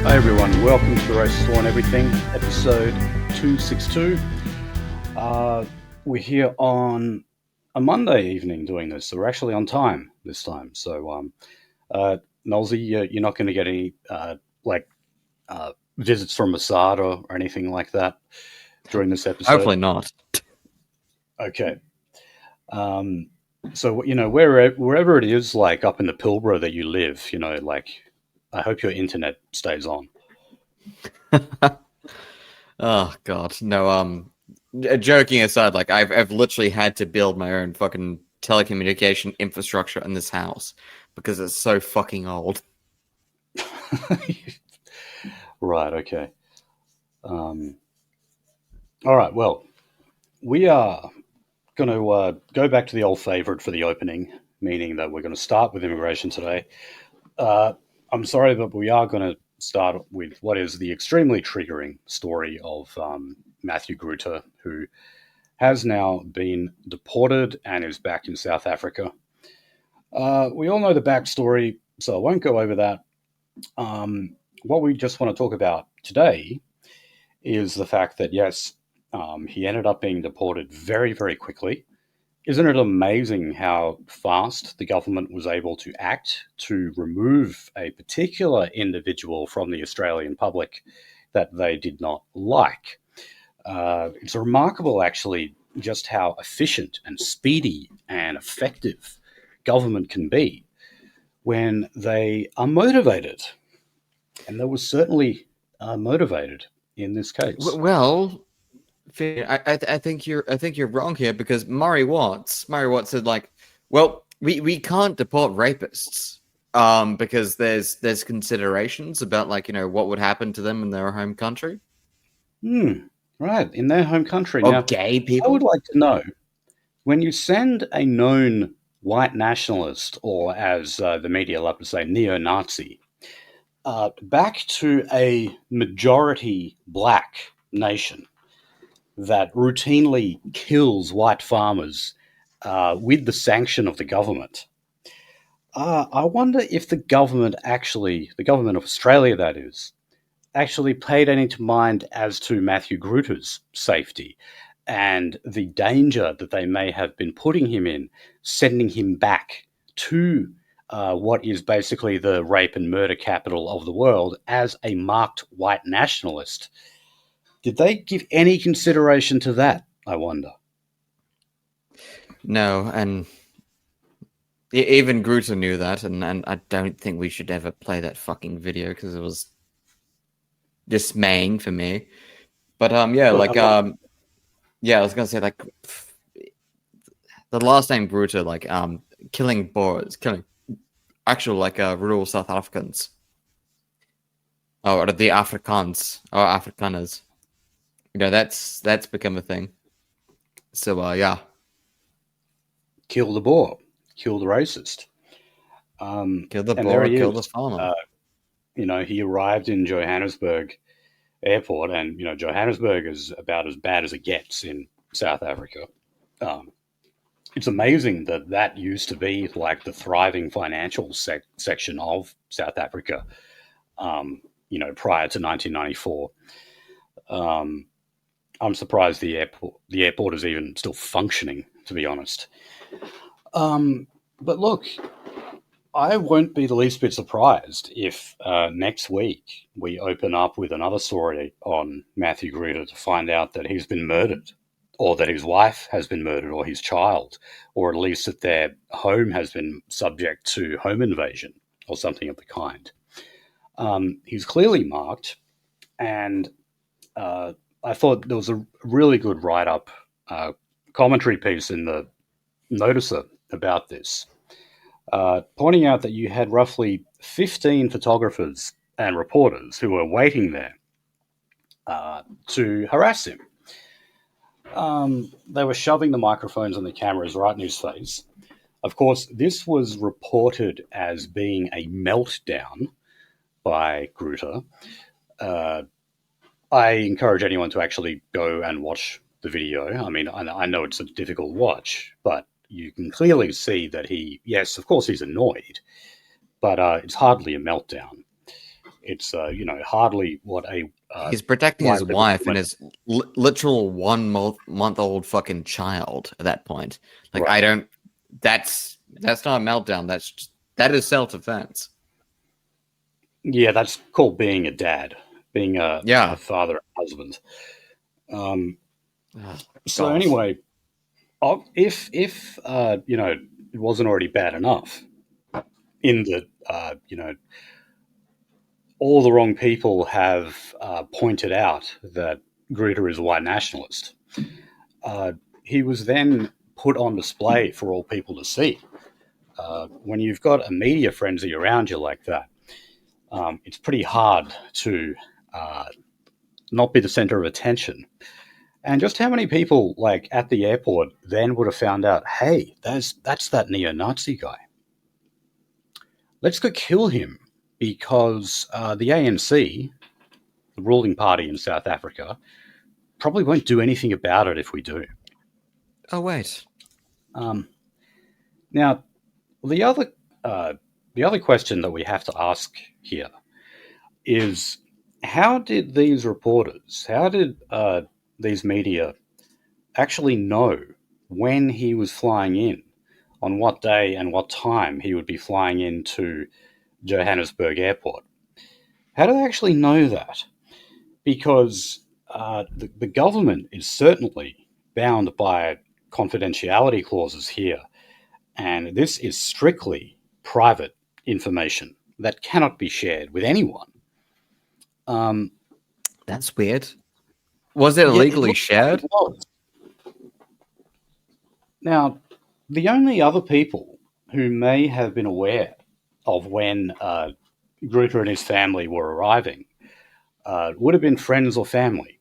Hi everyone, welcome to the Race Law and Everything, episode 262. We're here on a Monday evening doing this, so we're actually on time this time. So, Nolsey, you're not going to get any visits from Mossad or anything like that during this episode? Hopefully not. Okay. So, wherever it is, like up in the Pilbara that you live, I hope your internet stays on. Oh God, no. Joking aside, like I've literally had to build my own fucking telecommunication infrastructure in this house because it's so fucking old. Right. Okay. All right. Well, we are going to go back to the old favorite for the opening, meaning that we're going to start with immigration today. I'm sorry, but we are going to start with what is the extremely triggering story of Matthew Gruter, who has now been deported and is back in South Africa. We all know the backstory, so I won't go over that. What we just want to talk about today is the fact that, yes, he ended up being deported very, very quickly. Isn't it amazing how fast the government was able to act to remove a particular individual from the Australian public that they did not like? It's remarkable, actually, just how efficient and speedy and effective government can be when they are motivated. And they were certainly motivated in this case. Well, I think you're wrong here because Murray Watts said like, well, we can't deport rapists because there's considerations about like what would happen to them in their home country. Right, in their home country. Or now, gay people. I would like to know, when you send a known white nationalist, or as the media love to say, neo-Nazi, back to a majority black nation that routinely kills white farmers with the sanction of the government, I wonder if the government of Australia that is, actually paid any mind as to Matthew Gruter's safety and the danger that they may have been putting him in, sending him back to what is basically the rape and murder capital of the world as a marked white nationalist. Did they give any consideration to that, I wonder? No, and even Gruter knew that, and I don't think we should ever play that fucking video because it was dismaying for me. But I was gonna say like the last name Gruter, like killing Boers, killing actual rural South Africans. Or the Afrikaans or Afrikaners. That's become a thing. So yeah. Kill the Boer, kill the racist. Kill the Boer, kill the farmer. He arrived in Johannesburg airport, and Johannesburg is about as bad as it gets in South Africa. It's amazing that used to be like the thriving financial section of South Africa, prior to 1994. I'm surprised the airport is even still functioning, to be honest. But look, I won't be the least bit surprised if next week we open up with another story on Matthew Gruter to find out that he's been murdered, or that his wife has been murdered, or his child, or at least that their home has been subject to home invasion or something of the kind. He's clearly marked, and I thought there was a really good write-up commentary piece in the Noticer about this, pointing out that you had roughly 15 photographers and reporters who were waiting there to harass him. They were shoving the microphones and the cameras right in his face. Of course, this was reported as being a meltdown by Gruter. I encourage anyone to actually go and watch the video. I mean, I know it's a difficult watch, but you can clearly see that yes, of course he's annoyed, but it's hardly a meltdown. It's hardly what a He's protecting his wife and his literal 1-month-old fucking child at that point. Like, right. I don't. That's not a meltdown. That is self-defense. Yeah, that's called being a dad, being a father and husband. So God. anyway, if it wasn't already bad enough in the all the wrong people have pointed out that Gruter is a white nationalist. He was then put on display for all people to see. When you've got a media frenzy around you like that, it's pretty hard to not be the center of attention. And just how many people, like at the airport, then would have found out, hey, that's that neo-Nazi guy. Let's go kill him because the ANC, the ruling party in South Africa, probably won't do anything about it if we do. Oh wait. Now, the other question that we have to ask here is, how did these reporters, how did these media actually know when he was flying in, on what day and what time he would be flying into Johannesburg Airport? How do they actually know that? Because the government is certainly bound by confidentiality clauses here, and this is strictly private information that cannot be shared with anyone. That's weird. Was it Yeah, illegally shared? Like it was. Now, the only other people who may have been aware of when Gruter and his family were arriving would have been friends or family.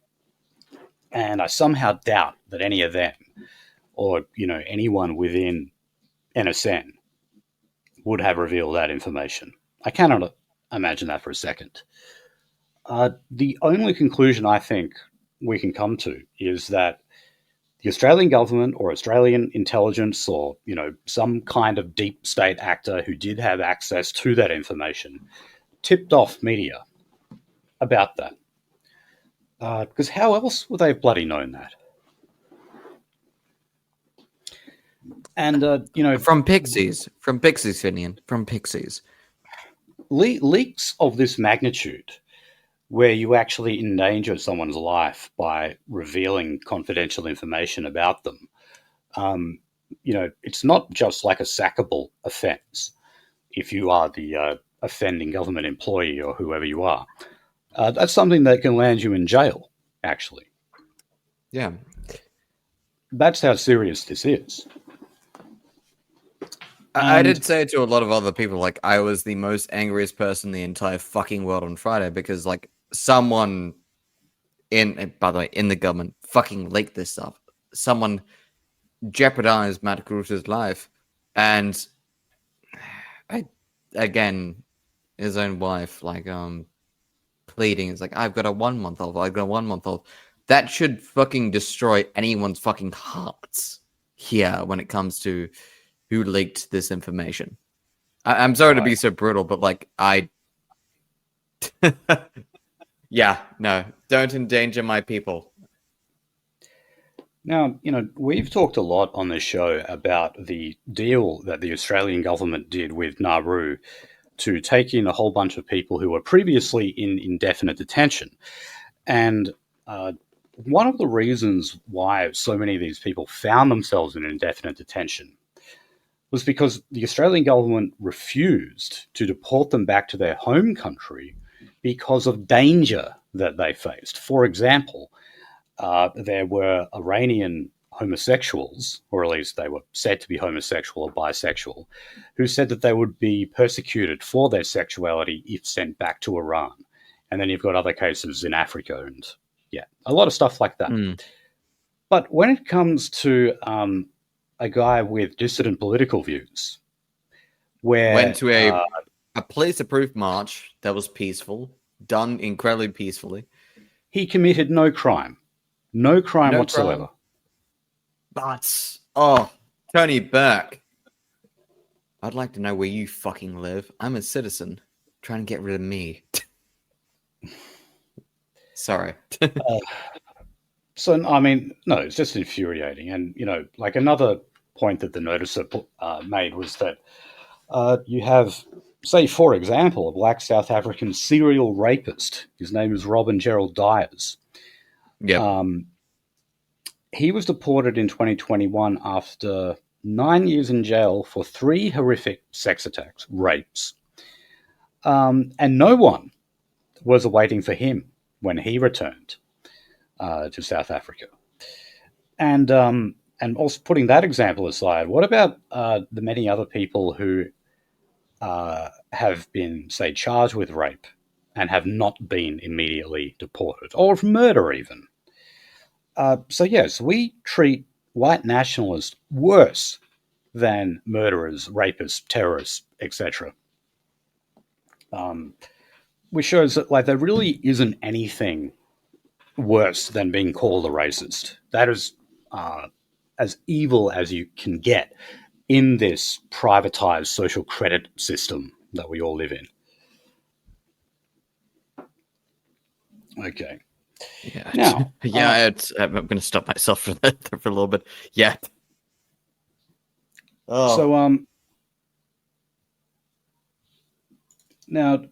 And I somehow doubt that any of them, or anyone within NSN, would have revealed that information. I cannot imagine that for a second. The only conclusion I think we can come to is that the Australian government or Australian intelligence or some kind of deep state actor who did have access to that information tipped off media about that. Because how else would they have bloody known that? And From Pixies, Finian, from Pixies. Leaks of this magnitude, where you actually endanger someone's life by revealing confidential information about them, it's not just like a sackable offence if you are the offending government employee or whoever you are. That's something that can land you in jail, actually. Yeah. That's how serious this is. I did say to a lot of other people, like, I was the most angriest person in the entire fucking world on Friday because, like, someone by the way, in the government fucking leaked this stuff. Someone jeopardized Matt Gruter's life, and again, his own wife, like, pleading. It's like, I've got a 1-month-old. I've got a 1-month-old. That should fucking destroy anyone's fucking hearts here when it comes to who leaked this information. I'm sorry to be so brutal, but like, yeah, no, don't endanger my people. Now, we've talked a lot on this show about the deal that the Australian government did with Nauru to take in a whole bunch of people who were previously in indefinite detention. And one of the reasons why so many of these people found themselves in indefinite detention was because the Australian government refused to deport them back to their home country because of danger that they faced. For example, there were Iranian homosexuals, or at least they were said to be homosexual or bisexual, who said that they would be persecuted for their sexuality if sent back to Iran. And then you've got other cases in Africa and, a lot of stuff like that. But when it comes to a guy with dissident political views, where went to a police-approved march that was peaceful, done incredibly peacefully. He committed no crime whatsoever. Crime. But Tony Burke, I'd like to know where you fucking live. I'm a citizen. Trying to get rid of me. Sorry. So, I mean, no, it's just infuriating. And, like another point that the noticer made was that you have, say, for example, a black South African serial rapist. His name is Robin Gerald Dyers. Yep. He was deported in 2021 after 9 years in jail for 3 horrific sex attacks, rapes. And no one was waiting for him when he returned to South Africa. And also putting that example aside, what about the many other people who have been, say, charged with rape and have not been immediately deported, or of murder even? So yes, we treat white nationalists worse than murderers, rapists, terrorists, etc. Which shows that there really isn't anything worse than being called a racist. That is as evil as you can get in this privatized social credit system that we all live in. Okay. Yeah. Now, I'm going to stop myself for that for a little bit. Yeah. Oh. So, now,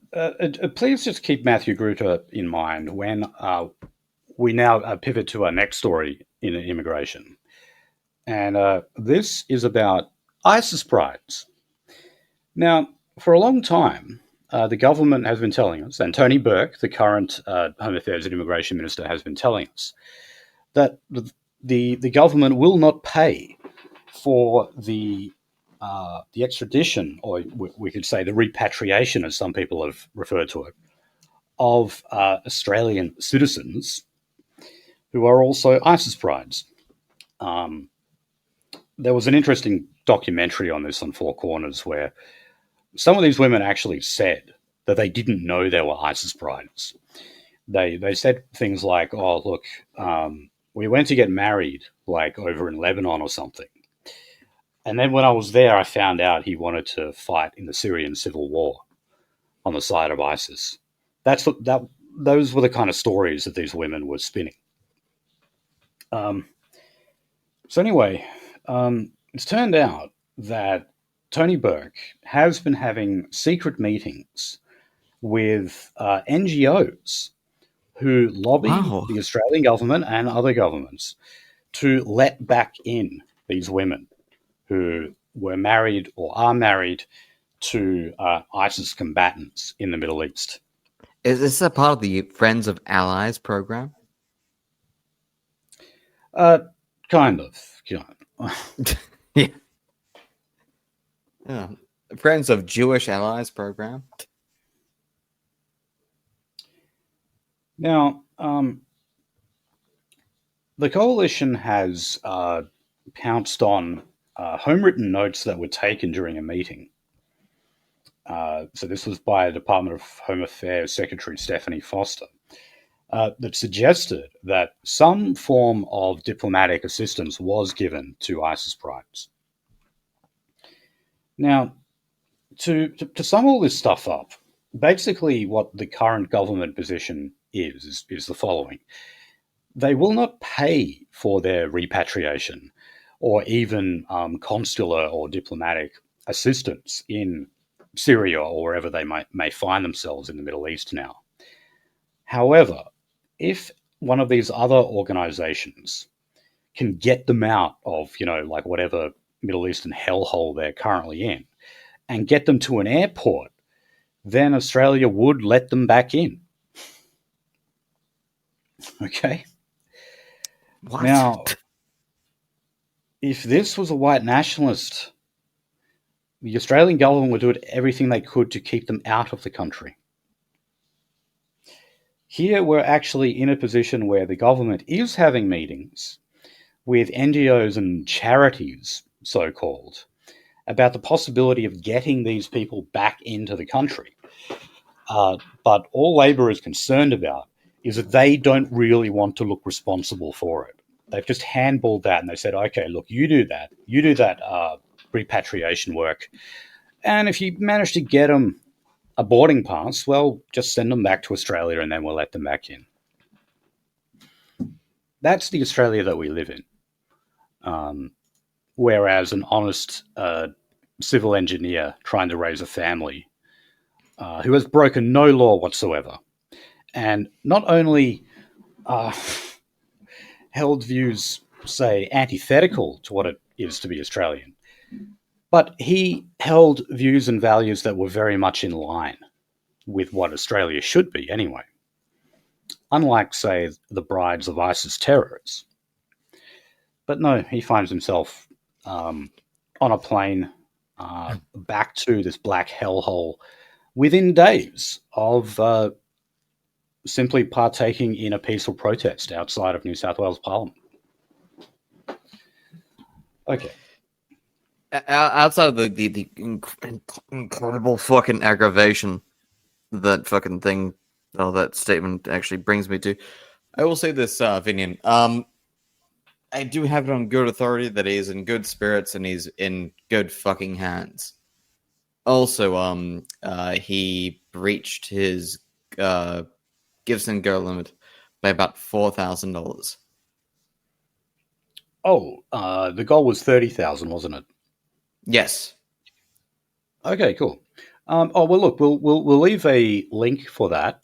please just keep Matthew Gruter in mind when we now pivot to our next story in immigration. And this is about ISIS brides. Now, for a long time, the government has been telling us, and Tony Burke, the current Home Affairs and Immigration Minister, has been telling us that the government will not pay for the extradition, or we could say the repatriation, as some people have referred to it, of Australian citizens who are also ISIS brides. There was an interesting documentary on this on Four Corners where some of these women actually said that they didn't know they were ISIS brides. They said things like, "Oh, look, we went to get married over in Lebanon or something. And then when I was there, I found out he wanted to fight in the Syrian civil war on the side of ISIS." Those were the kind of stories that these women were spinning. So anyway, it's turned out that Tony Burke has been having secret meetings with NGOs who lobby the Australian government and other governments to let back in these women who were married or are married to ISIS combatants in the Middle East. Is this a part of the Friends of Allies program? Kind of. Yeah. Friends of Jewish Allies program. Now, the coalition has pounced on home-written notes that were taken during a meeting. So this was by Department of Home Affairs Secretary Stephanie Foster, that suggested that some form of diplomatic assistance was given to ISIS brides. Now, to sum all this stuff up, basically what the current government position is the following. They will not pay for their repatriation or even consular or diplomatic assistance in Syria or wherever they may find themselves in the Middle East now. However, if one of these other organizations can get them out of, whatever Middle Eastern hellhole they're currently in and get them to an airport, then Australia would let them back in. Okay? What? Now, if this was a white nationalist, the Australian government would do everything they could to keep them out of the country. Here, we're actually in a position where the government is having meetings with NGOs and charities, so-called, about the possibility of getting these people back into the country. But all Labor is concerned about is that they don't really want to look responsible for it. They've just handballed that and they said, okay, look, you do that repatriation work. And if you manage to get them a boarding pass, well, just send them back to Australia and then we'll let them back in. That's the Australia that we live in. Whereas an honest civil engineer trying to raise a family who has broken no law whatsoever and not only held views, say, antithetical to what it is to be Australian, but he held views and values that were very much in line with what Australia should be anyway. Unlike, say, the brides of ISIS terrorists. But no, he finds himself on a plane back to this black hellhole within days of simply partaking in a peaceful protest outside of New South Wales Parliament. Okay. Outside of the incredible fucking aggravation that fucking thing, that statement actually brings me to, I will say this, Vinian. I do have it on good authority that he's in good spirits and he's in good fucking hands. Also, he breached his gifts and go limit by about $4,000. Oh, the goal was 30,000, wasn't it? Yes. Okay, cool. Oh well, look, we'll leave a link for that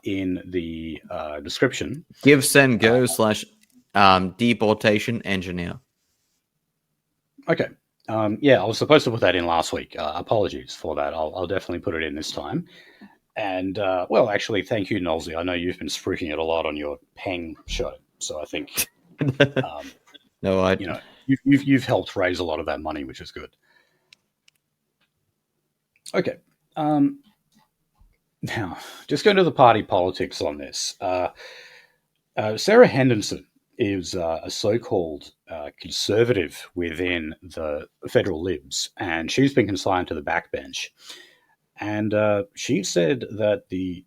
in the description. Give send go / deportation engineer. Okay. Yeah, I was supposed to put that in last week. Apologies for that. I'll definitely put it in this time. And well, actually, thank you, Nolsey. I know you've been spruiking it a lot on your Peng show, so I think you've helped raise a lot of that money, which is good. Okay. Now, just going to the party politics on this. Sarah Henderson is a so-called conservative within the federal Libs, and she's been consigned to the backbench. And she said that the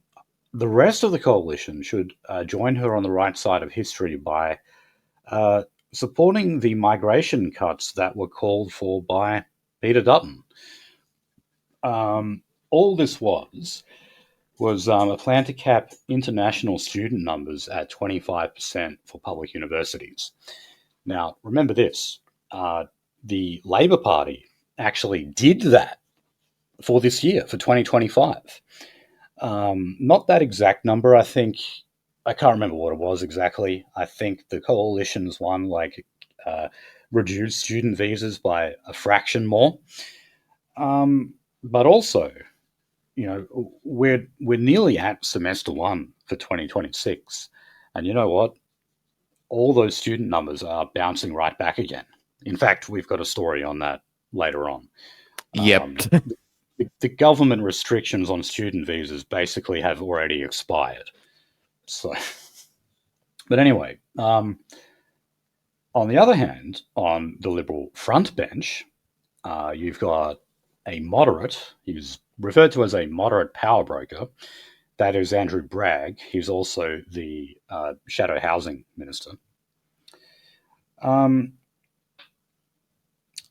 rest of the coalition should join her on the right side of history by supporting the migration cuts that were called for by Peter Dutton. All this was a plan to cap international student numbers at 25% for public universities. Now, remember this, the Labor Party actually did that for this year, for 2025. Not that exact number, I think. I can't remember what it was exactly. I think the coalition's one, reduced student visas by a fraction more. But also, we're nearly at semester one for 2026. And you know what? All those student numbers are bouncing right back again. In fact, we've got a story on that later on. Yep. The government restrictions on student visas basically have already expired. So, but anyway, on the other hand, on the Liberal front bench, you've got a moderate. He was referred to as a moderate power broker. That is Andrew Bragg. He's also the shadow housing minister.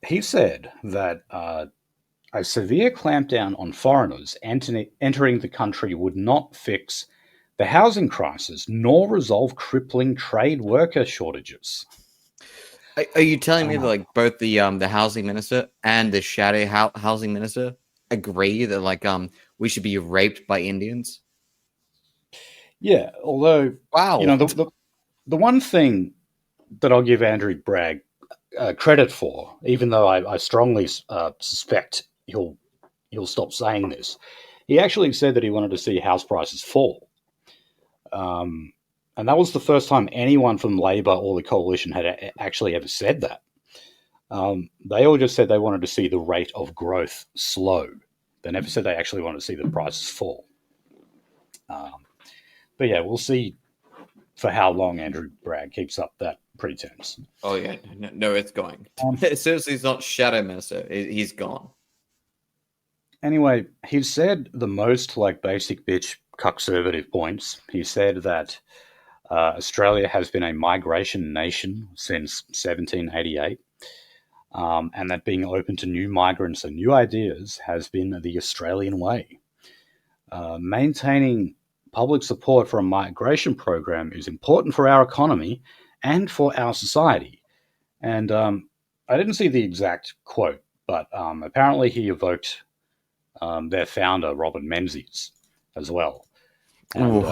He said that a severe clampdown on foreigners entering the country would not fix the housing crisis nor resolve crippling trade worker shortages. Are you telling me that both the housing minister and the shadow housing minister agree that we should be raped by Indians? Yeah, although wow, the one thing that I'll give Andrew Bragg credit for, even though I strongly suspect he'll stop saying this, he actually said that he wanted to see house prices fall. And that was the first time anyone from Labor or the coalition had actually ever said that. They all just said they wanted to see the rate of growth slow. They never said they actually wanted to see the prices fall. But yeah, we'll see for how long Andrew Bragg keeps up that pretense. Oh yeah, no, it's going. As soon as he's not shadow minister, he's gone. Anyway, he said the most basic bitch conservative points. He said that Australia has been a migration nation since 1788, and that being open to new migrants and new ideas has been the Australian way. Maintaining public support for a migration program is important for our economy and for our society. And I didn't see the exact quote, but apparently he evoked their founder, Robert Menzies, as well. And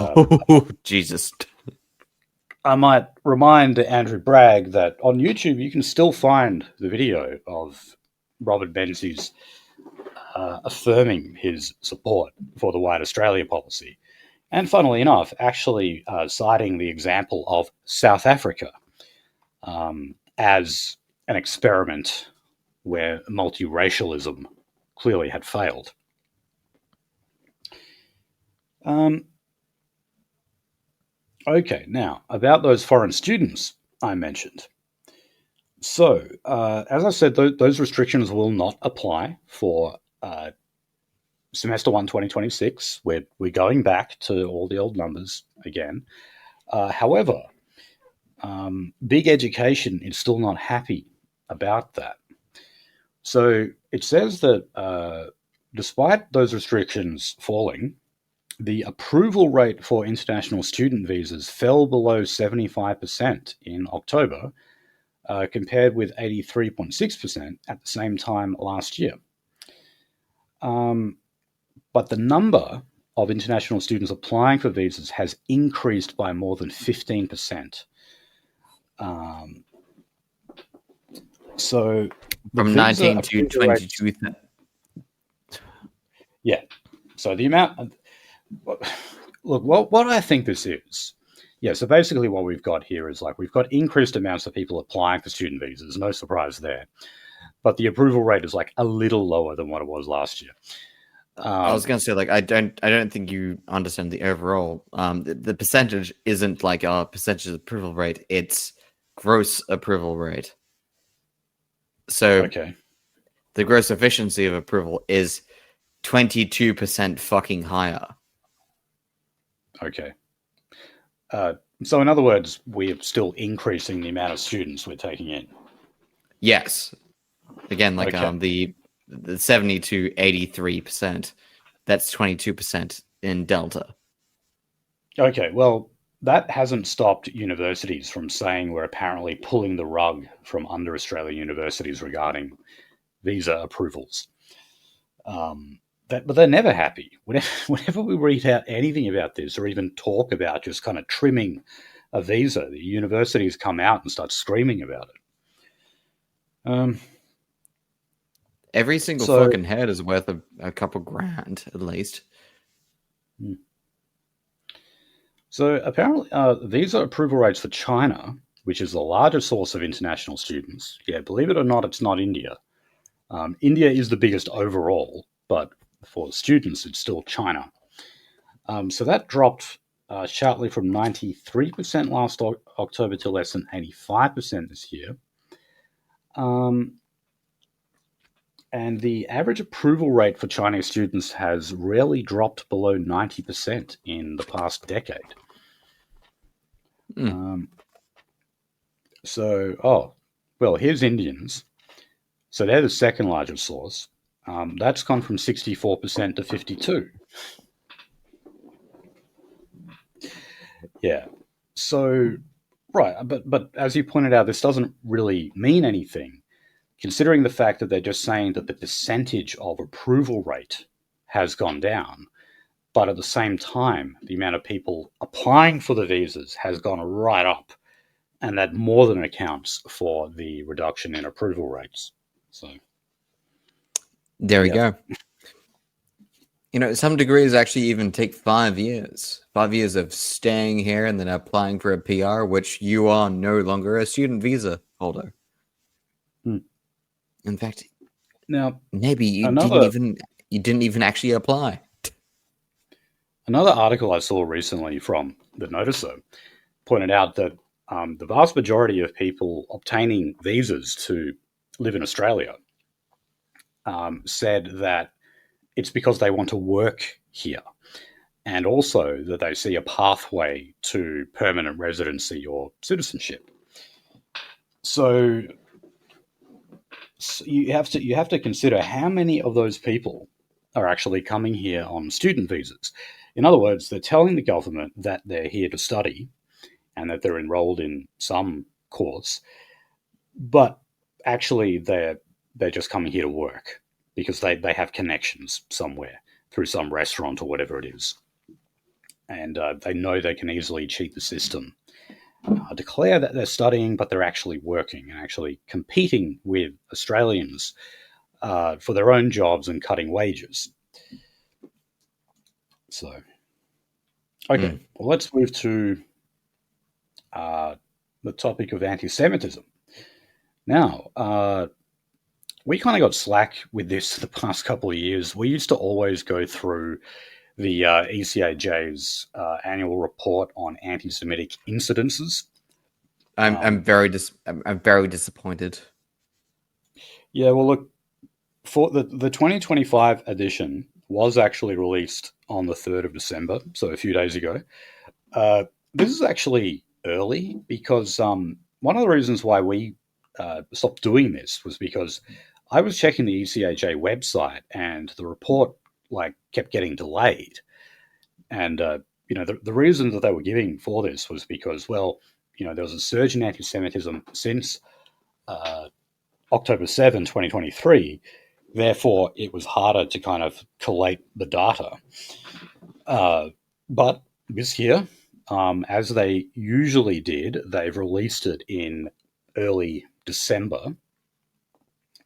Jesus. I might remind Andrew Bragg that on YouTube you can still find the video of Robert Menzies affirming his support for the White Australia policy. And funnily enough, actually citing the example of South Africa as an experiment where multiracialism clearly had failed. Okay, now about those foreign students I mentioned. So, as I said, those restrictions will not apply for semester 1 2026. We're going back to all the old numbers again. However, Big Education is still not happy about that. So it says that despite those restrictions falling, the approval rate for international student visas fell below 75% in October, compared with 83.6% at the same time last year. But the number of international students applying for visas has increased by more than 15%. So from 19 to 22. Yeah. So the amount. Look, what I think this is. Yeah, so basically what we've got here is we've got increased amounts of people applying for student visas, no surprise there. But the approval rate is a little lower than what it was last year. I was going to say, I don't think you understand the overall. The percentage isn't a percentage of approval rate; it's gross approval rate. So, okay, the gross efficiency of approval is 22% fucking higher. Okay. So, in other words, we're still increasing the amount of students we're taking in. Yes. Again, the 70 to 83%. That's 22% in Delta. Okay, well, that hasn't stopped universities from saying we're apparently pulling the rug from under Australian universities regarding visa approvals. But they're never happy. Whenever we read out anything about this or even talk about just kind of trimming a visa, the universities come out and start screaming about it. Every single fucking head is worth a couple grand, at least. So apparently, visa approval rates for China, which is the largest source of international students, believe it or not, it's not India. India is the biggest overall, but for students, it's still China. So that dropped sharply from 93% last October to less than 85% this year. And the average approval rate for Chinese students has rarely dropped below 90% in the past decade. Here's Indians. So they're the second largest source. That's gone from 64% to 52%. Yeah. So, right. But as you pointed out, this doesn't really mean anything, considering the fact that they're just saying that the percentage of approval rate has gone down. But at the same time, the amount of people applying for the visas has gone right up. And that more than accounts for the reduction in approval rates. So there we go. Some degrees actually even take 5 years. 5 years of staying here and then applying for a PR, which you are no longer a student visa holder. In fact, now maybe you didn't even actually apply. Another article I saw recently from the Noticer pointed out that the vast majority of people obtaining visas to live in Australia said that it's because they want to work here, and also that they see a pathway to permanent residency or citizenship. So you have to consider how many of those people are actually coming here on student visas. In other words, they're telling the government that they're here to study and that they're enrolled in some course, but actually they're just coming here to work because they have connections somewhere through some restaurant or whatever it is. And they know they can easily cheat the system. Declare that they're studying, but they're actually working and actually competing with Australians for their own jobs and cutting wages. So, okay, well, let's move to the topic of anti-Semitism. Now, we kind of got slack with this the past couple of years. We used to always go through the ECAJ's annual report on anti-Semitic incidences. I'm very disappointed. Yeah, well, look, for the 2025 edition was actually released on the 3rd of December, so a few days ago. This is actually early because one of the reasons why we stopped doing this was because I was checking the ECAJ website and the report kept getting delayed. And the reason that they were giving for this was because, well, there was a surge in anti-Semitism since October 7, 2023. Therefore, it was harder to kind of collate the data. But this year, as they usually did, they've released it in early December.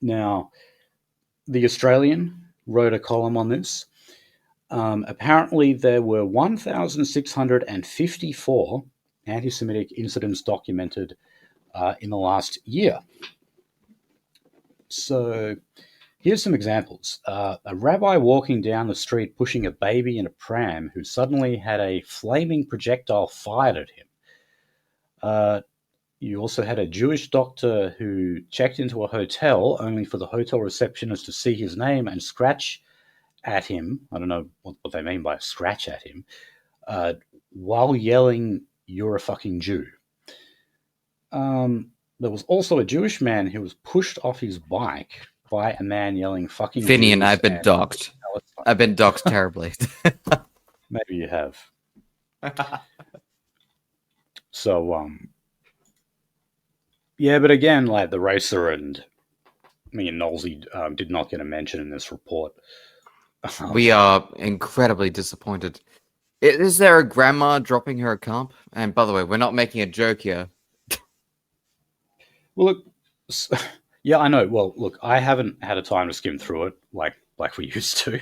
Now, The Australian wrote a column on this. Apparently, there were 1,654 anti-Semitic incidents documented in the last year. So here's some examples. A rabbi walking down the street pushing a baby in a pram who suddenly had a flaming projectile fired at him. You also had a Jewish doctor who checked into a hotel only for the hotel receptionist to see his name and scratch at him. I don't know what they mean by scratch at him, while yelling, "You're a fucking Jew." There was also a Jewish man who was pushed off his bike by a man yelling, "Fucking Finian, Jews," I've been doxxed. I've been doxxed terribly. Maybe you have. So, yeah, but again, like the racer and me and Knowlesy did not get a mention in this report. We are incredibly disappointed. Is there a grandma dropping her comp? And by the way, we're not making a joke here. Well, look, yeah, I know. Well, look, I haven't had a time to skim through it like we used to.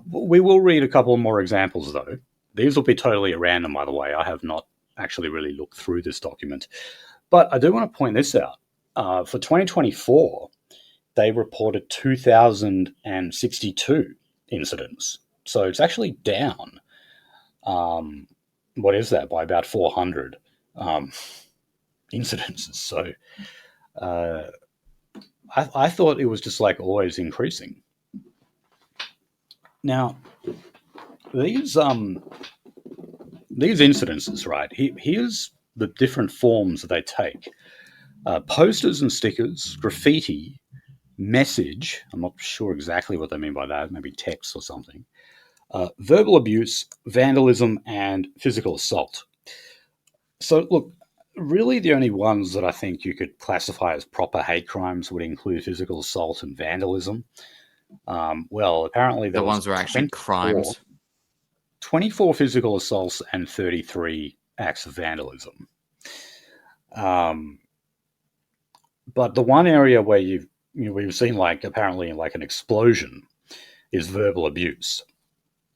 We will read a couple more examples, though. These will be totally at random, by the way. I have not actually really looked through this document. But I do want to point this out. For 2024, they reported 2,062 incidents. So it's actually down. What is that? By about 400 incidences. So I thought it was just like always increasing. Now, these incidences, right? Here's the different forms that they take. Posters and stickers, graffiti, message. I'm not sure exactly what they mean by that. Maybe text or something. Verbal abuse, vandalism, and physical assault. So, look, really the only ones that I think you could classify as proper hate crimes would include physical assault and vandalism. Well, apparently the ones were actually crimes. 24 physical assaults and 33 acts of vandalism. But the one area where we've seen apparently like an explosion is verbal abuse.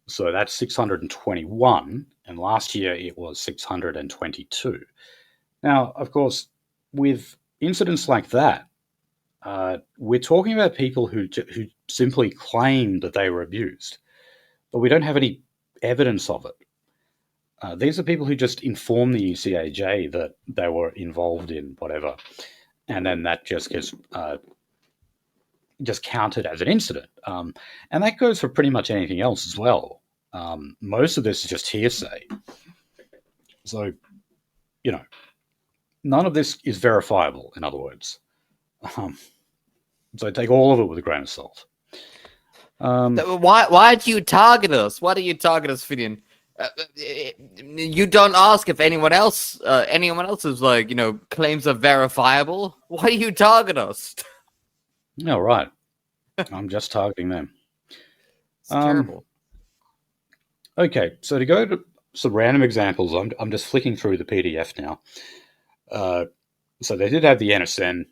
So that's 621, and last year it was 622. Now, of course, with incidents like that, we're talking about people who simply claim that they were abused, but we don't have any evidence of it. These are people who just inform the ECAJ that they were involved in whatever, and then that just gets just counted as an incident. And that goes for pretty much anything else as well. Most of this is just hearsay. So, none of this is verifiable, in other words. So take all of it with a grain of salt. Why do you target us? Why do you target us, Finian? You don't ask if anyone else's claims are verifiable. Why do you target us? No, right. I'm just targeting them. It's terrible. Okay, so to go to some random examples, I'm just flicking through the PDF now. So they did have the NSN,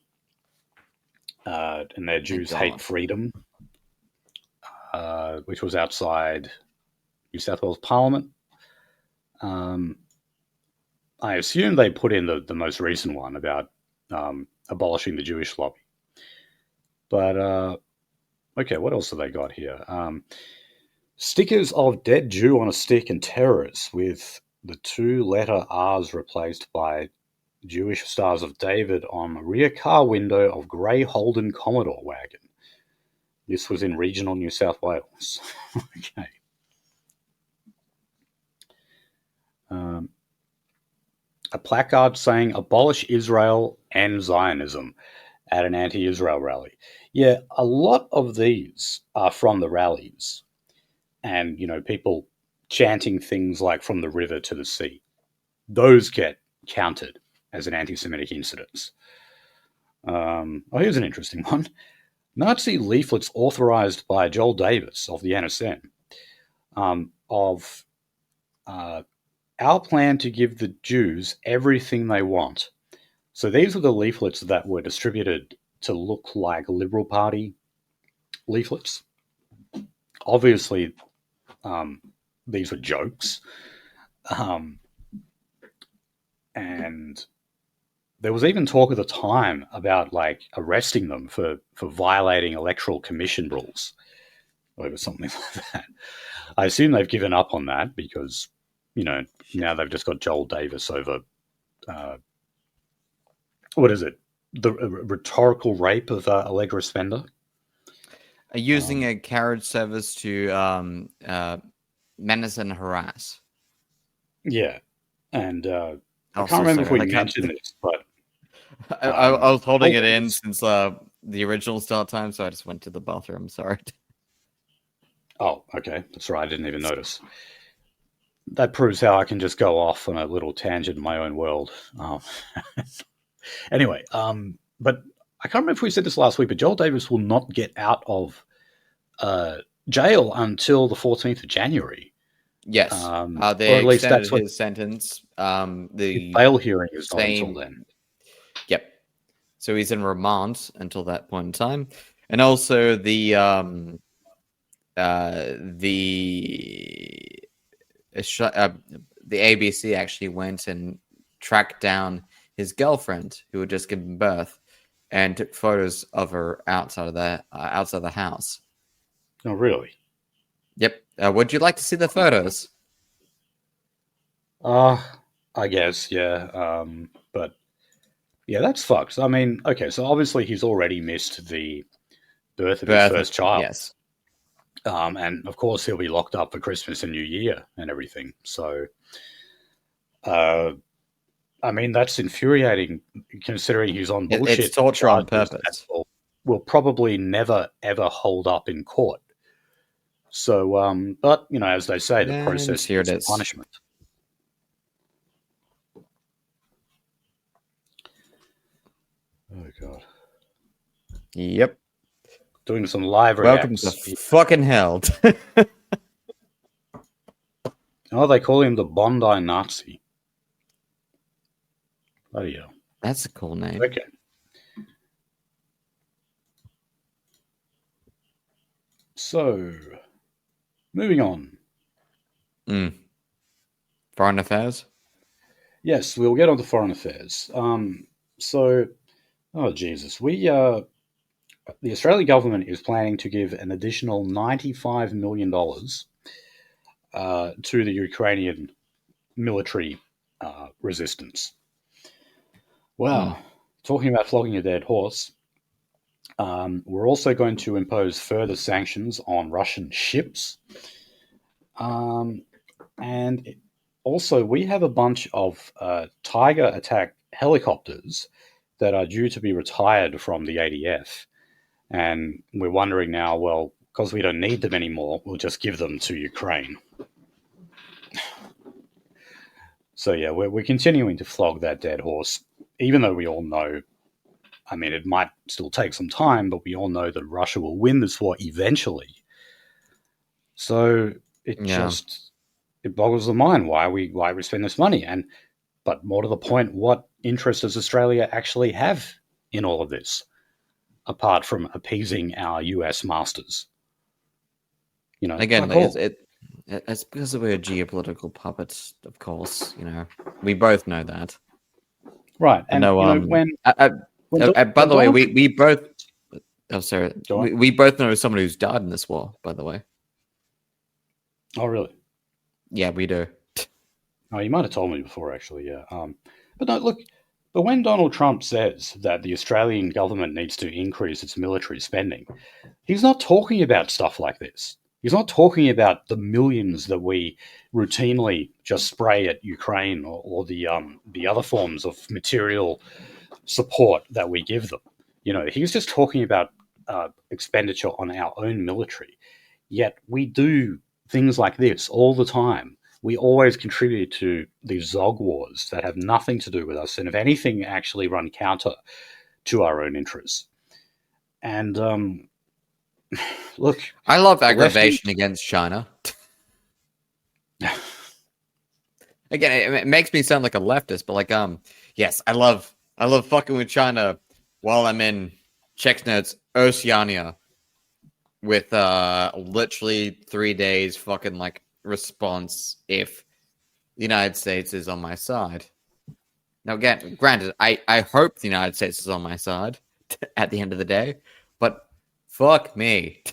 and their Jews Hate Freedom, which was outside New South Wales Parliament. I assume they put in the most recent one about abolishing the Jewish lobby. But, okay, what else have they got here? Stickers of dead Jew on a stick and terrors with the 2-letter R's replaced by Jewish Stars of David on rear car window of grey Holden Commodore wagon. This was in regional New South Wales. Okay. A placard saying abolish Israel and Zionism at an anti-Israel rally. Yeah, a lot of these are from the rallies. And, people chanting things like from the river to the sea. Those get counted as an anti-Semitic incident. Here's an interesting one. Nazi leaflets authorized by Joel Davis of the NSN of our plan to give the Jews everything they want. So these were the leaflets that were distributed to look like Liberal Party leaflets. Obviously, these were jokes. And there was even talk at the time about arresting them for violating electoral commission rules or something like that. I assume they've given up on that because, now they've just got Joel Davis over, what is it? The rhetorical rape of Allegra Spender. Using a carriage service to menace and harass. Yeah. And I can't remember if we mentioned this, but I was holding it in since the original start time, so I just went to the bathroom. Sorry. Oh, okay. That's right. I didn't even notice. That proves how I can just go off on a little tangent in my own world. Anyway, but I can't remember if we said this last week, but Joel Davis will not get out of jail until the 14th of January. Yes. They extended his sentence. The bail hearing is not until then. Yep. So he's in remand until that point in time. And also the ABC actually went and tracked down his girlfriend who had just given birth and took photos of her outside of the house. Oh, really? Yep. Would you like to see the photos? I guess, yeah. But yeah, that's fucked. I mean, okay, so obviously he's already missed the birth of his first child. Yes. And of course he'll be locked up for Christmas and New Year and everything. So, I mean, that's infuriating considering he's on bullshit. It's torture on purpose. Will probably never, ever hold up in court. So, but, as they say, the process is punishment. Oh, God. Yep. Doing some live reacts. Welcome to fucking hell. Oh, they call him the Bondi Nazi. Bloody hell. That's a cool name. Okay. So, moving on. Foreign affairs? Yes, we'll get on to foreign affairs. So, oh Jesus, the Australian government is planning to give an additional $95 million to the Ukrainian military resistance. Wow, talking about flogging a dead horse, we're also going to impose further sanctions on Russian ships. And also, we have a bunch of Tiger attack helicopters that are due to be retired from the ADF. And we're wondering now, well, because we don't need them anymore, we'll just give them to Ukraine. So yeah, we're continuing to flog that dead horse, even though we all know, I mean, it might still take some time, but we all know that Russia will win this war eventually. So it boggles the mind why we spend this money. But more to the point, what interest does Australia actually have in all of this, apart from appeasing our US masters? Again, it's because we're geopolitical puppets, of course. We both know that. Right, and by the way, we both. Oh, sorry. We both know someone who's died in this war. By the way. Oh, really? Yeah, we do. Oh, you might have told me before, actually. Yeah. But no, look. But when Donald Trump says that the Australian government needs to increase its military spending, he's not talking about stuff like this. He's not talking about the millions that we routinely just spray at Ukraine or the other forms of material support that we give them. He's just talking about expenditure on our own military. Yet we do things like this all the time. We always contribute to these Zog wars that have nothing to do with us, and if anything, actually run counter to our own interests. And look, I love aggravation against China. Again, it makes me sound like a leftist, but yes, I love fucking with China while I'm in Czechnotes, Oceania, with literally 3 days fucking response if the United States is on my side. Now, again, granted, I hope the United States is on my side at the end of the day, but fuck me.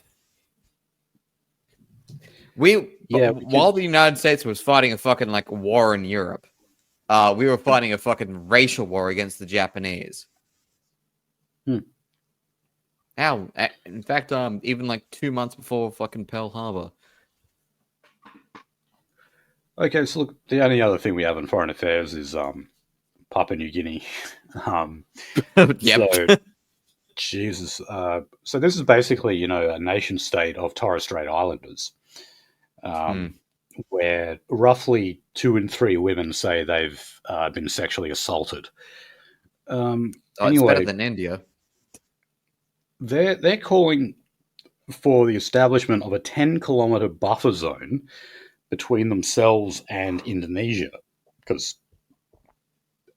While the United States was fighting a fucking war in Europe, we were fighting a fucking racial war against the Japanese. Hell, in fact, even 2 months before fucking Pearl Harbor. Okay, so look, the only other thing we have in foreign affairs is Papua New Guinea. Yep. So, Jesus. So this is basically, a nation state of Torres Strait Islanders, where roughly 2 in 3 women say they've been sexually assaulted. It's better than India. They're calling for the establishment of a 10-kilometer buffer zone between themselves and Indonesia, because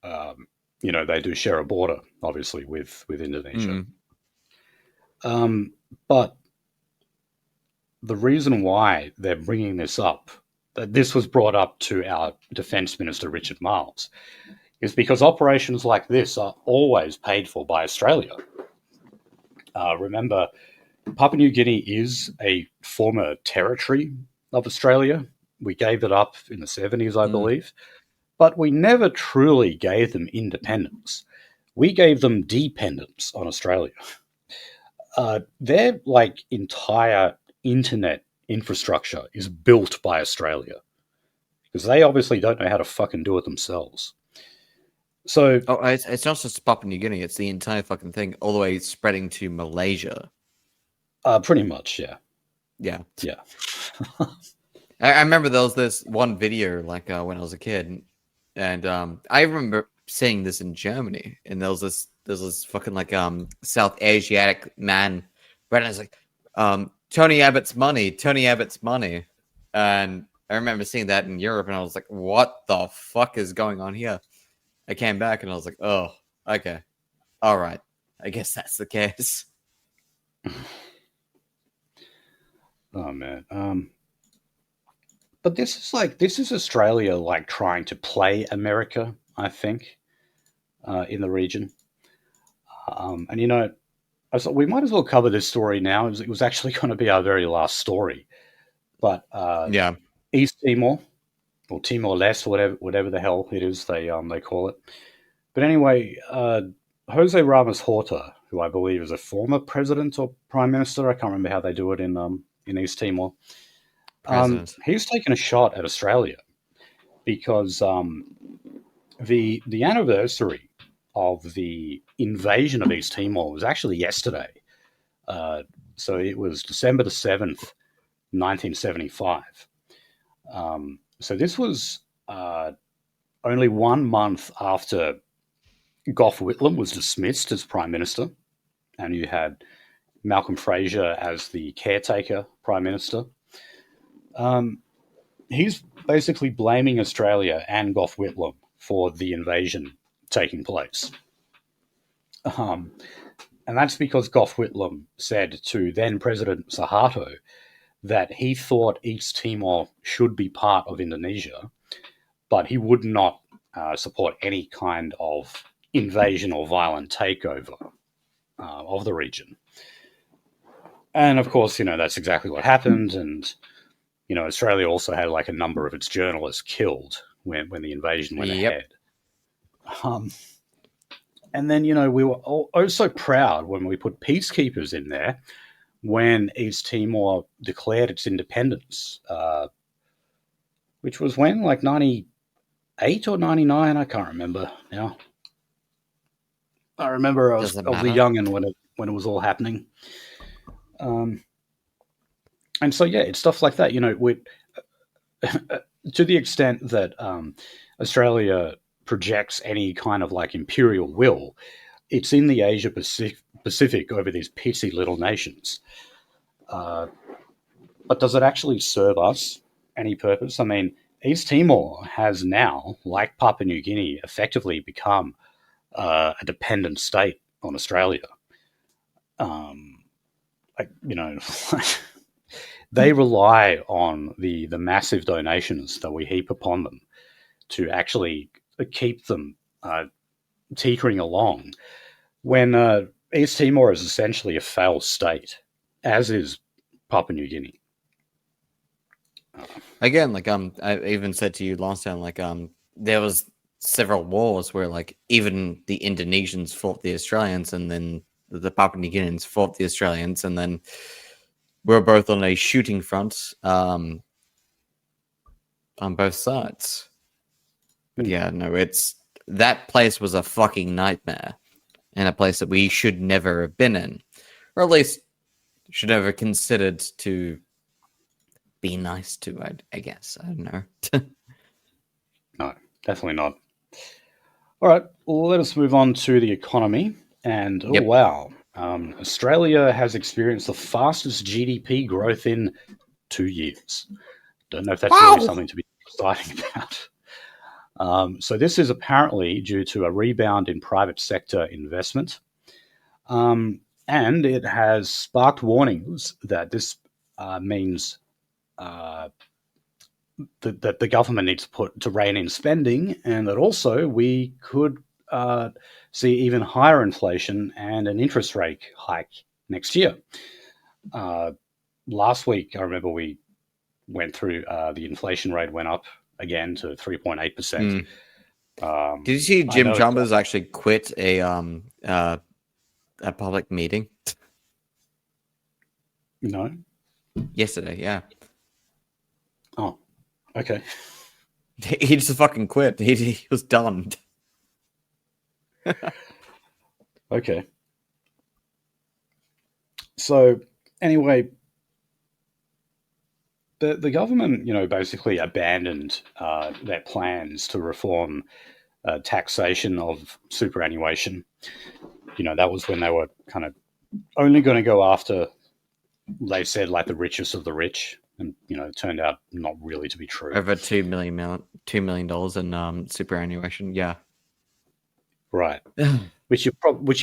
they do share a border, obviously, with Indonesia. But the reason why they're bringing this up, that this was brought up to our Defence Minister Richard Marles, is because operations like this are always paid for by Australia. Remember, Papua New Guinea is a former territory of Australia. We gave it up in the 70s, I believe. But we never truly gave them independence. We gave them dependence on Australia. Their entire internet infrastructure is built by Australia, because they obviously don't know how to fucking do it themselves. So, it's not just Papua New Guinea; it's the entire fucking thing, all the way spreading to Malaysia. Pretty much, yeah. Yeah. I remember there was this one video when I was a kid, and I remember seeing this in Germany, and there was this fucking South Asiatic man, and I was like, Tony Abbott's money, and I remember seeing that in Europe, and I was like, what the fuck is going on here? I came back and I was like, oh, okay, all right, I guess that's the case. Oh man. But this is Australia trying to play America, I think, in the region. And I thought we might as well cover this story now. It was actually going to be our very last story. But East Timor, or Timor-Leste, whatever the hell it is they call it. But anyway, Jose Ramos Horta, who I believe is a former president or prime minister, I can't remember how they do it in East Timor. He's taken a shot at Australia because the anniversary of the invasion of East Timor was actually yesterday. So it was December the 7th, 1975. So this was only 1 month after Gough Whitlam was dismissed as Prime Minister, and you had Malcolm Fraser as the caretaker Prime Minister. He's basically blaming Australia and Gough Whitlam for the invasion taking place. And that's because Gough Whitlam said to then President Suharto that he thought East Timor should be part of Indonesia, but he would not support any kind of invasion or violent takeover of the region. And of course, that's exactly what happened. And, Australia also had like a number of its journalists killed when the invasion went ahead. And then, we were so proud when we put peacekeepers in there when East Timor declared its independence, which was when, like 98 or 99, I can't remember now. I remember I was a youngin' when it was all happening. And so, yeah, it's stuff like that, to the extent that Australia projects any kind of like imperial will, it's in the Asia Pacific over these pissy little nations. But does it actually serve us any purpose? I mean, East Timor has now, like Papua New Guinea, effectively become a dependent state on Australia. They rely on the massive donations that we heap upon them to actually keep them teetering along, when East Timor is essentially a failed state, as is Papua New Guinea. Again, like I even said to you last time, like there was several wars where like even the Indonesians fought the Australians, and then the Papua New Guineans fought the Australians, and then we're both on a shooting front on both sides. But yeah, no, that place was a fucking nightmare, and a place that we should never have been in, or at least should never considered to be nice to. I guess I don't know. No, definitely not. All right, well, let us move on to the economy. And Yep. Wow, Australia has experienced the fastest GDP growth in 2 years. Don't know if that's really something to be excited about. So this is apparently due to a rebound in private sector investment. And it has sparked warnings that this means that the government needs to rein in spending, and that also we could see even higher inflation and an interest rate hike next year. Last week, I remember we went through the inflation rate went up again to 3.8%. Did you see Jim Chalmers actually quit a public meeting? No. Yesterday, yeah. Oh, okay. He just fucking quit. He was done. Okay. So anyway, the government, basically abandoned their plans to reform taxation of superannuation. That was when they were kind of only going to go after, they said, like the richest of the rich, and it turned out not really to be true. Over $2 million in superannuation, yeah. Right. which you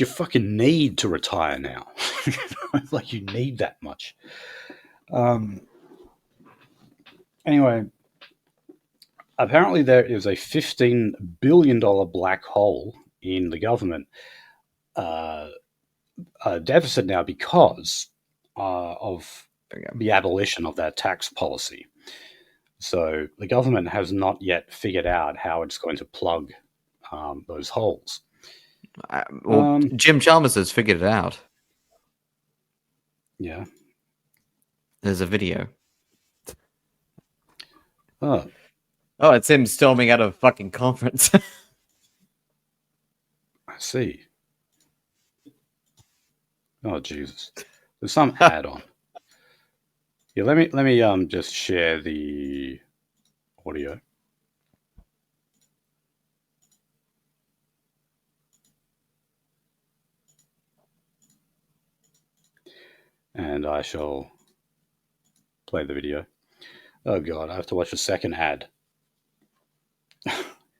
fucking need to retire now. Like you need that much. Anyway, apparently there is a $15 billion black hole in the government deficit now because of the abolition of that tax policy. So the government has not yet figured out how it's going to plug those holes. Jim Chalmers has figured it out. Yeah. There's a video. Oh, it's him storming out of a fucking conference. I see. Oh, Jesus. There's some ad on. Yeah, let me just share the audio. And I shall play the video. Oh god, I have to watch a second ad.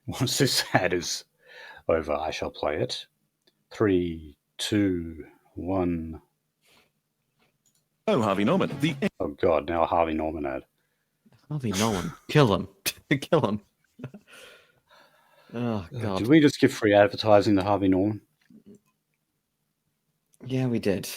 Once this ad is over, I shall play it. 3, 2, 1. Oh, Harvey Norman. Oh god, now a Harvey Norman ad. Harvey Norman. Kill him. Kill him. Oh, God. Did we just give free advertising to Harvey Norman? Yeah, we did.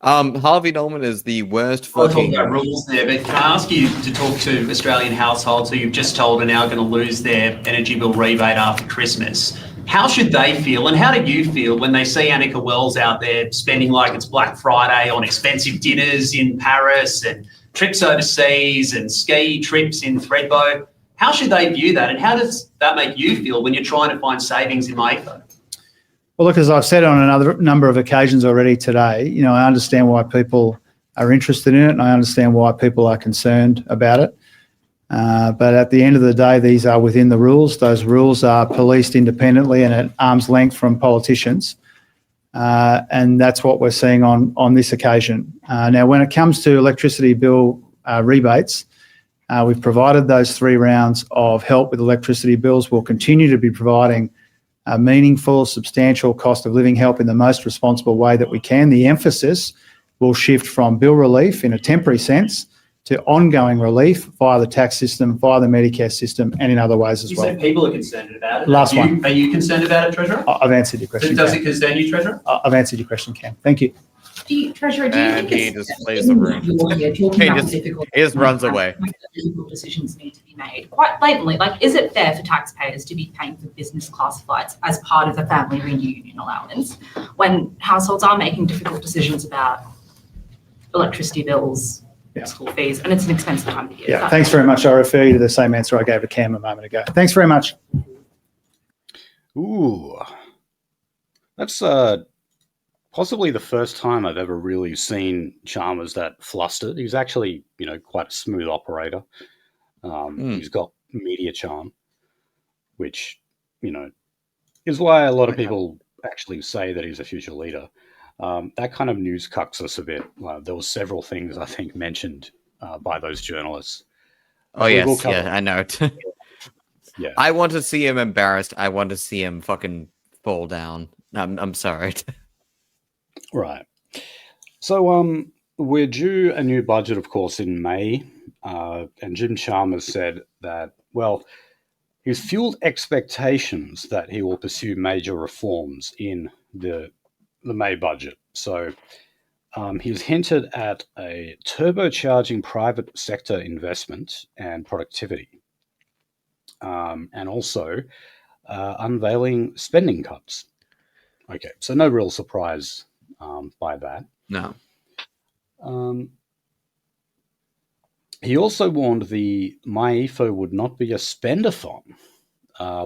Harvey Norman is the worst fucking... talking about rules there, but can I ask you to talk to Australian households who you've just told are now going to lose their energy bill rebate after Christmas? How should they feel, and how do you feel when they see Annika Wells out there spending like it's Black Friday on expensive dinners in Paris and trips overseas and ski trips in Thredbo? How should they view that, and how does that make you feel when you're trying to find savings in MAFO? Well, look, as I've said on another number of occasions already today, I understand why people are interested in it, and I understand why people are concerned about it. But at the end of the day, these are within the rules. Those rules are policed independently and at arm's length from politicians. And that's what we're seeing on this occasion. Now, when it comes to electricity bill rebates, we've provided those 3 rounds of help with electricity bills. We'll continue to be providing meaningful, substantial cost of living help in the most responsible way that we can. The emphasis will shift from bill relief in a temporary sense to ongoing relief via the tax system, via the Medicare system, and in other ways as well. You said people are concerned about it. Last one. Are you concerned about it, Treasurer? I've answered your question. Does it concern you, Treasurer? I've answered your question, Cam. Thank you. Treasurer, do you think he just plays the room. He just runs away. Difficult decisions need to be made quite blatantly. Like, is it fair for taxpayers to be paying for business class flights as part of the family reunion allowance when households are making difficult decisions about electricity bills, school fees, and it's an expensive time of year? Yeah, thanks very much. I refer you to the same answer I gave to Cam a moment ago. Thanks very much. Ooh. That's possibly the first time I've ever really seen Chalmers that flustered. He's actually, quite a smooth operator. He's got media charm, which, is why a lot of people actually say that he's a future leader. That kind of news cucks us a bit. There were several things, I think, mentioned by those journalists. Oh, yes. Yeah, I know it. Yeah. I want to see him embarrassed. I want to see him fucking fall down. I'm sorry. Right. So we're due a new budget, of course, in May. And Jim Chalmers said that, he's fueled expectations that he will pursue major reforms in the May budget. So he's hinted at a turbocharging private sector investment and productivity, and also unveiling spending cuts. Okay, so no real surprise by that. No. He also warned the MyEFO would not be a spendathon,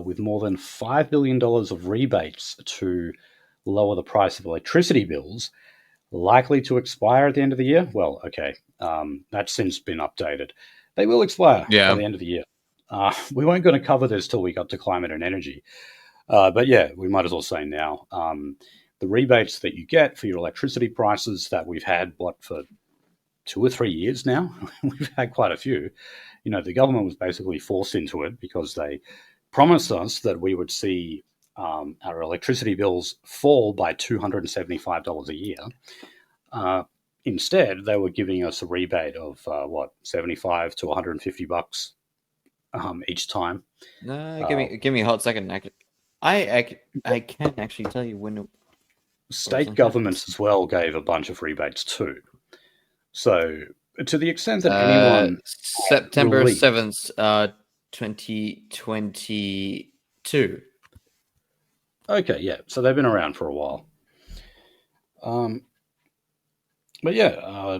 with more than $5 billion of rebates to lower the price of electricity bills likely to expire at the end of the year. Well, okay, that's since been updated. They will expire by the end of the year. We weren't going to cover this till we got to climate and energy. But yeah, we might as well say now. The rebates that you get for your electricity prices that we've had, for 2 or 3 years now? We've had quite a few. The government was basically forced into it because they promised us that we would see our electricity bills fall by $275 a year. Instead, they were giving us a rebate of, $75 to $150 each time. No, give me a hot second. I can actually tell you when. State governments as well gave a bunch of rebates too. So, to the extent that anyone... September 7th, 2022. Okay, yeah. So they've been around for a while. But yeah,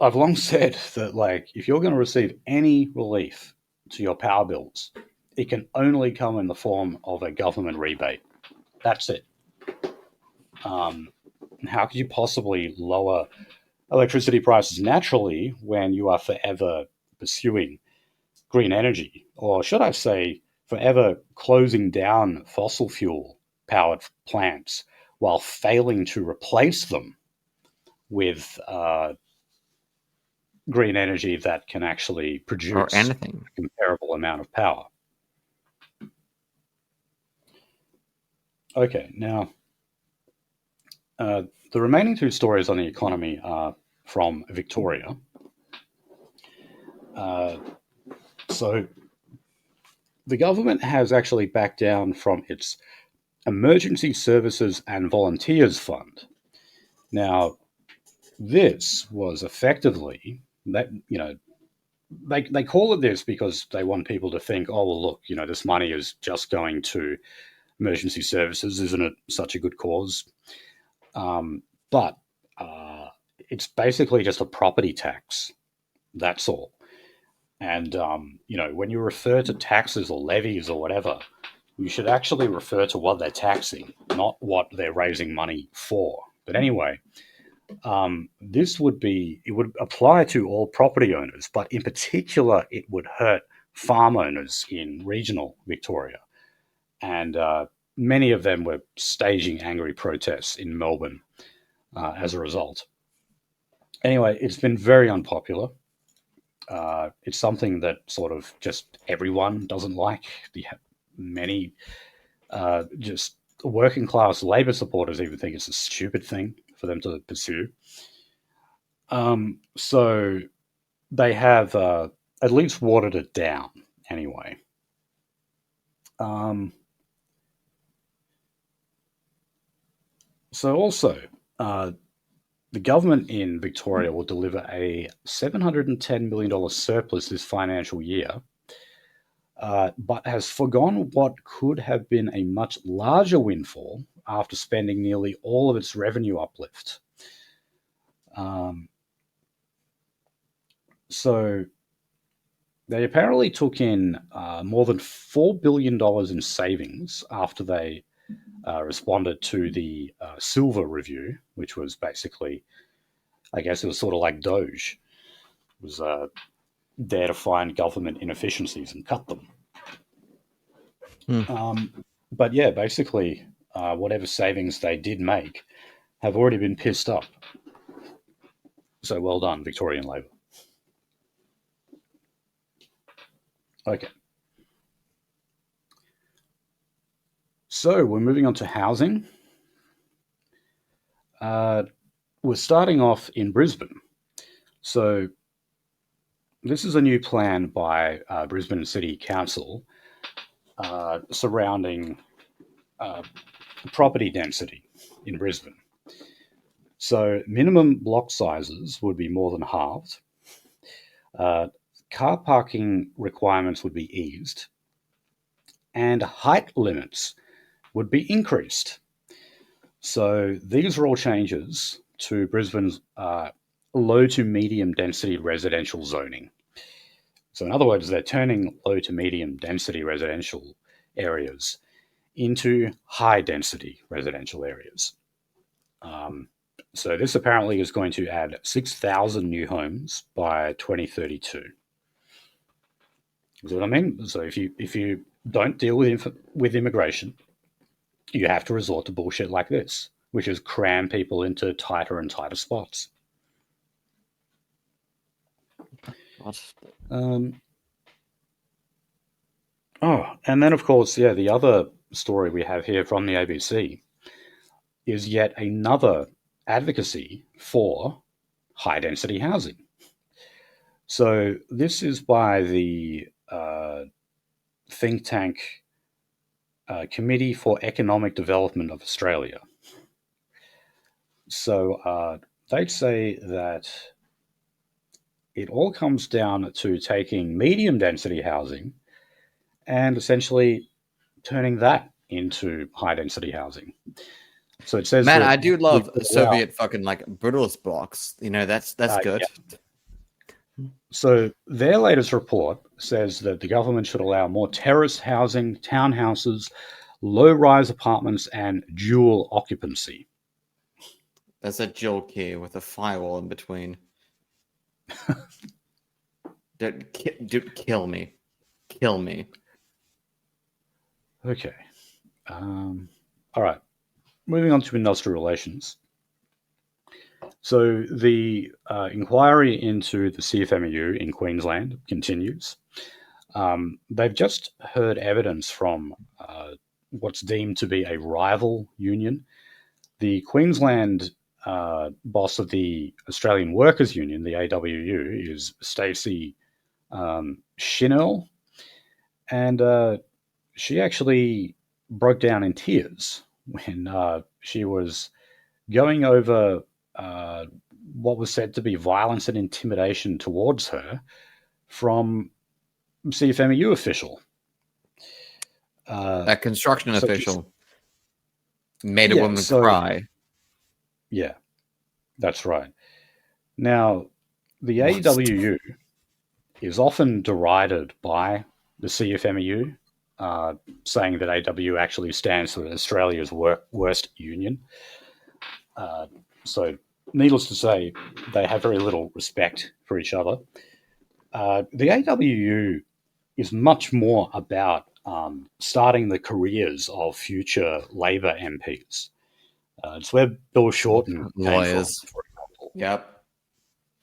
I've long said that, if you're going to receive any relief to your power bills, it can only come in the form of a government rebate. That's it. how could you possibly lower electricity prices naturally when you are forever pursuing green energy? Or should I say, forever closing down fossil fuel powered plants while failing to replace them with green energy that can actually Or produce anything. a comparable amount of power. Okay, now the remaining two stories on the economy are from Victoria. So the government has actually backed down from its Emergency Services and Volunteers Fund. Now, this was effectively that, they call it this because they want people to think, oh, well, look, this money is just going to emergency services. Isn't it such a good cause? But it's basically just a property tax. That's all. And, when you refer to taxes or levies or whatever, you should actually refer to what they're taxing, not what they're raising money for. But anyway, it would apply to all property owners, but in particular, it would hurt farm owners in regional Victoria. And many of them were staging angry protests in Melbourne as a result. Anyway, it's been very unpopular. It's something that sort of just everyone doesn't like. Many just working class Labor supporters even think it's a stupid thing for them to pursue. So they have at least watered it down anyway. So also, the government in Victoria will deliver a $710 million surplus this financial year, but has forgone what could have been a much larger windfall after spending nearly all of its revenue uplift. So they apparently took in more than $4 billion in savings after they responded to the Silver Review, which was basically, I guess it was sort of like Doge. It was there to find government inefficiencies and cut them. But yeah, basically, whatever savings they did make have already been pissed up. So well done, Victorian Labor. Okay. So we're moving on to housing. We're starting off in Brisbane. So this is a new plan by Brisbane City Council surrounding property density in Brisbane. So minimum block sizes would be more than halved. Car parking requirements would be eased. And height limits would be increased. So these are all changes to Brisbane's low to medium density residential zoning. So in other words, they're turning low to medium density residential areas into high density residential areas. So this apparently is going to add 6,000 new homes by 2032. See what I mean? So if you don't deal with immigration, you have to resort to bullshit like this, which is cram people into tighter and tighter spots. What? And then, of course, the other story we have here from the ABC is yet another advocacy for high-density housing. So this is by the think tank Committee for Economic Development of Australia. So they'd say that it all comes down to taking medium density housing and essentially turning that into high density housing. So it says, man, I do love Soviet fucking like brutalist blocks. That's good. Yeah. So their latest report says that the government should allow more terrace housing, townhouses, low-rise apartments, and dual occupancy. There's a joke here with a firewall in between. Dude, kill me. Kill me. Okay. All right. Moving on to industrial relations. So the inquiry into the CFMEU in Queensland continues. They've just heard evidence from what's deemed to be a rival union. The Queensland boss of the Australian Workers Union, the AWU, is Stacey Chinell, and she actually broke down in tears when she was going over what was said to be violence and intimidation towards her from CFMEU official. A construction so official made a woman cry. Yeah, that's right. Now, the AWU is often derided by the CFMEU, saying that AW actually stands for Australia's worst union. So, needless to say, they have very little respect for each other. The AWU is much more about starting the careers of future Labor MPs. It's where Bill Shorten lawyers, came from, for example. Yep.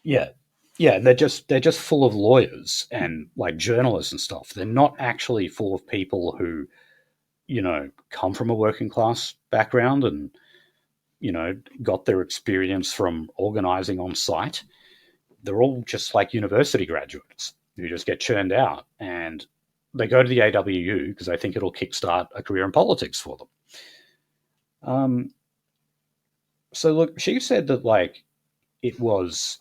Yeah. They're just full of lawyers and like journalists and stuff. They're not actually full of people who, come from a working class background and, got their experience from organizing on site. They're all just like university graduates who just get churned out, and they go to the AWU because they think it'll kickstart a career in politics for them. So look, she said that like it was,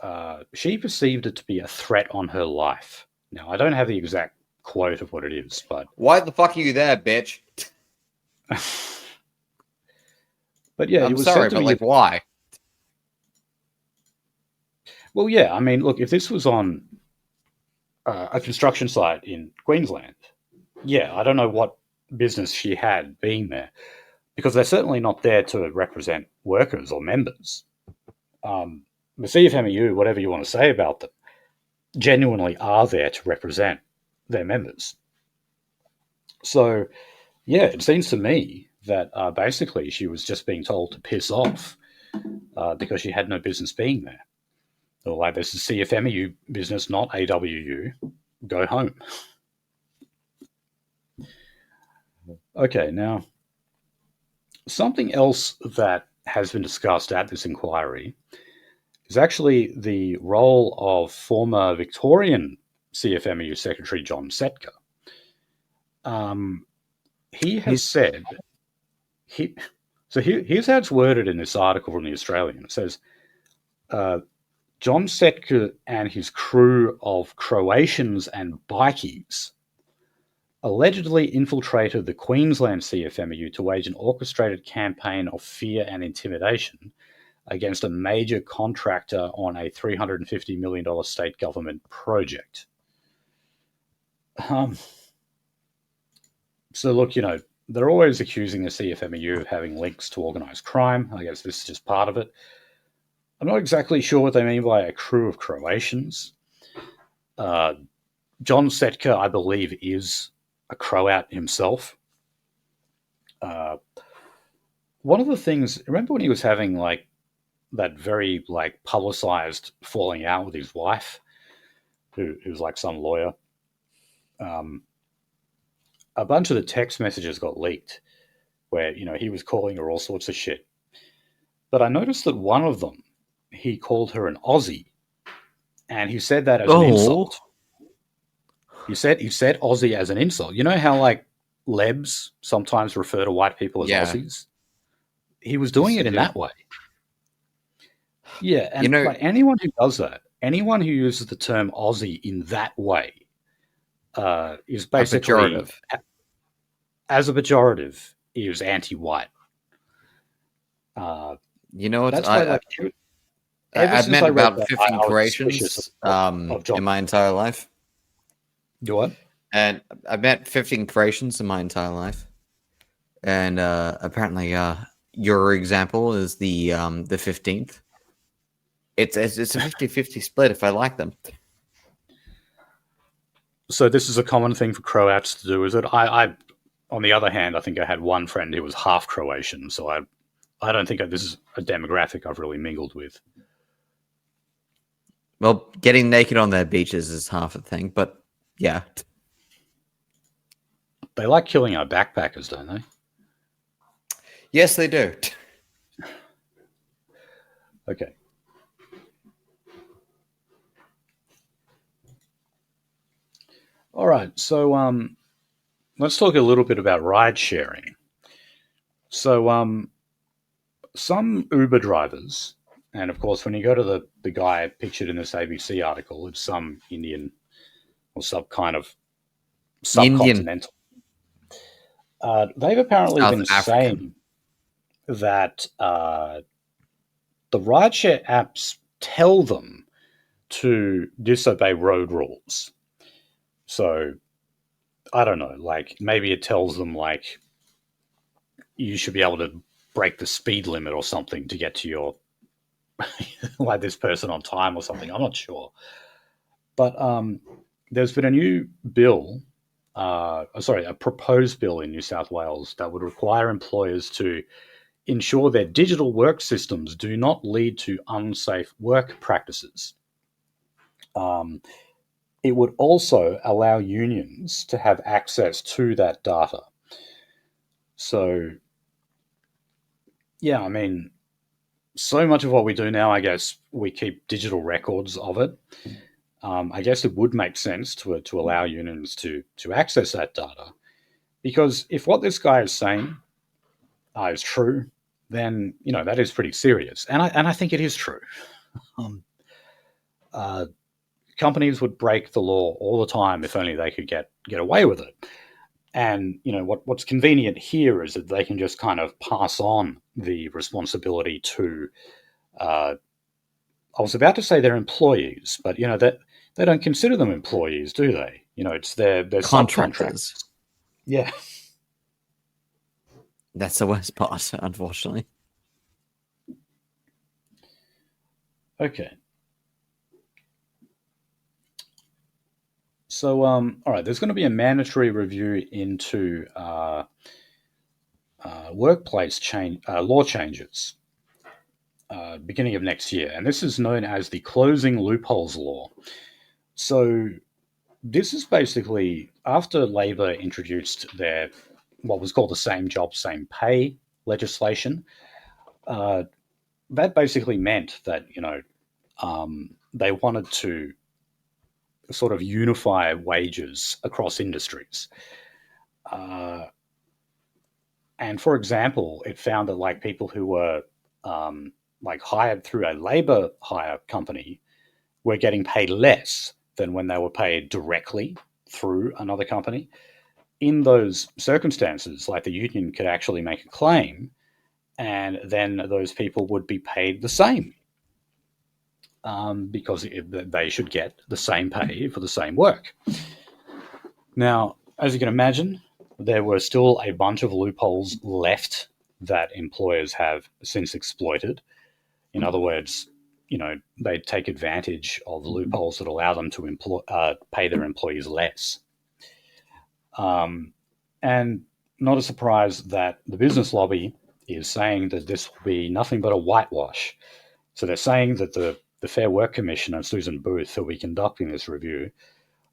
she perceived it to be a threat on her life. Now, I don't have the exact quote of what it is, but why the fuck are you there, bitch? But yeah, I'm it was sorry, said to but be like, why? Well, yeah, I mean, look, if this was on a construction site in Queensland, yeah, I don't know what business she had being there, because they're certainly not there to represent workers or members. The CFMEU, whatever you want to say about them, genuinely are there to represent their members. So, yeah, it seems to me that basically she was just being told to piss off because she had no business being there. Or like, this is CFMEU business, not AWU. Go home. Okay, now, something else that has been discussed at this inquiry is actually the role of former Victorian CFMEU Secretary John Setka. He has said, here's how it's worded in this article from The Australian. It says, John Setka and his crew of Croatians and bikies allegedly infiltrated the Queensland CFMEU to wage an orchestrated campaign of fear and intimidation against a major contractor on a $350 million state government project. So look, they're always accusing the CFMEU of having links to organised crime. I guess this is just part of it. I'm not exactly sure what they mean by a crew of Croatians. John Setka, I believe, is a Croat himself. One of the things, remember when he was having like that very like publicized falling out with his wife, who's like some lawyer? A bunch of the text messages got leaked where, he was calling her all sorts of shit. But I noticed that one of them, he called her an Aussie, and he said that as an insult. He said Aussie as an insult. You know how like lebs sometimes refer to white people as Aussies? He was doing it in that way. Yeah, and like anyone who does that, anyone who uses the term Aussie in that way, is basically a pejorative. As a pejorative, is anti-white. You know what? That's why, I've met about 15 Croatians in my entire life. You what? And I've met 15 Croatians in my entire life. And apparently, your example is the 15th. It's a 50-50 split if I like them. So this is a common thing for Croats to do, is it? I on the other hand, I think I had one friend who was half Croatian, so I don't think this is a demographic I've really mingled with. Well, getting naked on their beaches is half a thing, but yeah. They like killing our backpackers, don't they? Yes, they do. Okay. All right, so let's talk a little bit about ride sharing. So some Uber drivers, and of course, when you go to the guy pictured in this ABC article, it's some Indian or subcontinental. They've apparently South been African. saying that the rideshare apps tell them to disobey road rules. So, I don't know, like maybe it tells them like you should be able to break the speed limit or something to get to your like this person on time or something. I'm not sure. But there's been a new bill, a proposed bill in New South Wales that would require employers to ensure their digital work systems do not lead to unsafe work practices. It would also allow unions to have access to that data. So, yeah, I mean, so much of what we do now, I guess, we keep digital records of it. I guess it would make sense to allow unions to access that data, because if what this guy is saying is true, then that is pretty serious, and I think it is true. Companies would break the law all the time if only they could get away with it. And what's convenient here is that they can just kind of pass on the responsibility to. I was about to say their employees, but that they don't consider them employees, do they? It's their Contractors. Yeah. That's the worst part, unfortunately. Okay. So, all right, there's going to be a mandatory review into workplace law changes beginning of next year, and this is known as the Closing Loopholes Law. So, this is basically after Labor introduced their what was called the Same Job, Same Pay legislation. That basically meant that they wanted to sort of unify wages across industries. And for example, it found that like people who were like hired through a labor hire company were getting paid less than when they were paid directly through another company. In those circumstances, like the union could actually make a claim, and then those people would be paid the same. Because they should get the same pay for the same work. Now, as you can imagine, there were still a bunch of loopholes left that employers have since exploited. In other words, they take advantage of loopholes that allow them to pay their employees less. And not a surprise that the business lobby is saying that this will be nothing but a whitewash. So they're saying that the Fair Work Commissioner, Susan Booth, who will be conducting this review,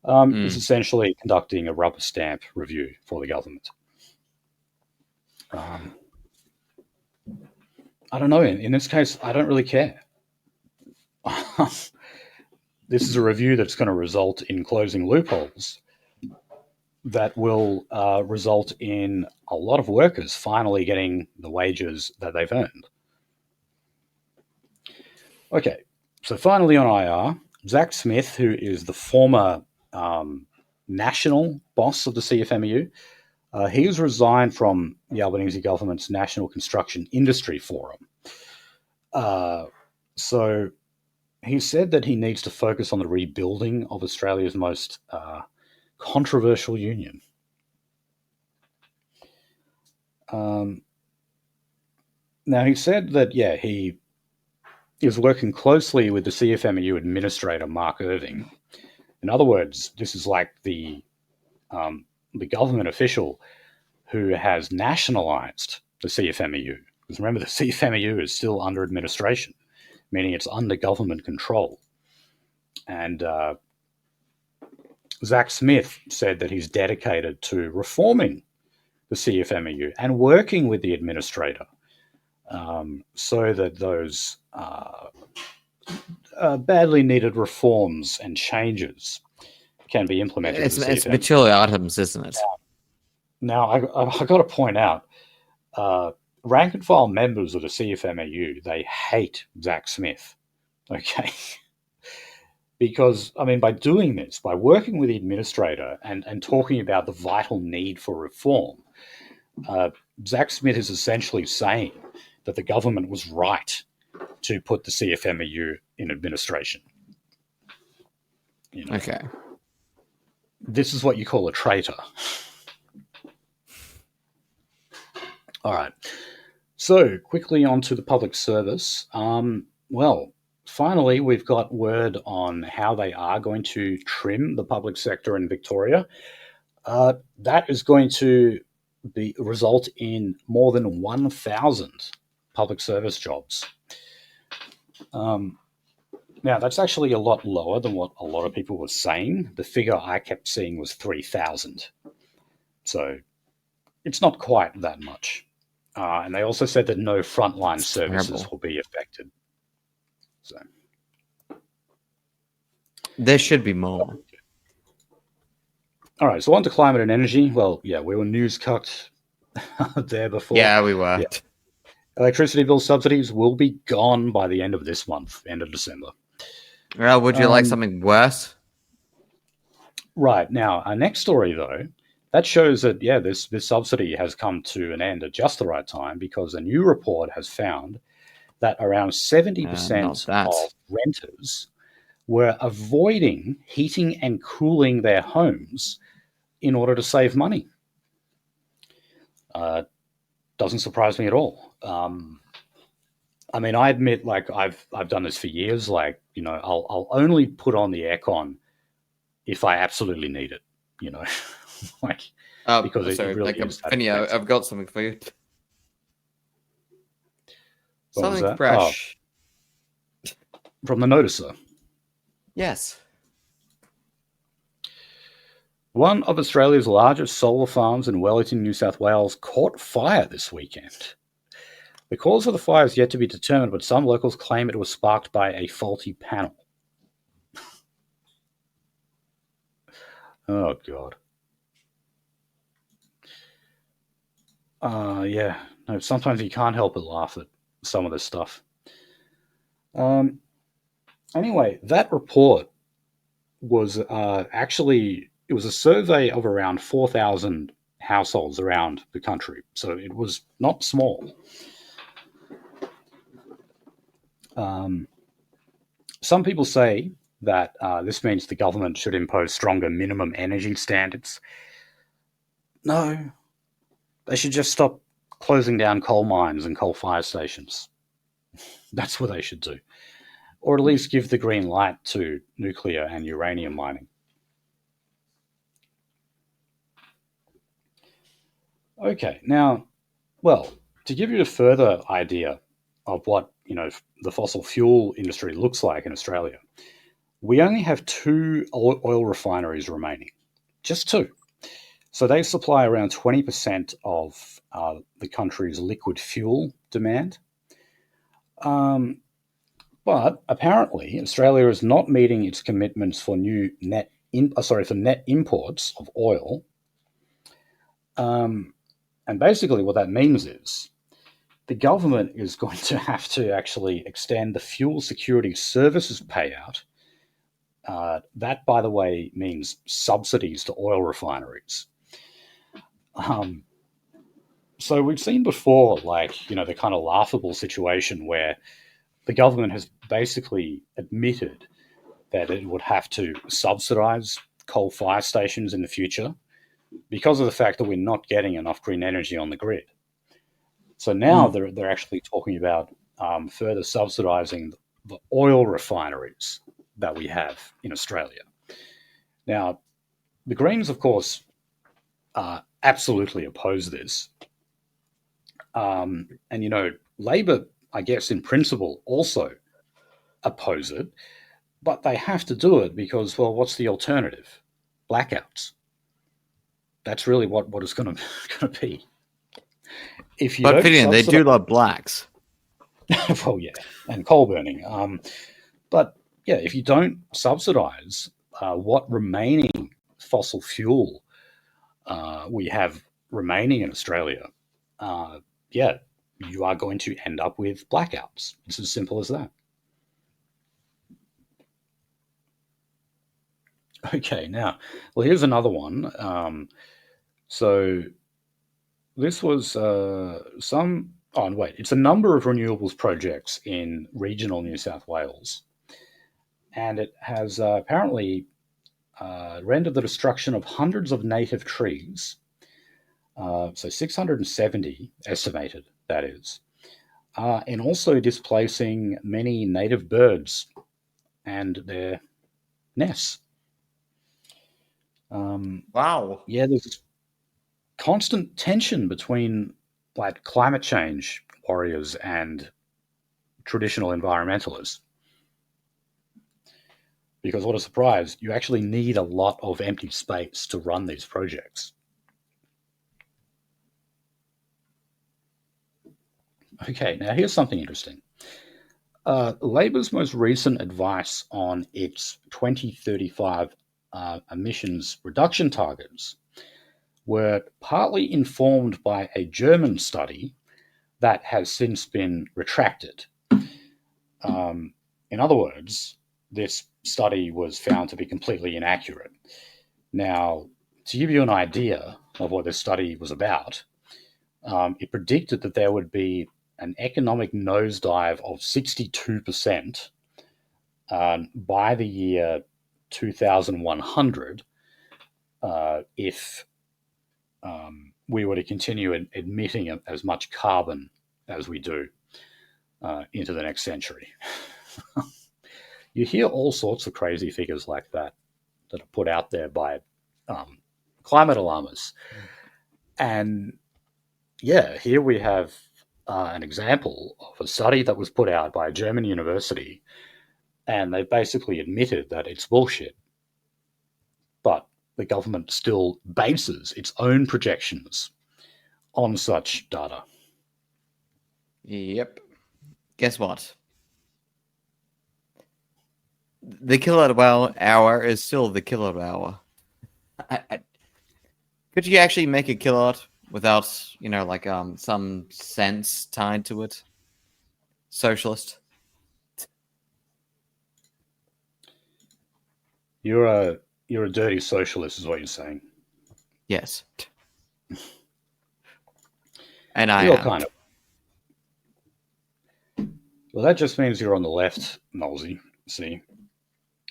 is essentially conducting a rubber stamp review for the government. I don't know. In this case, I don't really care. This is a review that's going to result in closing loopholes that will result in a lot of workers finally getting the wages that they've earned. Okay. So finally on IR, Zach Smith, who is the former national boss of the CFMEU, he has resigned from the Albanese government's National Construction Industry Forum. So he said that he needs to focus on the rebuilding of Australia's most controversial union. Now, he said that, yeah, he is working closely with the CFMEU administrator, Mark Irving. In other words, this is like the government official who has nationalised the CFMEU. Because remember, the CFMEU is still under administration, meaning it's under government control. And Zach Smith said that he's dedicated to reforming the CFMEU and working with the administrator so that those badly needed reforms and changes can be implemented. It's material items, isn't it? Now, I got to point out, rank and file members of the CFMEU, they hate Zach Smith, okay? Because, I mean, by doing this, by working with the administrator and talking about the vital need for reform, Zach Smith is essentially saying that the government was right to put the CFMEU in administration. You know, Okay. this is what you call a traitor. All right. So, quickly on to the public service. Well, finally, we've got word on how they are going to trim the public sector in Victoria. That is going to result in more than 1,000 public service jobs. Now, that's actually a lot lower than what a lot of people were saying. The figure I kept seeing was 3,000. So it's not quite that much. And they also said that no frontline services will be affected. So there should be more. All right, so on to climate and energy. Well, yeah, we were news cucked there before. Yeah, we were. Yeah. Electricity bill subsidies will be gone by the end of this month, end of December. Well, would you like something worse? Right. Now, our next story, though, that shows that, yeah, this subsidy has come to an end at just the right time, because a new report has found that around 70% of renters were avoiding heating and cooling their homes in order to save money. Doesn't surprise me at all. I mean, I admit, like, I've done this for years. Like, you know, I'll only put on the aircon if I absolutely need it. You know, like because it really is that Vinny, expensive. I've got something for you. What was Something that? fresh. Oh, from the noticer. Yes. One of Australia's largest solar farms in Wellington, New South Wales, caught fire this weekend. The cause of the fire is yet to be determined, but some locals claim it was sparked by a faulty panel. Oh, God. Yeah. No, sometimes you can't help but laugh at some of this stuff. Anyway, that report was actually, it was a survey of around 4,000 households around the country. So it was not small. Some people say that this means the government should impose stronger minimum energy standards. No, they should just stop closing down coal mines and coal fire stations. That's what they should do. Or at least give the green light to nuclear and uranium mining. Okay, now, well, to give you a further idea of what, you know, the fossil fuel industry looks like in Australia, we only have 2 oil refineries remaining. Just 2. So they supply around 20% of the country's liquid fuel demand. But apparently, Australia is not meeting its commitments for net imports of oil. And basically what that means is the government is going to have to actually extend the fuel security services payout. That, by the way, means subsidies to oil refineries. So we've seen before, like, you know, the kind of laughable situation where the government has basically admitted that it would have to subsidize coal fire stations in the future because of the fact that we're not getting enough green energy on the grid. So now they're actually talking about further subsidising the oil refineries that we have in Australia. Now, the Greens, of course, absolutely oppose this. And, Labor, I guess, in principle, also oppose it, but they have to do it because, well, what's the alternative? Blackouts. That's really what it's going to be. If you But don't Finian, they do love blacks. well, yeah, and coal burning. But yeah, if you don't subsidise what remaining fossil fuel we have remaining in Australia, yeah, you are going to end up with blackouts. It's as simple as that. Okay, now, well, here's another one. So this was it's a number of renewables projects in regional New South Wales. And it has apparently rendered the destruction of hundreds of native trees, so 670 estimated, that is, and also displacing many native birds and their nests. Wow. Yeah, there's constant tension between like climate change warriors and traditional environmentalists. Because what a surprise, you actually need a lot of empty space to run these projects. Okay, now here's something interesting. Labor's most recent advice on its 2035 emissions reduction targets were partly informed by a German study that has since been retracted. In other words, this study was found to be completely inaccurate. Now, to give you an idea of what this study was about, it predicted that there would be an economic nosedive of 62% by the year 2100 if we were to continue emitting as much carbon as we do into the next century. You hear all sorts of crazy figures like that are put out there by climate alarmists. And yeah, here we have an example of a study that was put out by a German university, and they basically admitted that it's bullshit. But the government still bases its own projections on such data. Yep. Guess what? The kilowatt hour is still the kilowatt hour. Could you actually make a kilowatt without, some sense tied to it? Socialist. You're a dirty socialist, is what you're saying. Yes. And I You're am. kind of. Well, that just means you're on the left, Nolsey. See,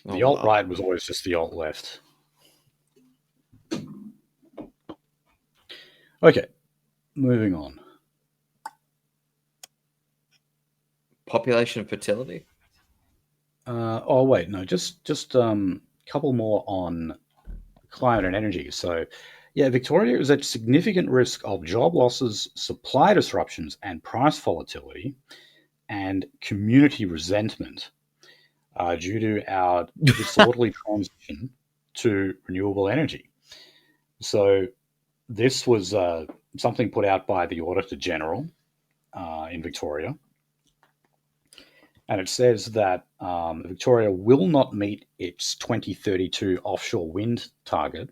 the alt-right was always just the alt-left. Okay, moving on. Population fertility? Just a couple more on climate and energy. So, yeah, Victoria is at significant risk of job losses, supply disruptions, and price volatility, and community resentment due to our disorderly transition to renewable energy. So this was something put out by the Auditor General in Victoria. And it says that Victoria will not meet its 2032 offshore wind target,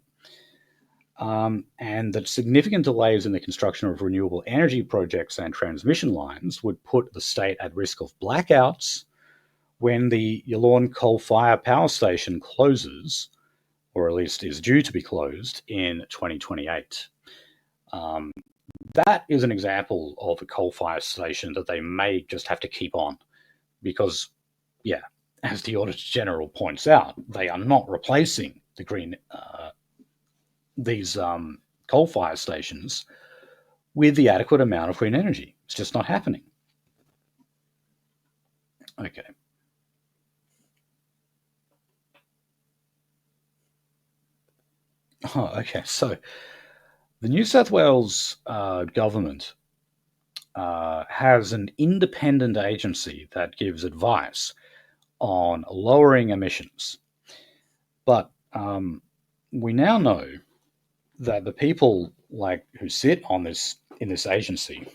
and that significant delays in the construction of renewable energy projects and transmission lines would put the state at risk of blackouts when the Yallourn coal-fired power station closes, or at least is due to be closed, in 2028. That is an example of a coal-fired station that they may just have to keep on because, yeah, as the Auditor General points out, they are not replacing these coal-fired stations with the adequate amount of green energy. It's just not happening. Okay. Oh, okay. So the New South Wales government has an independent agency that gives advice on lowering emissions. But we now know that the people who sit on in this agency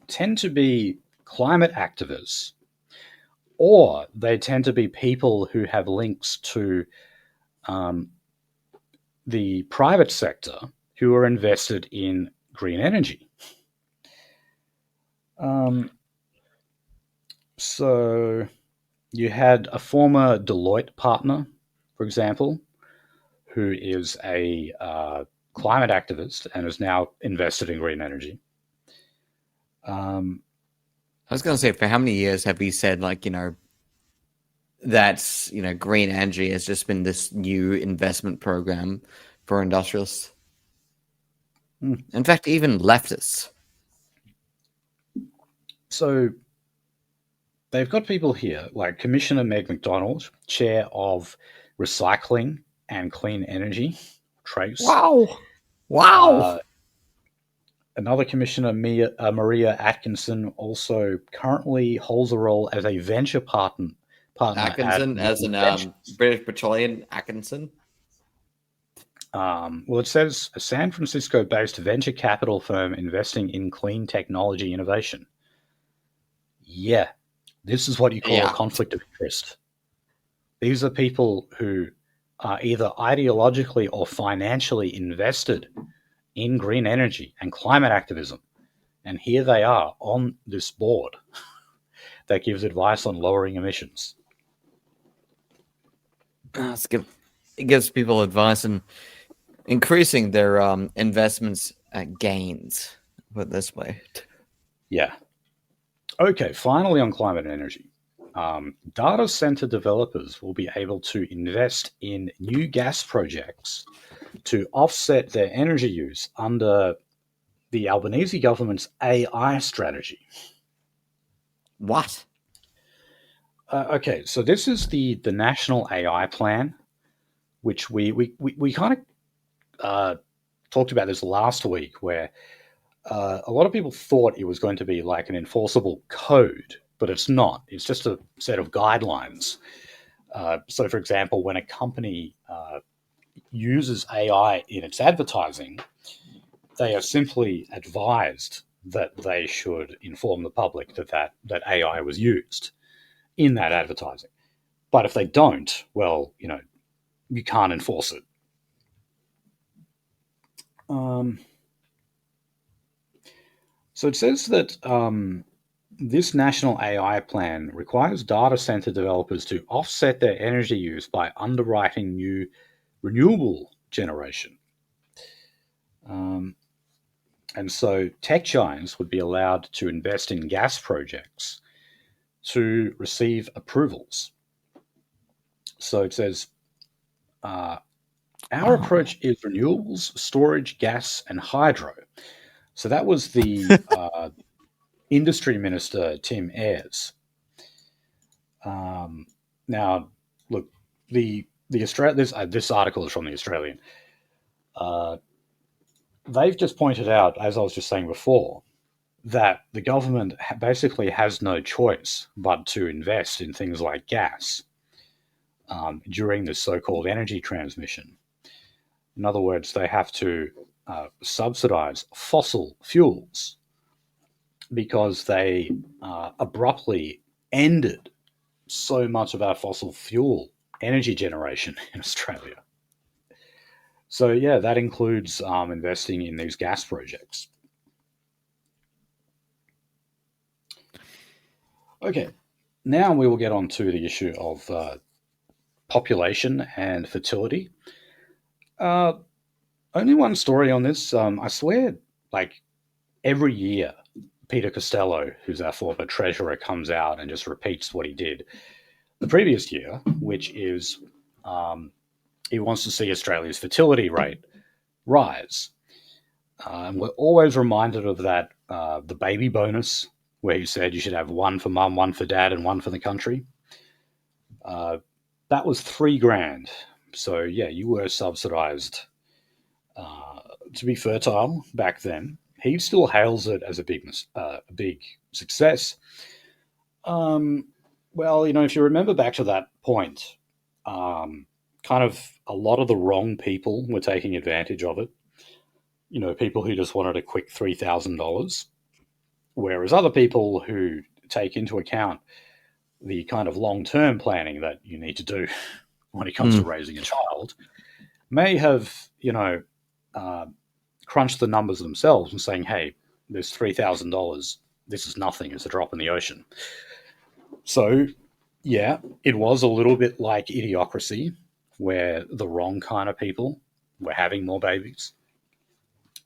tend to be climate activists, or they tend to be people who have links to the private sector who are invested in green energy. So you had a former Deloitte partner, for example, who is a climate activist and is now invested in green energy. I was going to say, for how many years have we said, that's, green energy has just been this new investment program for industrialists? In fact, even leftists. So they've got people here like Commissioner Meg McDonald, chair of Recycling and Clean Energy, Trace. Wow. Another commissioner, Maria Atkinson, also currently holds a role as a venture partner. Atkinson, as in British Petroleum Atkinson? Well, it says a San Francisco-based venture capital firm investing in clean technology innovation. Yeah, this is what you call a conflict of interest. These are people who are either ideologically or financially invested in green energy and climate activism. And here they are on this board that gives advice on lowering emissions. It gives people advice on increasing their investments gains, put it this way. Yeah. Okay, finally on climate and energy. Data center developers will be able to invest in new gas projects to offset their energy use under the Albanese government's AI strategy. What? Okay, so this is the national AI plan, which we kind of talked about this last week, where a lot of people thought it was going to be like an enforceable code, but it's not. It's just a set of guidelines. So, for example, when a company uses AI in its advertising, they are simply advised that they should inform the public that AI was used in that advertising. But if they don't, well, you can't enforce it. So it says that this national AI plan requires data center developers to offset their energy use by underwriting new renewable generation. And so tech giants would be allowed to invest in gas projects to receive approvals. So it says, our approach is renewables, storage, gas, and hydro. So that was the industry minister, Tim Ayres. Now, look, this article is from the Australian. They've just pointed out, as I was just saying before, that the government basically has no choice but to invest in things like gas during this so-called energy transmission. In other words, they have to subsidize fossil fuels because they abruptly ended so much of our fossil fuel energy generation in Australia. So, yeah, that includes investing in these gas projects. Okay, now we will get on to the issue of population and fertility. Only one story on this. I swear, every year, Peter Costello, who's our former treasurer, comes out and just repeats what he did the previous year, which is he wants to see Australia's fertility rate rise. And we're always reminded of that, the baby bonus, where he said you should have one for mum, one for dad, and one for the country. That was $3,000. So yeah, you were subsidized to be fertile back then. He still hails it as a big success. Well, if you remember back to that point, kind of a lot of the wrong people were taking advantage of it. People who just wanted a quick $3,000, whereas other people who take into account the kind of long-term planning that you need to do when it comes to raising a child may have, crunched the numbers themselves and saying, hey, there's $3,000. This is nothing. It's a drop in the ocean. So, yeah, it was a little bit like Idiocracy, where the wrong kind of people were having more babies.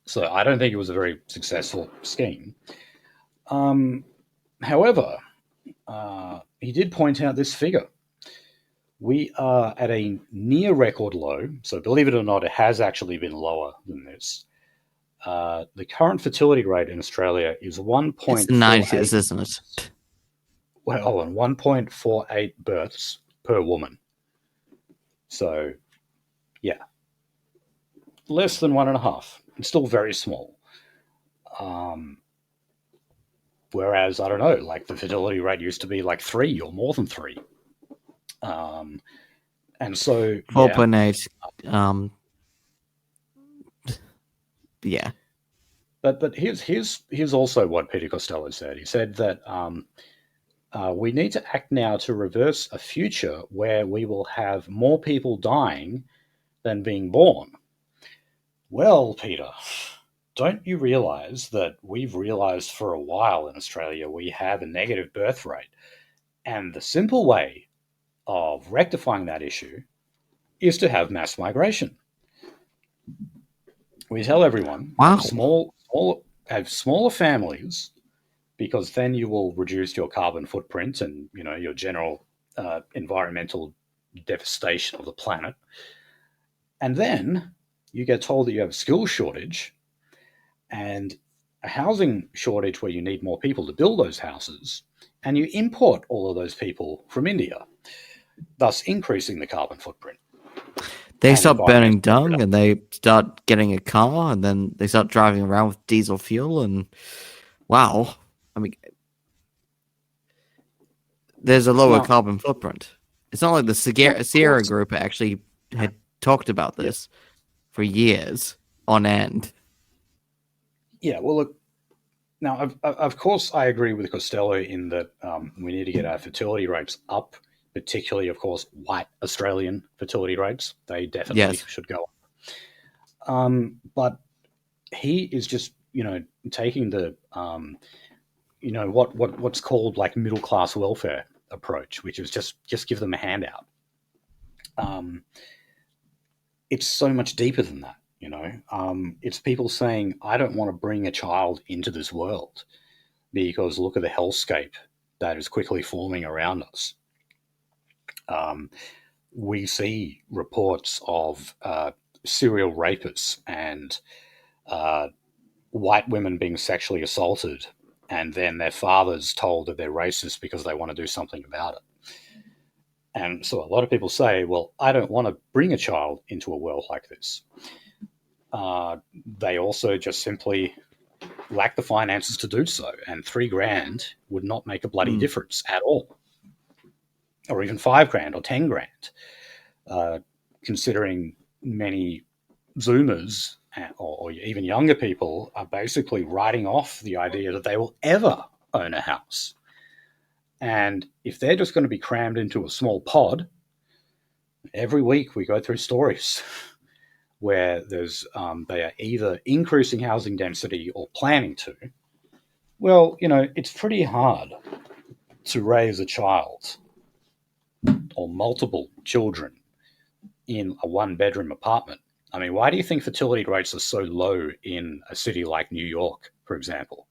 So I don't think it was a very successful scheme. However, he did point out this figure. We are at a near record low. So believe it or not, it has actually been lower than this. The current fertility rate in Australia is 1.48. It's the 90s, isn't it? Well, and 1.48 births per woman. So, yeah, less than 1.5. It's still very small. Whereas, I don't know, like the fertility rate used to be like 3 or more than 3. And so 4.8. Yeah. But here's also what Peter Costello said. He said that we need to act now to reverse a future where we will have more people dying than being born. Well, Peter, don't you realize that we've realized for a while in Australia we have a negative birth rate? And the simple way of rectifying that issue is to have mass migration. We tell everyone, have smaller families, because then you will reduce your carbon footprint and your general environmental devastation of the planet. And then you get told that you have a skills shortage and a housing shortage where you need more people to build those houses, and you import all of those people from India, thus increasing the carbon footprint. They start burning dung and they start getting a car and then they start driving around with diesel fuel and wow. I mean, there's a lower carbon footprint. It's not like the Sierra Group actually had talked about this for years on end. Yeah, well, look, now, of course, I agree with Costello in that we need to get our fertility rates up, particularly, of course, white Australian fertility rates. They definitely should go up. But he is just, taking the, what's called like middle class welfare approach, which is just give them a handout. It's so much deeper than that. It's people saying, I don't want to bring a child into this world because look at the hellscape that is quickly forming around us. We see reports of serial rapists and white women being sexually assaulted, and then their fathers told that they're racist because they want to do something about it. And so a lot of people say, well, I don't want to bring a child into a world like this. They also just simply lack the finances to do so. And $3,000 would not make a bloody difference at all. Or even $5,000 or $10,000. Considering many Zoomers or even younger people are basically writing off the idea that they will ever own a house. And if they're just going to be crammed into a small pod, every week we go through stories where there's they are either increasing housing density or planning to. Well, it's pretty hard to raise a child or multiple children in a one-bedroom apartment. I mean, why do you think fertility rates are so low in a city like New York, for example?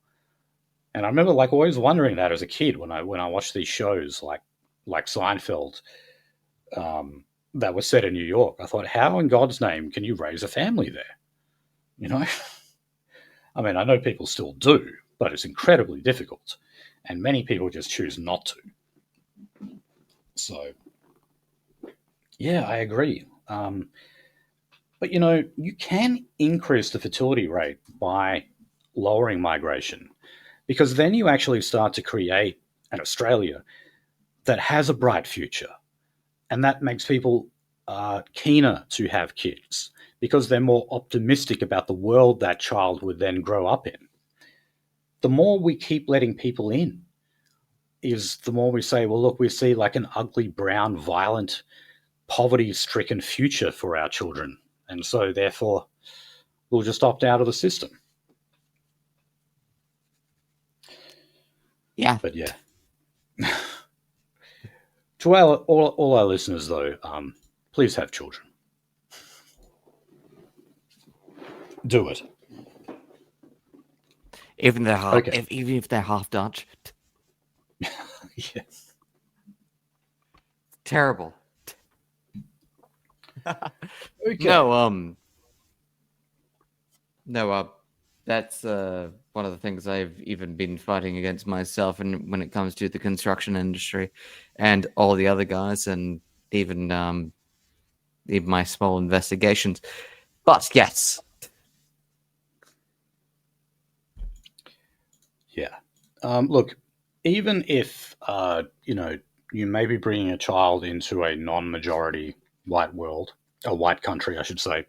And I remember always wondering that as a kid when I watched these shows like Seinfeld that were set in New York. I thought, how in God's name can you raise a family there? I mean, I know people still do, but it's incredibly difficult, and many people just choose not to. So, yeah, I agree. But you can increase the fertility rate by lowering migration, because then you actually start to create an Australia that has a bright future, and that makes people keener to have kids because they're more optimistic about the world that child would then grow up in. The more we keep letting people in, is the more we say, well, look, we see like an ugly, brown, violent, poverty-stricken future for our children, and so therefore we'll just opt out of the system. Yeah. But yeah. To all our listeners, though, please have children. Do it. Even they're half, Okay. even if they're half Dutch. Yeah. Terrible. Okay. No, that's one of the things I've even been fighting against myself, and when it comes to the construction industry and all the other guys, and even my small investigations. But yes. Yeah. Look, even if you may be bringing a child into a non-majority white world, a white country, I should say.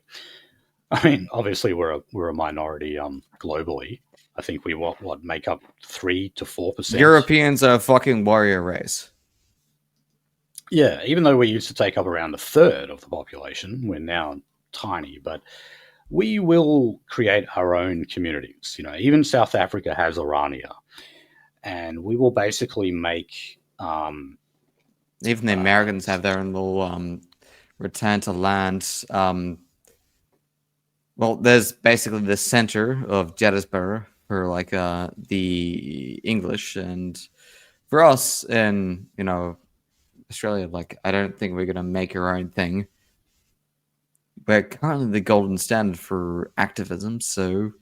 I mean, obviously we're a minority globally. I think we what make up 3 to 4%. Europeans are a fucking warrior race. Yeah, even though we used to take up around a third of the population, we're now tiny, but we will create our own communities. Even South Africa has Orania, and we will basically make. Even the Americans have their own little return to land. Well, there's basically the center of Gettysburg for like the English, and for us in Australia, like I don't think we're gonna make our own thing. We're currently the golden standard for activism, so.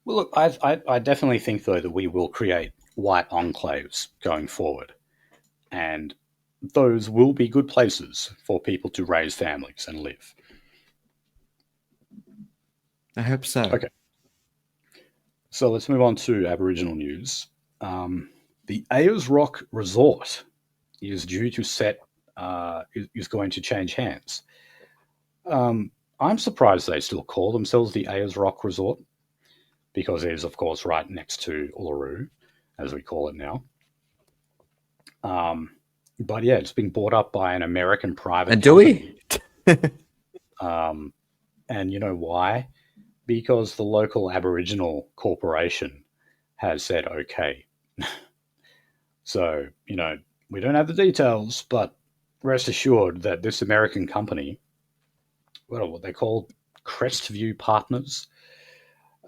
Well, look, I definitely think though that we will create white enclaves going forward, and those will be good places for people to raise families and live. I hope so. Okay. So let's move on to Aboriginal news. The Ayers Rock Resort is due to is going to change hands. I'm surprised they still call themselves the Ayers Rock Resort, because it is, of course, right next to Uluru, as we call it now. But yeah, it's been bought up by an American private and company. Do we? And you know why? Because the local Aboriginal corporation has said okay. So, we don't have the details, but rest assured that this American company, what they call Crestview Partners,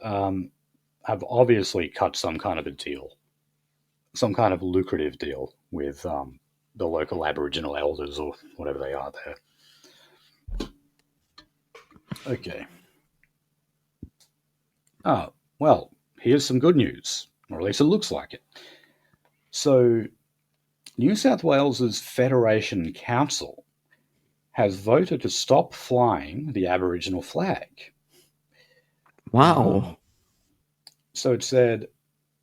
have obviously cut some kind of a deal, some kind of lucrative deal with the local Aboriginal elders or whatever they are there. Okay. Oh, well, here's some good news, or at least it looks like it. So, New South Wales's Federation Council has voted to stop flying the Aboriginal flag. Wow. So it said,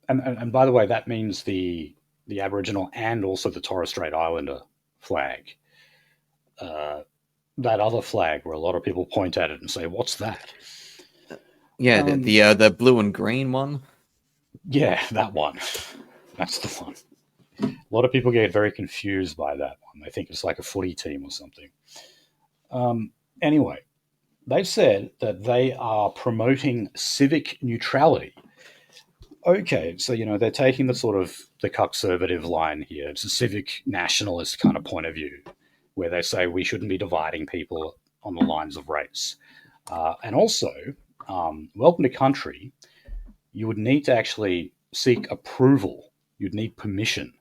and by the way, that means the Aboriginal and also the Torres Strait Islander flag. That other flag where a lot of people point at it and say, "What's that?" Yeah, the blue and green one. Yeah, that one. That's the one. A lot of people get very confused by that one. They think it's like a footy team or something. Anyway, they said that they are promoting civic neutrality. Okay, so they're taking the sort of the conservative line here. It's a civic nationalist kind of point of view, where they say we shouldn't be dividing people on the lines of race. And also, welcome to country, you would need to actually seek approval. You'd need permission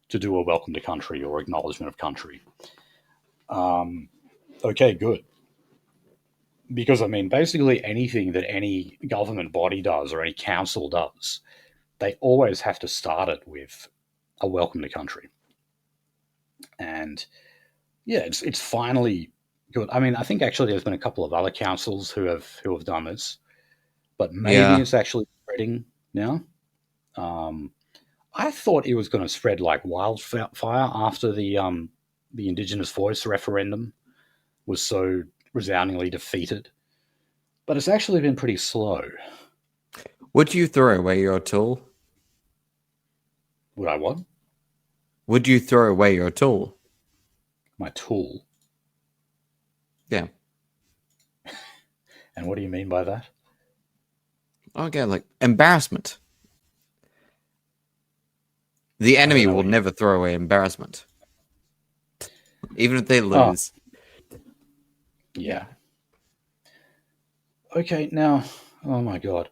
to do a welcome to country or acknowledgement of country. Okay, good. Because, I mean, basically anything that any government body does or any council does, they always have to start it with a welcome to country. And yeah, it's finally good. I mean, I think actually there's been a couple of other councils who have done this, but maybe Yeah. it's actually spreading now. I thought it was going to spread like wildfire after the Indigenous voice referendum was so resoundingly defeated, but it's actually been pretty slow. Would you throw away your tool? Would I what? Would you throw away your tool? My tool? Yeah. And what do you mean by that? Okay, like embarrassment. The enemy will never throw away embarrassment. Even if they lose. Yeah. Okay, now, oh my God.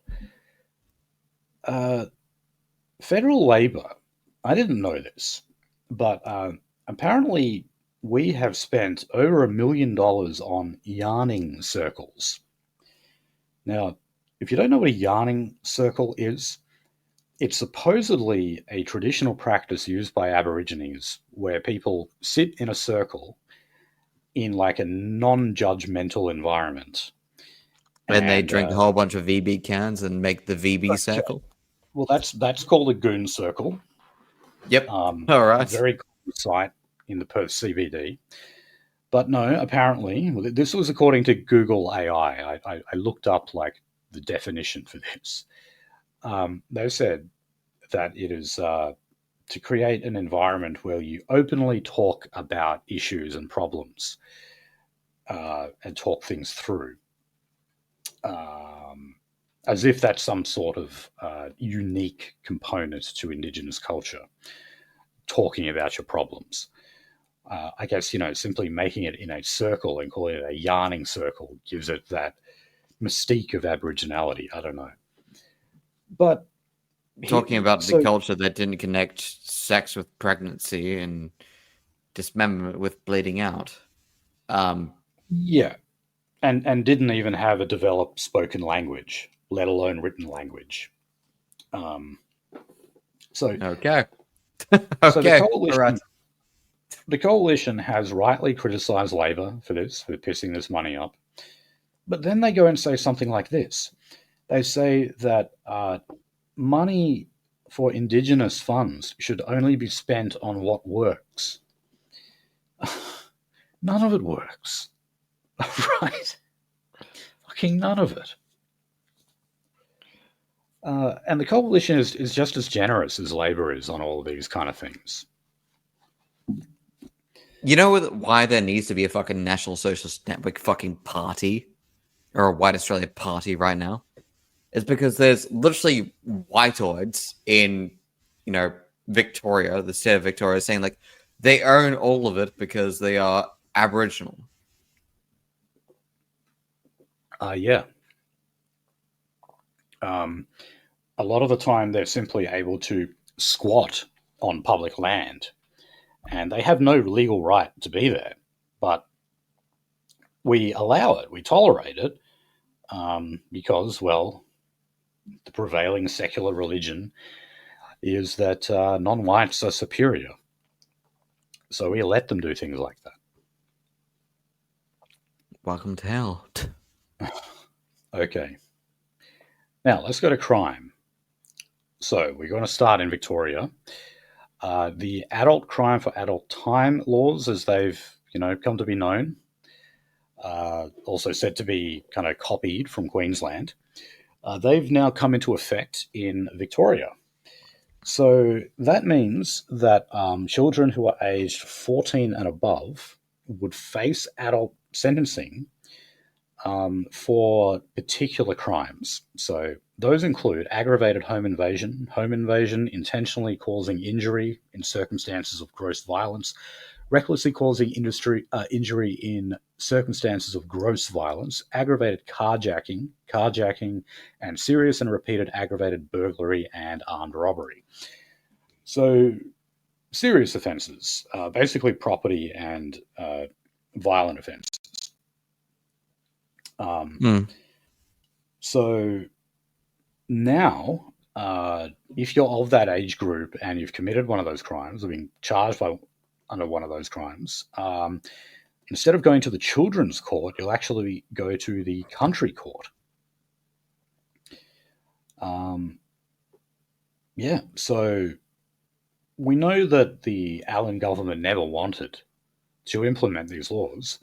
Federal Labor, I didn't know this, but apparently we have spent over $1 million on yarning circles. Now, if you don't know what a yarning circle is, it's supposedly a traditional practice used by Aborigines where people sit in a circle in like a non-judgmental environment. And they drink a whole bunch of VB cans and make the VB circle. Well, that's called a goon circle. Yep. All right. Very common site in the Perth CBD. But no, apparently, well, this was according to Google AI. I looked up like the definition for this. They said that it is to create an environment where you openly talk about issues and problems and talk things through. As if that's some sort of unique component to Indigenous culture, talking about your problems. I guess, simply making it in a circle and calling it a yarning circle gives it that mystique of Aboriginality. I don't know. But talking about the culture that didn't connect sex with pregnancy and dismemberment with bleeding out. Yeah. And didn't even have a developed spoken language, let alone written language. Okay. So okay. The coalition has rightly criticised Labor for this, for pissing this money up. But then they go and say something like this. They say that money for Indigenous funds should only be spent on what works. None of it works. Right? Fucking none of it. And the coalition is just as generous as Labor is on all of these kind of things. You know why there needs to be a fucking National Socialist Network fucking party or a White Australia party right now? It's because there's literally whiteoids in, Victoria, the state of Victoria, saying like they own all of it because they are Aboriginal. Yeah. A lot of the time they're simply able to squat on public land and they have no legal right to be there, but we allow it, we tolerate it because, well, the prevailing secular religion is that non-whites are superior. So we let them do things like that. Welcome to hell. Okay. Now, let's go to crime. So we're going to start in Victoria. The adult crime for adult time laws, as they've, come to be known, also said to be kind of copied from Queensland, they've now come into effect in Victoria. So that means that children who are aged 14 and above would face adult sentencing for particular crimes. So those include aggravated home invasion, intentionally causing injury in circumstances of gross violence, recklessly causing injury in circumstances of gross violence, aggravated carjacking, and serious and repeated aggravated burglary and armed robbery. So serious offences, basically property and violent offences. So now, if you're of that age group and you've committed one of those crimes or been charged under one of those crimes, instead of going to the children's court, you'll actually go to the country court. So we know that the Allen government never wanted to implement these laws,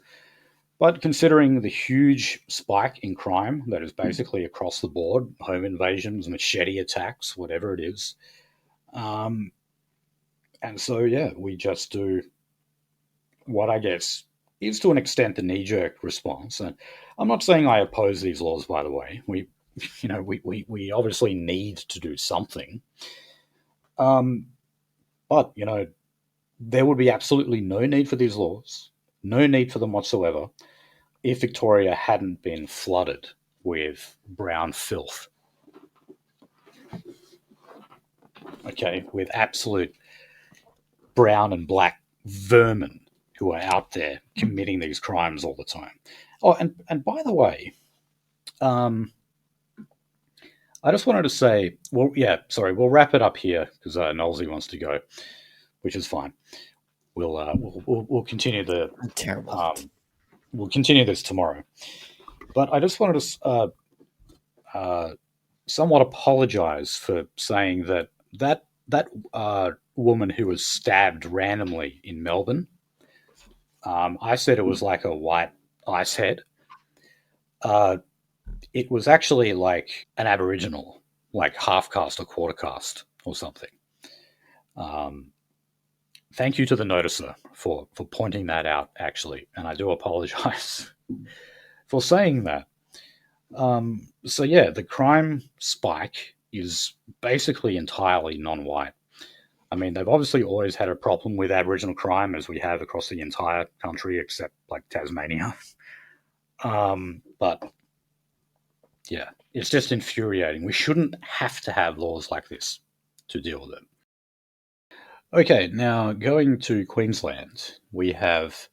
but considering the huge spike in crime that is basically across the board, home invasions, machete attacks, whatever it is, and so, we just do what I guess is to an extent the knee-jerk response. And I'm not saying I oppose these laws, by the way. We obviously need to do something. But, there would be absolutely no need for these laws, no need for them whatsoever, if Victoria hadn't been flooded with brown filth. Okay, with absolute brown and black vermin who are out there committing these crimes all the time. Oh, and by the way, I just wanted to say, we'll wrap it up here because Nolsey wants to go, which is fine. We'll continue the terrible. We'll continue this tomorrow. But I just wanted to somewhat apologize for saying that woman who was stabbed randomly in Melbourne, I said it was like a white ice head. It was actually like an Aboriginal, like half caste or quarter caste or something. Thank you to the noticer for pointing that out, actually, and I do apologize for saying that. The crime spike is basically entirely non-white. I mean, they've obviously always had a problem with Aboriginal crime, as we have across the entire country, except like Tasmania. But yeah, it's just infuriating. We shouldn't have to have laws like this to deal with it. Okay, now going to Queensland, we have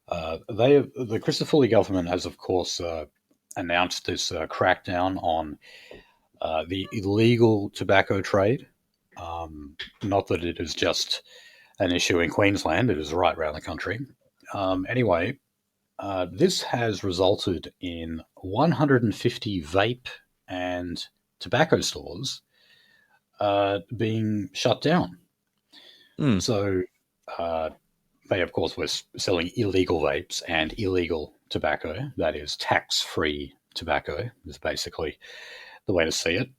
the Christopher government has, of course, announced this crackdown on the illegal tobacco trade. Not that it is just an issue in Queensland; it is right around the country. Anyway, this has resulted in 150 vape and tobacco stores being shut down. So they, of course, were selling illegal vapes and illegal tobacco. That is tax-free tobacco is basically the way to see it.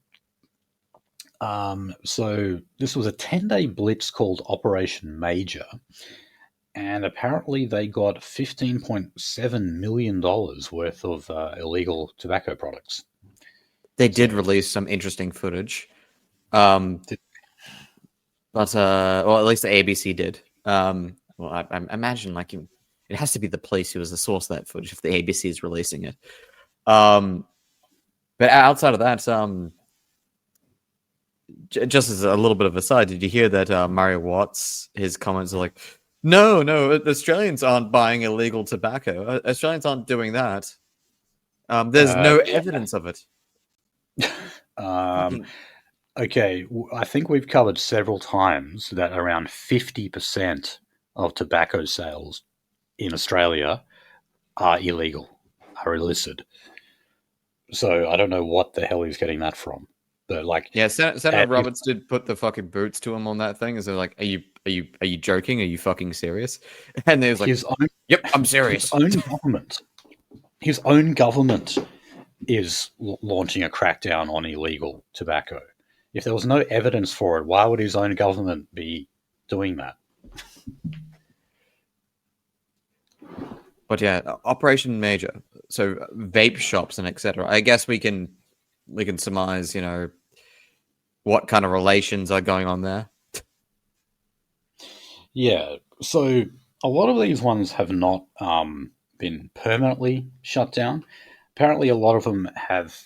So this was a 10-day blitz called Operation Major, and apparently they got $15.7 million worth of illegal tobacco products. They did release some interesting footage. But at least the ABC did. I imagine it has to be the police who was the source of that footage if the ABC is releasing it. But outside of that, just as a little bit of a side, did you hear that Mario Watts, his comments are like, no, Australians aren't buying illegal tobacco. Australians aren't doing that. There's no evidence of it. Okay, I think we've covered several times that around 50% of tobacco sales in Australia are illegal, are illicit. So I don't know what the hell he's getting that from. But Senator Roberts did put the fucking boots to him on that thing. Is they're like, are you joking? Are you fucking serious? And they was like, yep, I'm serious. His own government is launching a crackdown on illegal tobacco. If there was no evidence for it, why would his own government be doing that? But yeah, Operation Major. So vape shops and etc. I guess we can surmise, what kind of relations are going on there. Yeah. So a lot of these ones have not been permanently shut down. Apparently, a lot of them have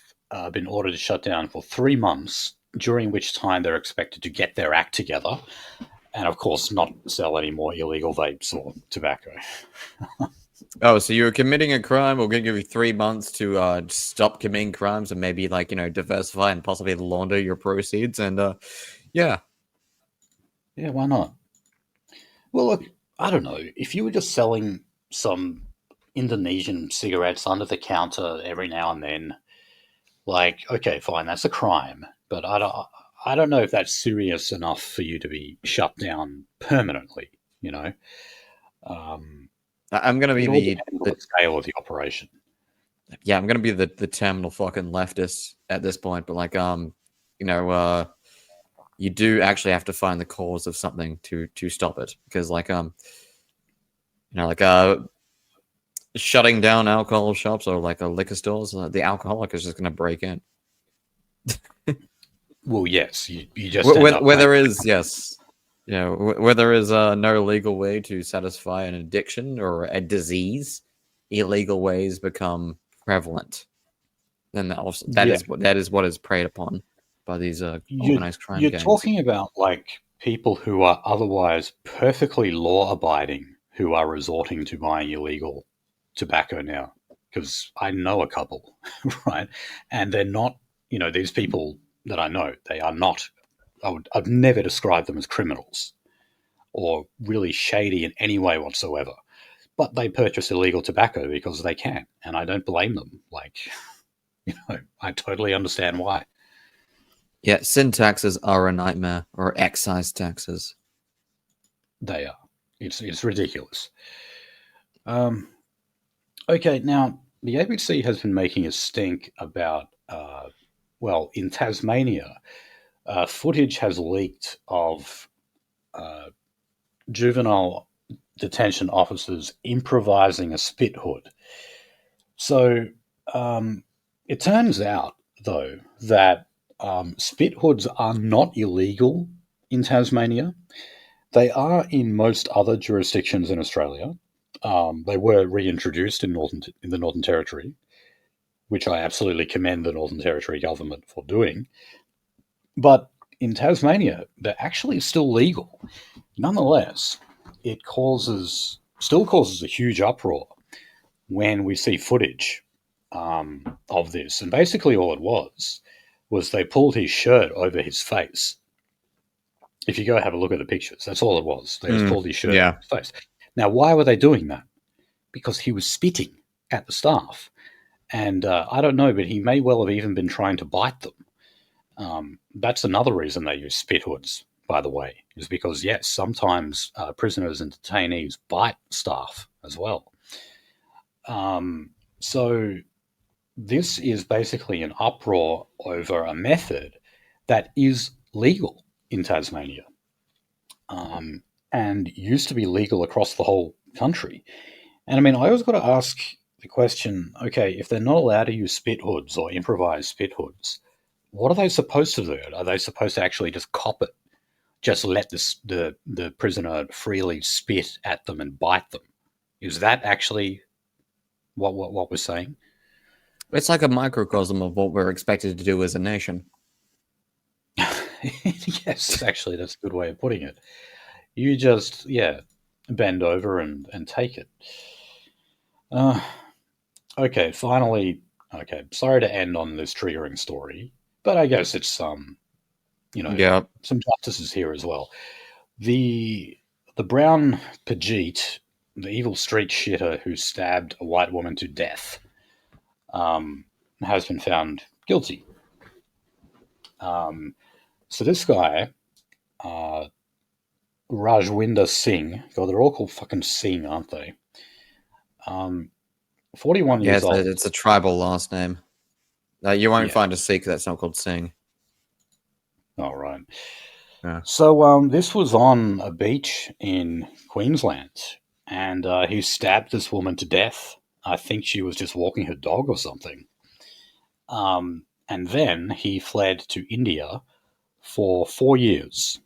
been ordered to shut down for 3 months, during which time they're expected to get their act together and, of course, not sell any more illegal vapes or tobacco. Oh, so you're committing a crime. We're going to give you 3 months to stop committing crimes and maybe diversify and possibly launder your proceeds. And yeah, Yeah, why not? Well, look, I don't know. If you were just selling some Indonesian cigarettes under the counter every now and then, like, okay, fine, that's a crime. But I don't know if that's serious enough for you to be shut down permanently, you know? I'm going to be It all depends on the scale of the operation. I'm going to be the terminal fucking leftist at this point. But you do actually have to find the cause of something to stop it, because shutting down alcohol shops or liquor stores, the alcoholic is just going to break in. Well, yes, you just where there is where there is no legal way to satisfy an addiction or a disease, illegal ways become prevalent. Then that is what is preyed upon by these organized crime gangs. You're talking about like people who are otherwise perfectly law-abiding who are resorting to buying illegal tobacco now, because I know a couple, right? And they're not, these people that I know, they are not, I'd never describe them as criminals or really shady in any way whatsoever. But they purchase illegal tobacco because they can, and I don't blame them. I totally understand why. Yeah, sin taxes are a nightmare, or excise taxes. They are. It's ridiculous. Okay, now the ABC has been making a stink about, in Tasmania, footage has leaked of juvenile detention officers improvising a spit hood. So it turns out, though, that spit hoods are not illegal in Tasmania. They are in most other jurisdictions in Australia. They were reintroduced in the Northern Territory, which I absolutely commend the Northern Territory government for doing. But in Tasmania, they're actually still legal. Nonetheless, it still causes a huge uproar when we see footage of this. And basically all it was they pulled his shirt over his face. If you go have a look at the pictures, that's all it was. They just pulled his shirt over his face. Now, why were they doing that? Because he was spitting at the staff. And I don't know, but he may well have even been trying to bite them. That's another reason they use spit hoods, by the way, is because, yes, sometimes prisoners and detainees bite staff as well. So this is basically an uproar over a method that is legal in Tasmania and used to be legal across the whole country. And I mean, I always got to ask the question, okay, if they're not allowed to use spit hoods or improvise spit hoods, what are they supposed to do? Are they supposed to actually just cop it? Just let the prisoner freely spit at them and bite them? Is that actually what we're saying? It's like a microcosm of what we're expected to do as a nation. Yes, actually, that's a good way of putting it. You just, bend over and take it. Okay, finally, sorry to end on this triggering story, but I guess it's, some justices here as well. The brown Pajit, the evil street shitter who stabbed a white woman to death, has been found guilty. So this guy, Rajwinder Singh, God, they're all called fucking Singh, aren't they? 41 years old. It's a tribal last name. You won't find a Sikh that's not called Singh. All right. Yeah. So this was on a beach in Queensland, and he stabbed this woman to death. I think she was just walking her dog or something. And then he fled to India for 4 years.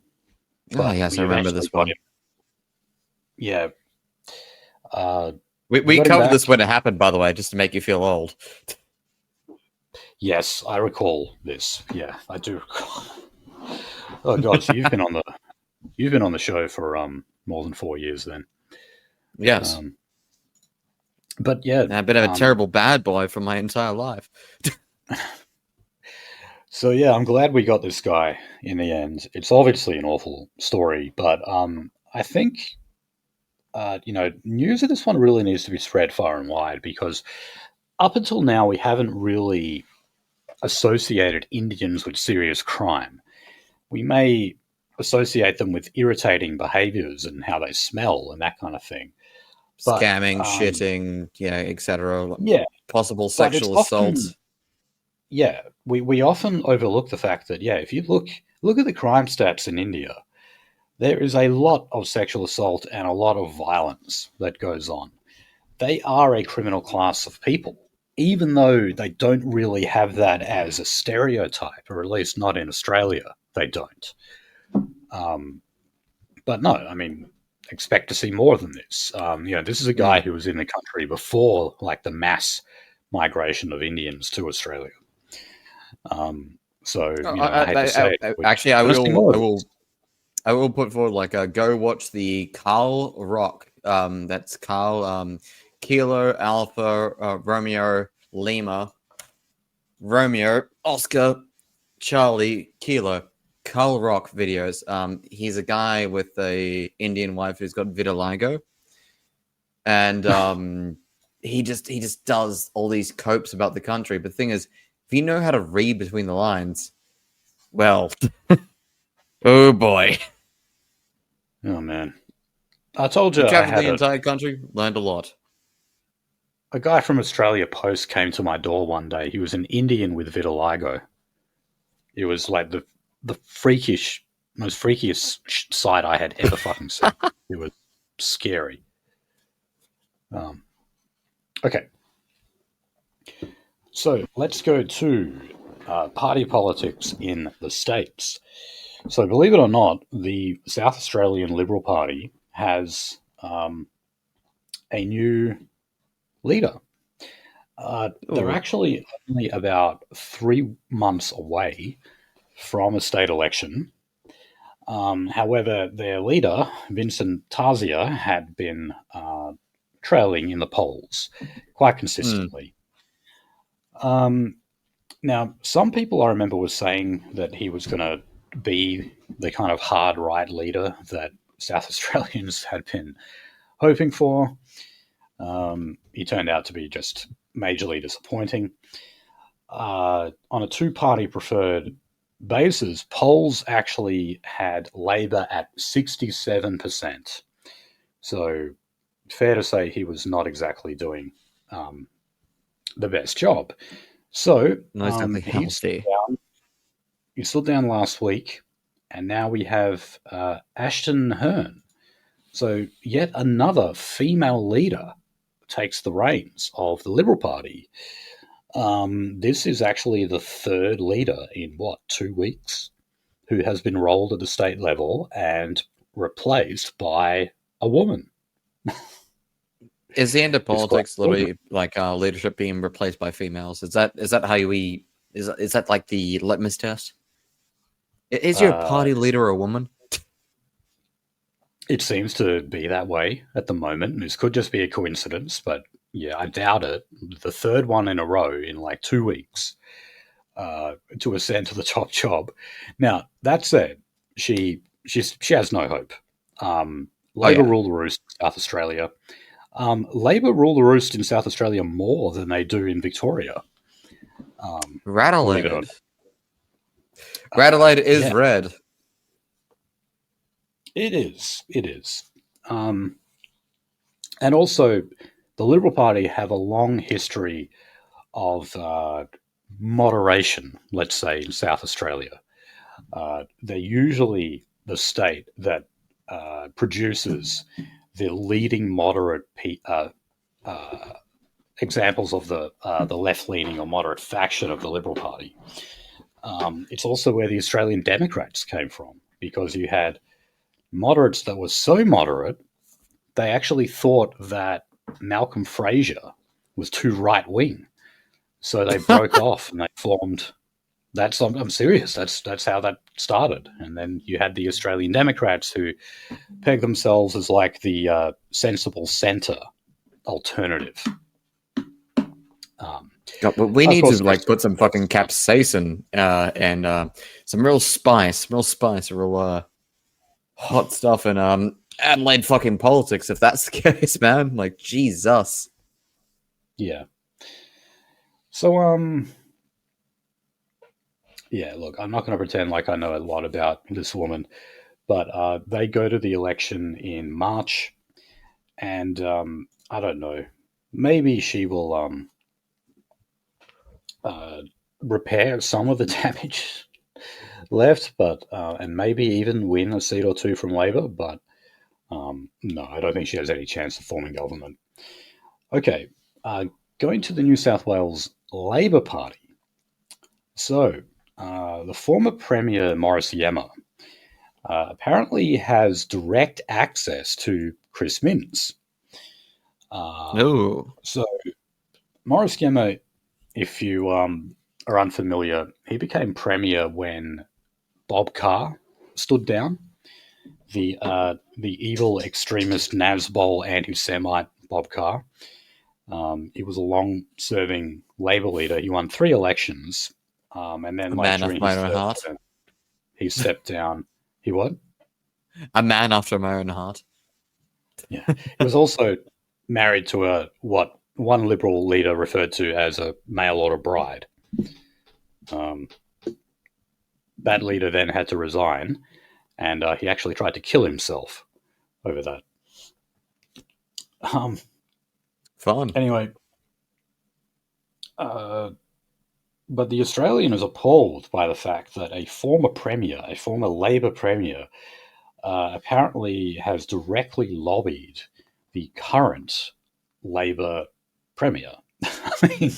Oh, yes, I remember this one. Yeah. We covered this when it happened, by the way, just to make you feel old. Yes, I recall this. Yeah, I do recall. Oh God, so you've been on the show for more than 4 years then. Yes. But yeah, I've been a terrible bad boy for my entire life. So yeah, I'm glad we got this guy in the end. It's obviously an awful story, but I think news of this one really needs to be spread far and wide, because up until now we haven't really associated Indians with serious crime. We may associate them with irritating behaviors and how they smell and that kind of thing. But, Scamming, shitting, etc. Yeah. Possible sexual assault. Yeah, we often overlook the fact that, if you look at the crime stats in India, there is a lot of sexual assault and a lot of violence that goes on. They are a criminal class of people, even though they don't really have that as a stereotype, or at least not in Australia, they don't. But no, I mean, expect to see more than this. This is a guy who was in the country before, like, the mass migration of Indians to Australia. I hate to say it. Actually, I will put forward, go watch the Carl Rock. That's Carl Kilo Alpha Romeo Lima Romeo Oscar Charlie Kilo Carl Rock videos. He's a guy with a Indian wife who's got vitiligo, and he just does all these copes about the country. But the thing is, if you know how to read between the lines, well, oh boy. Oh man, I told you. Traveled the entire country, learned a lot. A guy from Australia Post came to my door one day. He was an Indian with vitiligo. It was like the most freakiest sight I had ever fucking seen. It was scary. Okay. So let's go to party politics in the States. So believe it or not, the South Australian Liberal Party has a new leader. They're actually only about 3 months away from a state election. However, their leader, Vincent Tarzia, had been trailing in the polls quite consistently. Now, some people I remember were saying that he was going to be the kind of hard right leader that South Australians had been hoping for. He turned out to be just majorly disappointing. On a two-party preferred basis, polls actually had Labor at 67%. So fair to say he was not exactly doing the best job. So he stood down last week, and now we have Ashton Hearn. So yet another female leader takes the reins of the Liberal Party. This is actually the third leader in, 2 weeks, who has been rolled at the state level and replaced by a woman. Is the end of politics literally like leadership being replaced by females? Is that how is that like the litmus test? Is your party leader a woman? It seems to be that way at the moment. This could just be a coincidence, but yeah, I doubt it. The third one in a row in like 2 weeks to ascend to the top job. Now, that said, she has no hope. Labor rule the roost in South Australia. Labor rule the roost in South Australia more than they do in Victoria. Radelaide. Radelaide is red. It is. And also, the Liberal Party have a long history of moderation, let's say, in South Australia. They're usually the state that produces the leading moderate examples of the left-leaning or moderate faction of the Liberal Party. It's also where the Australian Democrats came from, because you had moderates that were so moderate, they actually thought that Malcolm Fraser was too right-wing. So they broke off and they formed... I'm serious. That's how that started. And then you had the Australian Democrats who pegged themselves as like the sensible centre alternative God, but we Of need course, to like put some fucking capsaicin and some real spice, real hot stuff in Adelaide fucking politics. If that's the case, man, like Jesus. Yeah. So yeah, look, I'm not going to pretend like I know a lot about this woman, but they go to the election in March, and I don't know, maybe she will repair some of the damage left, but and maybe even win a seat or two from Labor, but no, I don't think she has any chance of forming government. Okay, going to the New South Wales Labor Party. So, the former Premier Morris Yema apparently has direct access to Chris Minns. No. So, Morris Yema, if you are unfamiliar, he became Premier when Bob Carr stood down. The evil extremist Nazbol anti-Semite Bob Carr. He was a long-serving Labor leader. He won 3 elections, and then A like man during after my his own third heart. term, he stepped down. He what? A man after my own heart. Yeah. He was also married to what one Liberal leader referred to as a mail order bride. That leader then had to resign, and he actually tried to kill himself over that. Fun. Anyway, but the Australian is appalled by the fact that a former Labor premier, apparently has directly lobbied the current Labor premier. I mean,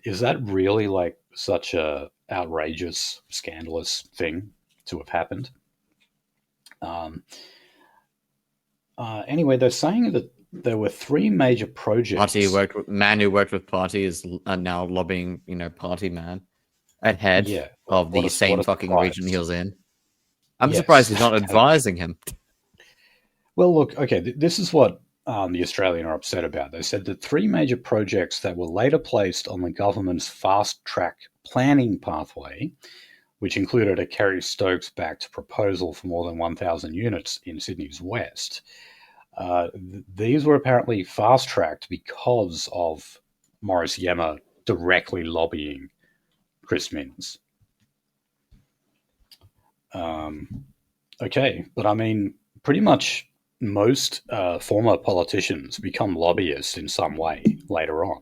is that really like such a outrageous, scandalous thing to have happened? Anyway, they're saying that there were 3 major projects. Man who worked with party is now lobbying, party man at head of the same fucking region he was in. I'm surprised he's not advising him. Well, look, okay, this is what the Australian are upset about. They said that 3 major projects that were later placed on the government's fast-track planning pathway, which included a Kerry Stokes-backed proposal for more than 1,000 units in Sydney's west. These were apparently fast-tracked because of Morris Yema directly lobbying Chris Minns. Okay, but I mean, pretty much most former politicians become lobbyists in some way later on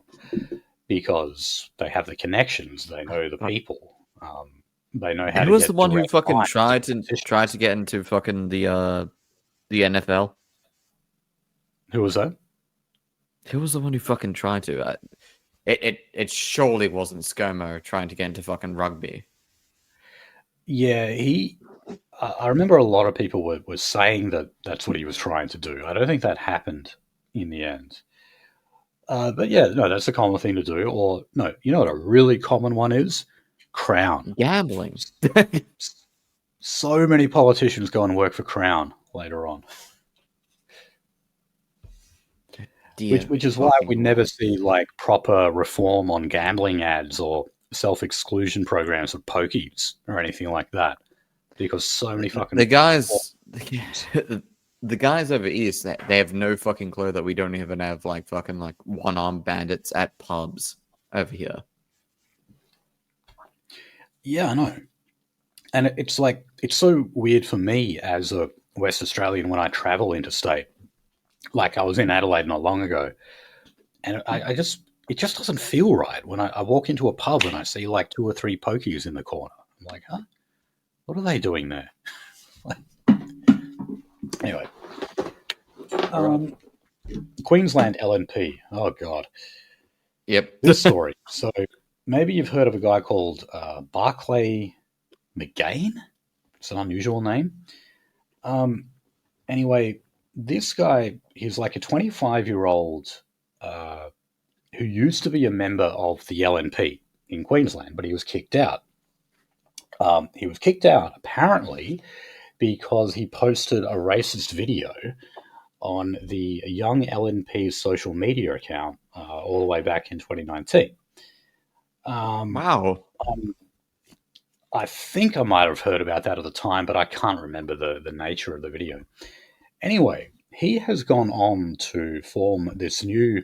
because they have the connections, they know the people, they know how. Who to was get the one who direct fucking lines tried to to get into fucking the NFL? Who was that? Who was the one who fucking tried to? It surely wasn't ScoMo trying to get into fucking rugby. Yeah, I remember a lot of people were saying that that's what he was trying to do. I don't think that happened in the end. But yeah, no, that's a common thing to do. Or, no, you know what a really common one is? Crown. Gambling. So many politicians go and work for Crown later on. Which is why we never see like proper reform on gambling ads or self-exclusion programs of pokies or anything like that, because so many fucking the guys over east, they have no fucking clue that we don't even have like fucking like one-armed bandits at pubs over here. Yeah, I know. And it's like, it's so weird for me as a West Australian when I travel interstate. Like I was in Adelaide not long ago, and it just doesn't feel right when I walk into a pub and I see like 2 or 3 pokies in the corner. I'm like, huh? What are they doing there? Anyway. Queensland LNP. Oh, God. Yep. This story. So maybe you've heard of a guy called Barclay McGain. It's an unusual name. Anyway, this guy, he's like a 25-year-old who used to be a member of the LNP in Queensland, but he was kicked out. He was kicked out, apparently, because he posted a racist video on the Young LNP's social media account all the way back in 2019. Wow. I think I might have heard about that at the time, but I can't remember the nature of the video. Anyway, he has gone on to form this new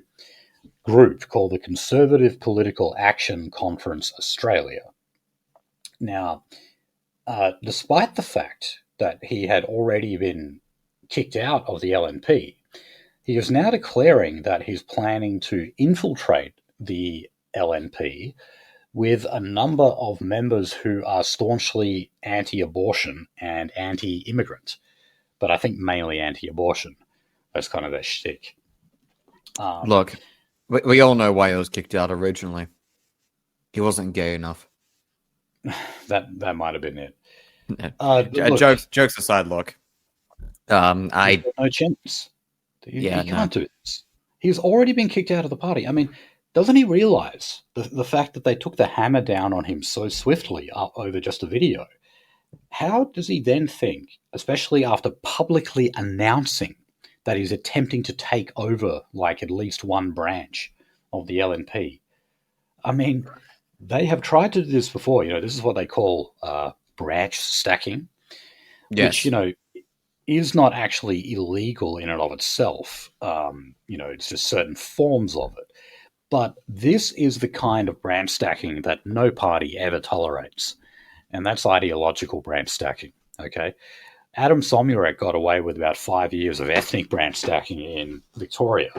group called the Conservative Political Action Conference Australia. Now, despite the fact that he had already been kicked out of the LNP, he is now declaring that he's planning to infiltrate the LNP with a number of members who are staunchly anti-abortion and anti-immigrant, but I think mainly anti-abortion. That's kind of their shtick. Look, we all know why he was kicked out originally. He wasn't gay enough. That might have been it. Jokes aside, look. No chance. He can't do this. He's already been kicked out of the party. I mean, doesn't he realize the fact that they took the hammer down on him so swiftly over just a video? How does he then think, especially after publicly announcing that he's attempting to take over like at least one branch of the LNP? I mean, they have tried to do this before. This is what they call branch stacking, which, is not actually illegal in and of itself. It's just certain forms of it. But this is the kind of branch stacking that no party ever tolerates. And that's ideological branch stacking, okay? Adam Somyurek got away with about 5 years of ethnic branch stacking in Victoria.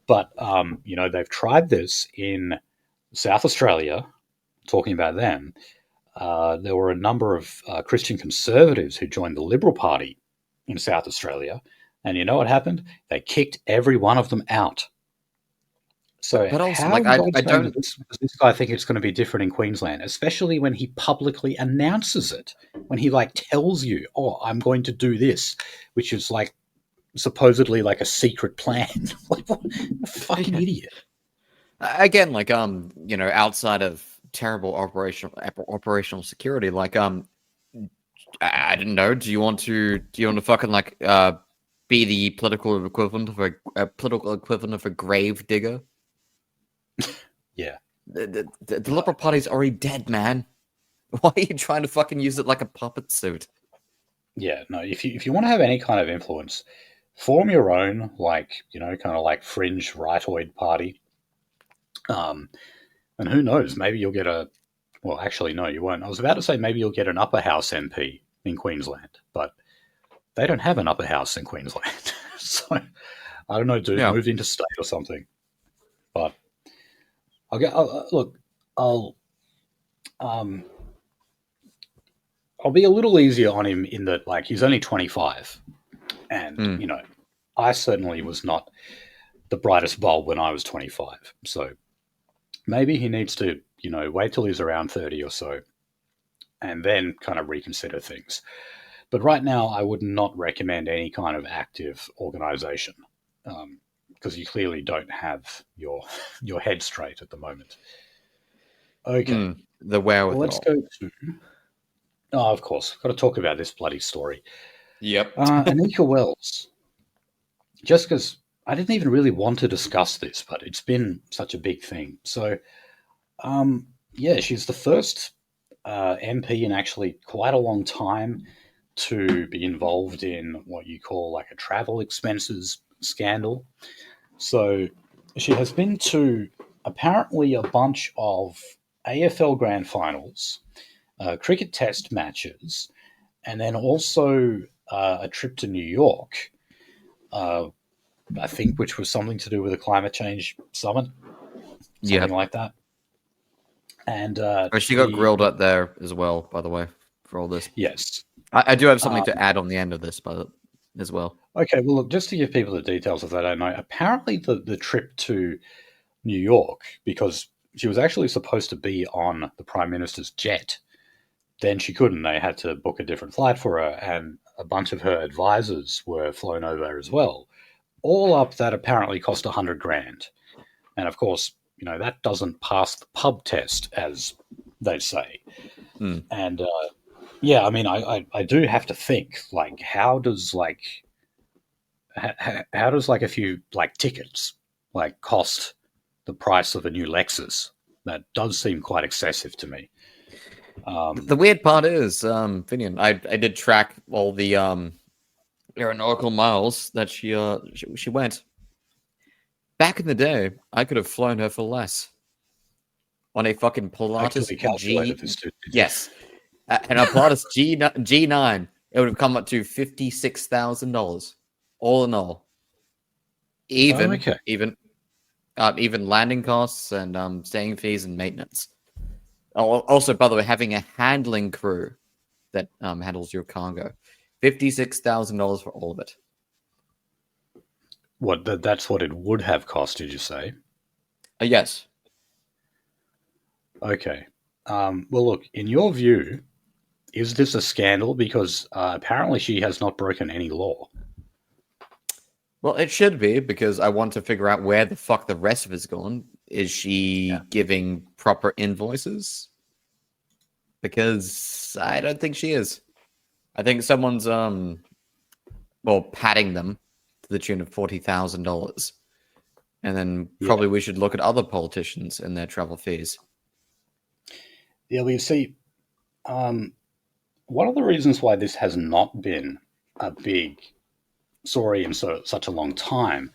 But, they've tried this in South Australia, talking about them. There were a number of Christian conservatives who joined the Liberal Party in South Australia. And you know what happened? They kicked every one of them out. So but also, how does this guy think it's going to be different in Queensland, especially when he publicly announces it, when he tells you, "Oh, I'm going to do this," which is supposedly like a secret plan. What a fucking idiot! Again, outside of terrible operational security, I don't know. Do you want to fucking be the political equivalent of a grave digger? Yeah. The Liberal Party's already dead, man. Why are you trying to fucking use it like a puppet suit? Yeah, no, if you want to have any kind of influence, form your own, kind of fringe rightoid party. And who knows, maybe you'll get well, actually, no, you won't. I was about to say maybe you'll get an upper house MP in Queensland, but they don't have an upper house in Queensland. So, I don't know, dude, moved into state or something. But I'll be a little easier on him in that, he's only 25. And, I certainly was not the brightest bulb when I was 25. So maybe he needs to, wait till he's around 30 or so and then kind of reconsider things. But right now, I would not recommend any kind of active organization because you clearly don't have your head straight at the moment. Okay. The wherewithal. Well, let's go to... Oh, of course. Got to talk about this bloody story. Yep. Anika Wells. Just because I didn't even really want to discuss this, but it's been such a big thing. So, she's the first MP in actually quite a long time to be involved in what you call a travel expenses scandal. So she has been to apparently a bunch of AFL grand finals, cricket test matches, and then also a trip to New York, I think, which was something to do with a climate change summit, something like that. And she got grilled up there as well, by the way, for all this. Yes. I do have something to add on the end of this, as well. Okay, well, look, just to give people the details if they don't know, apparently the trip to New York, because she was actually supposed to be on the Prime Minister's jet, then she couldn't. They had to book a different flight for her, and a bunch of her advisors were flown over as well. All up, that apparently cost $100,000. And of course, that doesn't pass the pub test, as they say. And I mean, I do have to think, how does a few tickets cost the price of a new Lexus? That does seem quite excessive to me. The weird part is, Finian, I did track all the aeronautical miles that she went. Back in the day, I could have flown her for less. On a fucking Pilatus G. Yes. And a Pilatus G9, it would have come up to $56,000, all in all. Even landing costs and staying fees and maintenance. Also, by the way, having a handling crew that handles your cargo, $56,000 for all of it. What? That's what it would have cost, did you say? Yes. Okay. Well, look, in your view, is this a scandal? Because apparently she has not broken any law. Well, it should be, because I want to figure out where the fuck the rest of it's gone. Is she giving proper invoices? Because I don't think she is. I think someone's patting them to the tune of $40,000. And then probably we should look at other politicians and their travel fees. Yeah, well, you see, one of the reasons why this has not been a big story in such a long time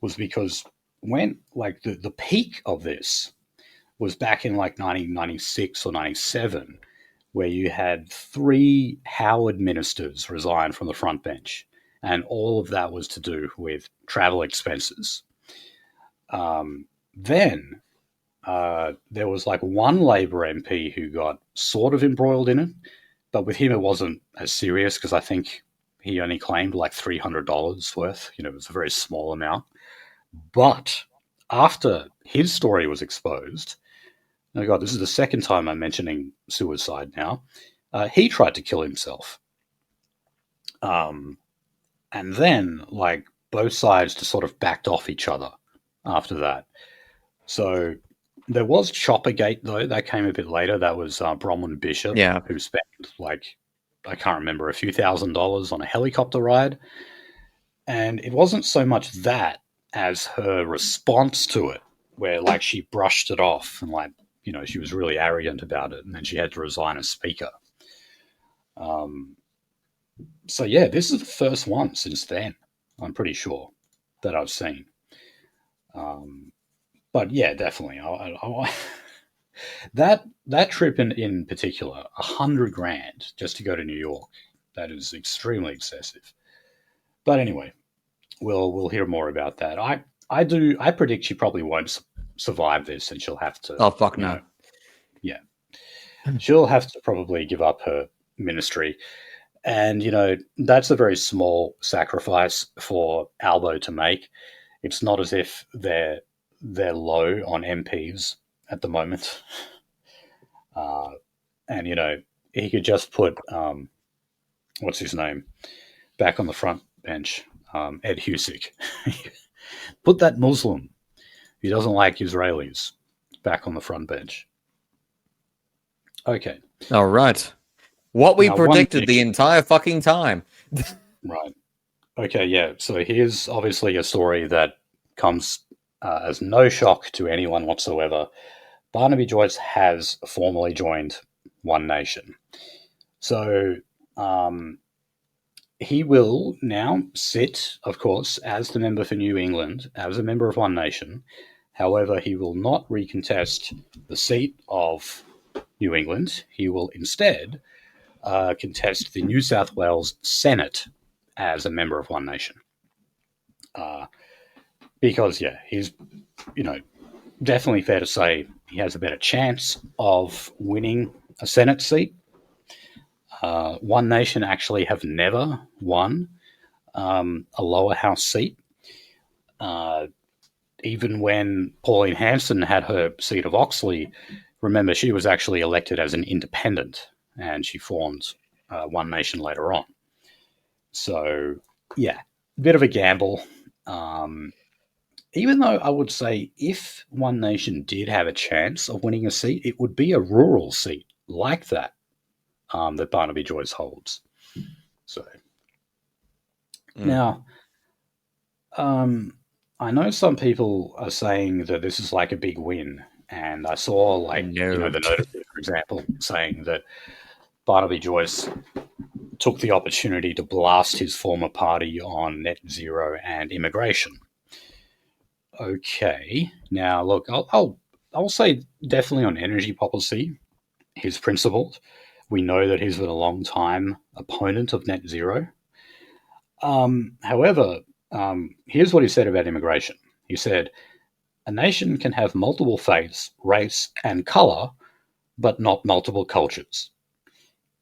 was because when, like, the peak of this was back in, like, 1996 or 97, where you had 3 Howard ministers resign from the front bench, and all of that was to do with travel expenses. Then there was like one Labor MP who got sort of embroiled in it, but with him it wasn't as serious because I think he only claimed like $300 worth. You know, it was a very small amount. But after his story was exposed, oh God, this is the second time I'm mentioning suicide now, he tried to kill himself. And then, like, both sides just sort of backed off each other after that. So there was Choppergate, though. That came a bit later. That was Bronwyn Bishop, who spent, like, I can't remember, a few $1,000s on a helicopter ride. And it wasn't so much that as her response to it, where, like, she brushed it off and, like, you know, she was really arrogant about it, and then she had to resign as speaker. So, yeah, this is the first one since then, I'm pretty sure, that I've seen. But, yeah, definitely. That trip in particular, $100,000 just to go to New York, that is extremely excessive. But anyway, we'll hear more about that. I predict she probably won't survive this, and she'll have to. Oh fuck no! Yeah, she'll have to probably give up her ministry, and you know that's a very small sacrifice for Albo to make. It's not as if they're low on MPs at the moment, and you know he could just put what's his name back on the front bench, Ed Husick. Put that Muslim who doesn't like Israelis back on the front bench. Okay. All right. What we predicted the entire fucking time. Right. Okay, yeah. So here's obviously a story that comes as no shock to anyone whatsoever. Barnaby Joyce has formally joined One Nation. So he will now sit, of course, as the member for New England, as a member of One Nation. However, he will not recontest the seat of New England. He will instead contest the New South Wales Senate as a member of One Nation. Because, yeah, he's, you know, definitely fair to say he has a better chance of winning a Senate seat. One Nation actually have never won a lower house seat. Even when Pauline Hanson had her seat of Oxley, remember she was actually elected as an independent and she formed One Nation later on. So, yeah, a bit of a gamble. Even though I would say if One Nation did have a chance of winning a seat, it would be a rural seat like that that Barnaby Joyce holds. So, now, I know some people are saying that this is like a big win and I saw, like, No. the notice, for example, saying that Barnaby Joyce took the opportunity to blast his former party on net zero and immigration. Okay, now look, I'll say definitely on energy policy, he's principled. We know that he's been a long time opponent of net zero. However, here's what he said about immigration. He said, "A nation can have multiple faiths, race, and color, but not multiple cultures."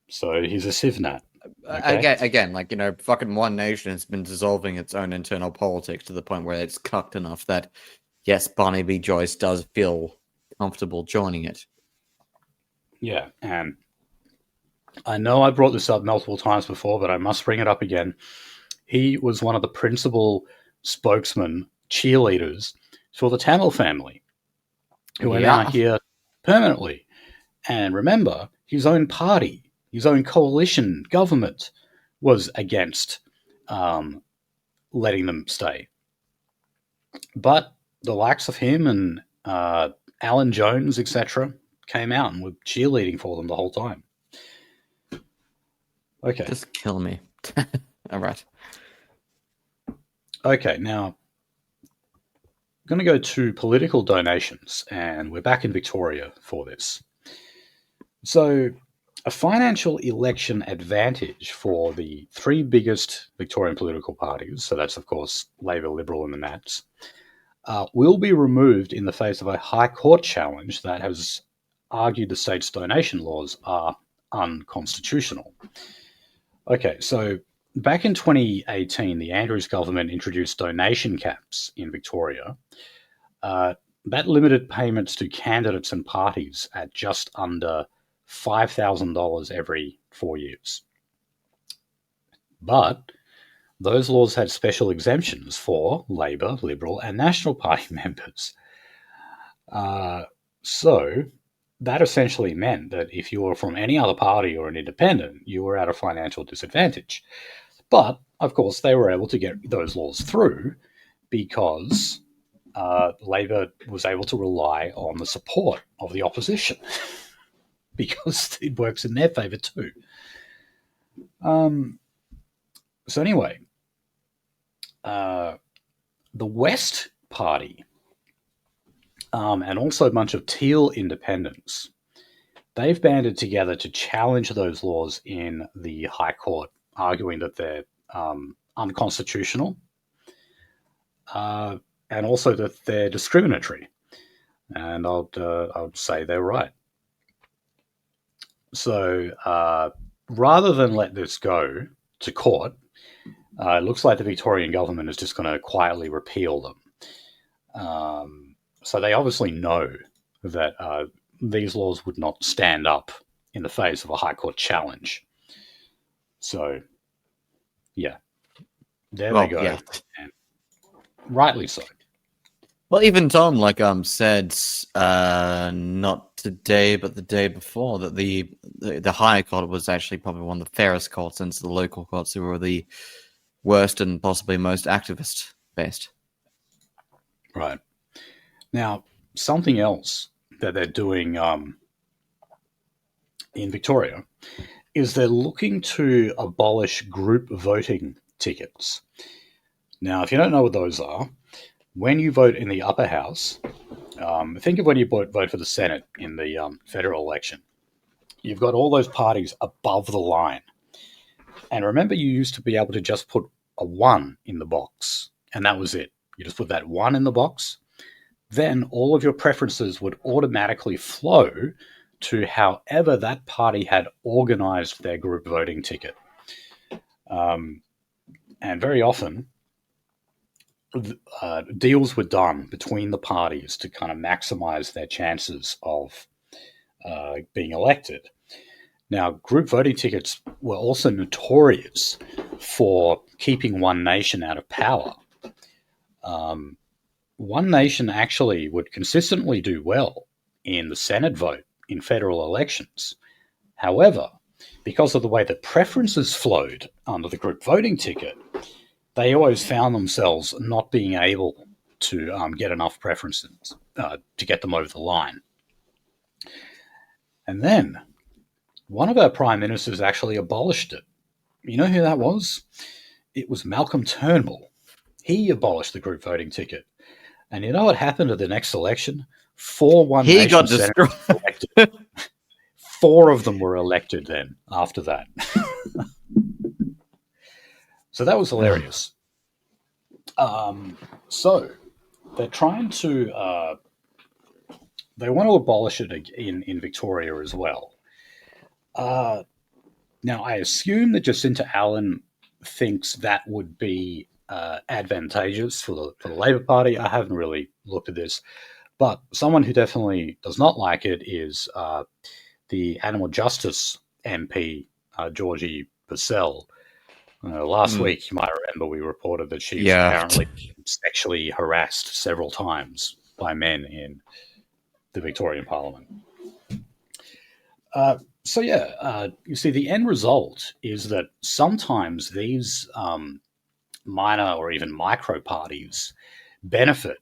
So he's a civnat. Okay. Again, like, fucking One Nation has been dissolving its own internal politics to the point where it's cucked enough that, yes, Barnaby Joyce does feel comfortable joining it. Yeah, and I know I brought this up multiple times before, but I must bring it up again. He was one of the principal spokesmen, cheerleaders for the Tamil family, who are now here permanently. And remember, his own party, his own coalition government was against letting them stay. But the likes of him and Alan Jones, etc., came out and were cheerleading for them the whole time. Okay. Just kill me. All right. Okay, now I'm going to go to political donations, and we're back in Victoria for this. So, a financial election advantage for the three biggest Victorian political parties, so that's, of course, Labor, Liberal, and the Nats, will be removed in the face of a High Court challenge that has argued the state's donation laws are unconstitutional. Okay, so back in 2018, the Andrews government introduced donation caps in Victoria. That limited payments to candidates and parties at just under $5,000 every 4 years. But those laws had special exemptions for Labor, Liberal, and National Party members. So that essentially meant that if you were from any other party or an independent, you were at a financial disadvantage. But, of course, they were able to get those laws through because Labor was able to rely on the support of the opposition because it works in their favour too. So anyway, the West Party and also a bunch of Teal independents, they've banded together to challenge those laws in the High Court, arguing that they're unconstitutional and also that they're discriminatory. And I'll say they're right. So rather than let this go to court, it looks like the Victorian government is just going to quietly repeal them. So they obviously know that these laws would not stand up in the face of a High Court challenge. So, yeah, they go. Yeah. And rightly so. Well, even Tom, said not today, but the day before, that the higher court was actually probably one of the fairest courts since the local courts, who were the worst and possibly most activist based. Right. Now, something else that they're doing in Victoria is they're looking to abolish group voting tickets. Now, if you don't know what those are, when you vote in the upper house, think of when you vote for the Senate in the federal election. You've got all those parties above the line. And remember, you used to be able to just put a 1 in the box, and that was it. You just put that 1 in the box. Then all of your preferences would automatically flow to however that party had organized their group voting ticket. And very often, deals were done between the parties to kind of maximize their chances of being elected. Now, group voting tickets were also notorious for keeping One Nation out of power. One Nation actually would consistently do well in the Senate vote in federal elections. However, because of the way that preferences flowed under the group voting ticket, they always found themselves not being able to get enough preferences to get them over the line. And then one of our prime ministers actually abolished it. You know who that was? It was Malcolm Turnbull. He abolished the group voting ticket. And you know what happened at the next election? 4 One He Nation got senators destroyed. elected. 4 of them were elected then after that. So that was hilarious. So they're trying to they want to abolish it in Victoria as well. Now, I assume that Jacinta Allen thinks that would be advantageous for the Labor Party. I haven't really looked at this, but someone who definitely does not like it is the Animal Justice MP, Georgie Purcell. Last week, you might remember, we reported that she was apparently sexually harassed several times by men in the Victorian Parliament. You see, the end result is that sometimes these minor or even micro parties benefit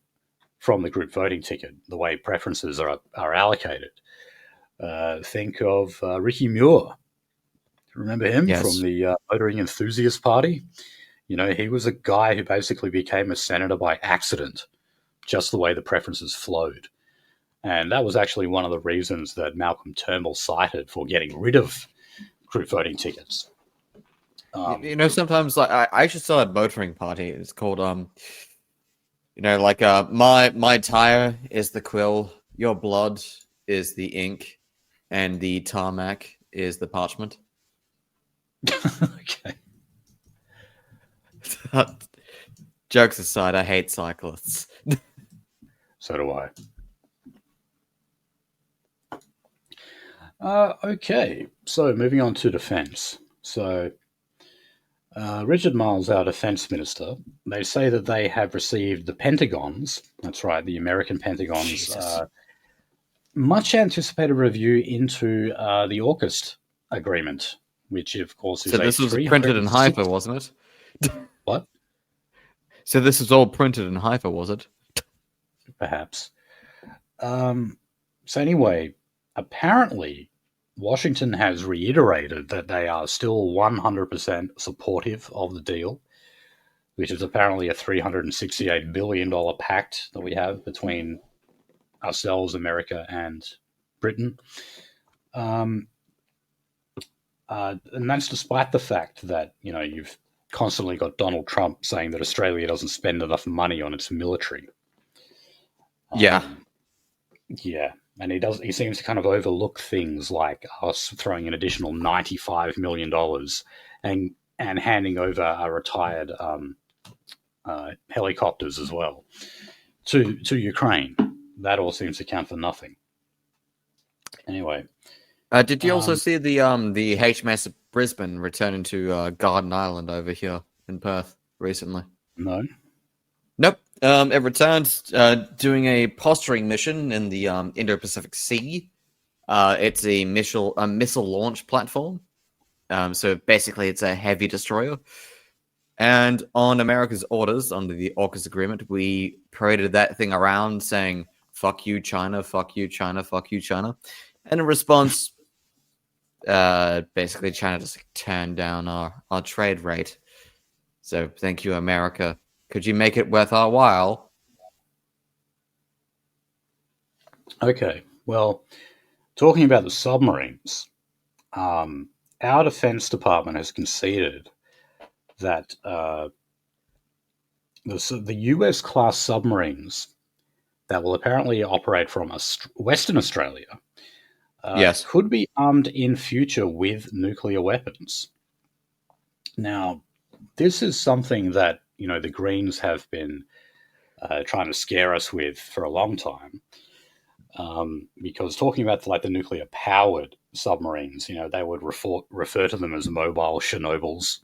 from the group voting ticket, the way preferences are allocated. Think of Ricky Muir. Remember him from the Motoring Enthusiast Party? You know, he was a guy who basically became a senator by accident, just the way the preferences flowed. And that was actually one of the reasons that Malcolm Turnbull cited for getting rid of group voting tickets. Sometimes I actually saw a motoring party. It's called my tire is the quill, your blood is the ink, and the tarmac is the parchment. Okay. Jokes aside, I hate cyclists. So do I. Okay, so moving on to defence. So Richard Marles, our defence minister, they say that they have received the Pentagon's, that's right, the American Pentagon's, much anticipated review into the AUKUS agreement, which of course is so this was printed in Haifa, wasn't it? What? So this was all printed in Haifa, was it? Perhaps. So anyway, apparently Washington has reiterated that they are still 100% supportive of the deal, which is apparently a $368 billion pact that we have between ourselves, America, and Britain. And that's despite the fact that, you've constantly got Donald Trump saying that Australia doesn't spend enough money on its military. Yeah. And he seems to kind of overlook things like us throwing an additional $95 million and handing over our retired helicopters as well to Ukraine. That all seems to count for nothing. Anyway. Did you also see the HMS Brisbane returning to Garden Island over here in Perth recently? No. Nope. It returned doing a posturing mission in the Indo-Pacific Sea. It's a missile launch platform. So basically, it's a heavy destroyer. And on America's orders, under the AUKUS agreement, we paraded that thing around saying, "Fuck you, China! Fuck you, China! Fuck you, China!" And in response, basically, China just turned down our trade rate. So thank you, America. Could you make it worth our while? Okay, well, talking about the submarines, our Defense Department has conceded that the US-class submarines that will apparently operate from Western Australia could be armed in future with nuclear weapons. Now, this is something that the Greens have been trying to scare us with for a long time, because talking about the nuclear-powered submarines, they would refer to them as mobile Chernobyls.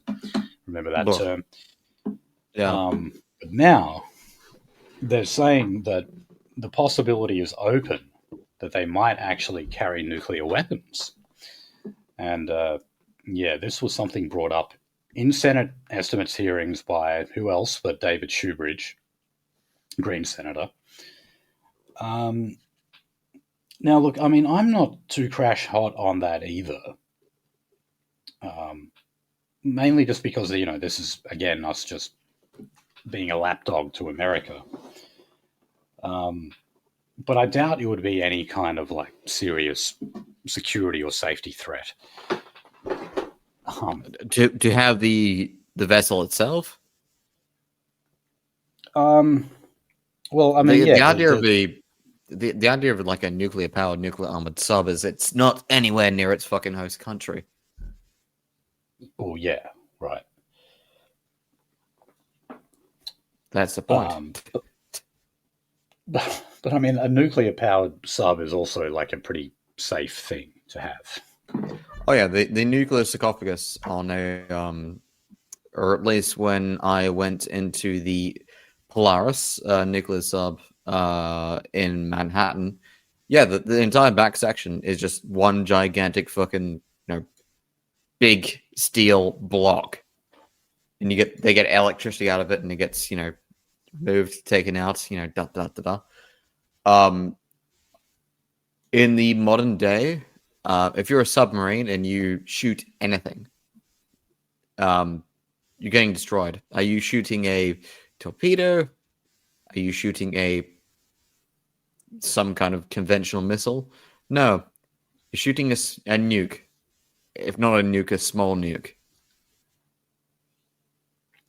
Remember that term? Yeah. But now they're saying that the possibility is open that they might actually carry nuclear weapons. And this was something brought up in Senate estimates hearings by who else but David Shoebridge. Green senator. Now, look, I mean, I'm not too crash hot on that either. Mainly just because, this is, again, us just being a lapdog to America. But I doubt it would be any kind of like serious security or safety threat. To have the vessel itself. Well, I mean, the idea of the idea of like a nuclear powered, nuclear armored sub is it's not anywhere near its fucking host country. Oh yeah, right. That's the point. But I mean, a nuclear powered sub is also like a pretty safe thing to have. Oh yeah, the nuclear sarcophagus on a or at least when I went into the Polaris nuclear sub in Manhattan, yeah, the entire back section is just one gigantic fucking big steel block, and they get electricity out of it, and it gets moved, taken out, in the modern day, if you're a submarine and you shoot anything, you're getting destroyed. Are you shooting a torpedo? Are you shooting some kind of conventional missile? No, you're shooting a nuke. If not a nuke, a small nuke.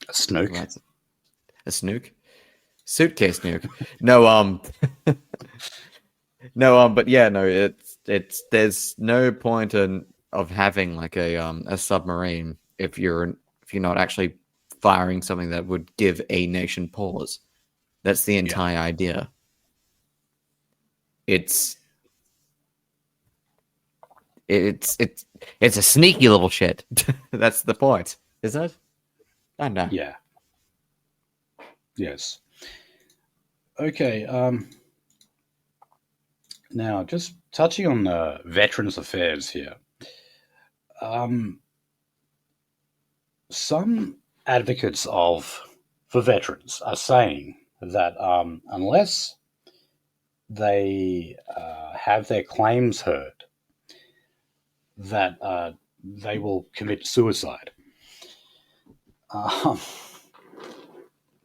A snook. A snook? Suitcase nuke. No, no, but yeah, no, it's there's no point of having like a submarine if you're not actually firing something that would give a nation pause. That's the entire idea. It's a sneaky little shit. That's the point, isn't it? I know. Yeah. Yes. Okay. Now, just touching on Veterans Affairs here. Some advocates for veterans are saying that unless they have their claims heard, that they will commit suicide.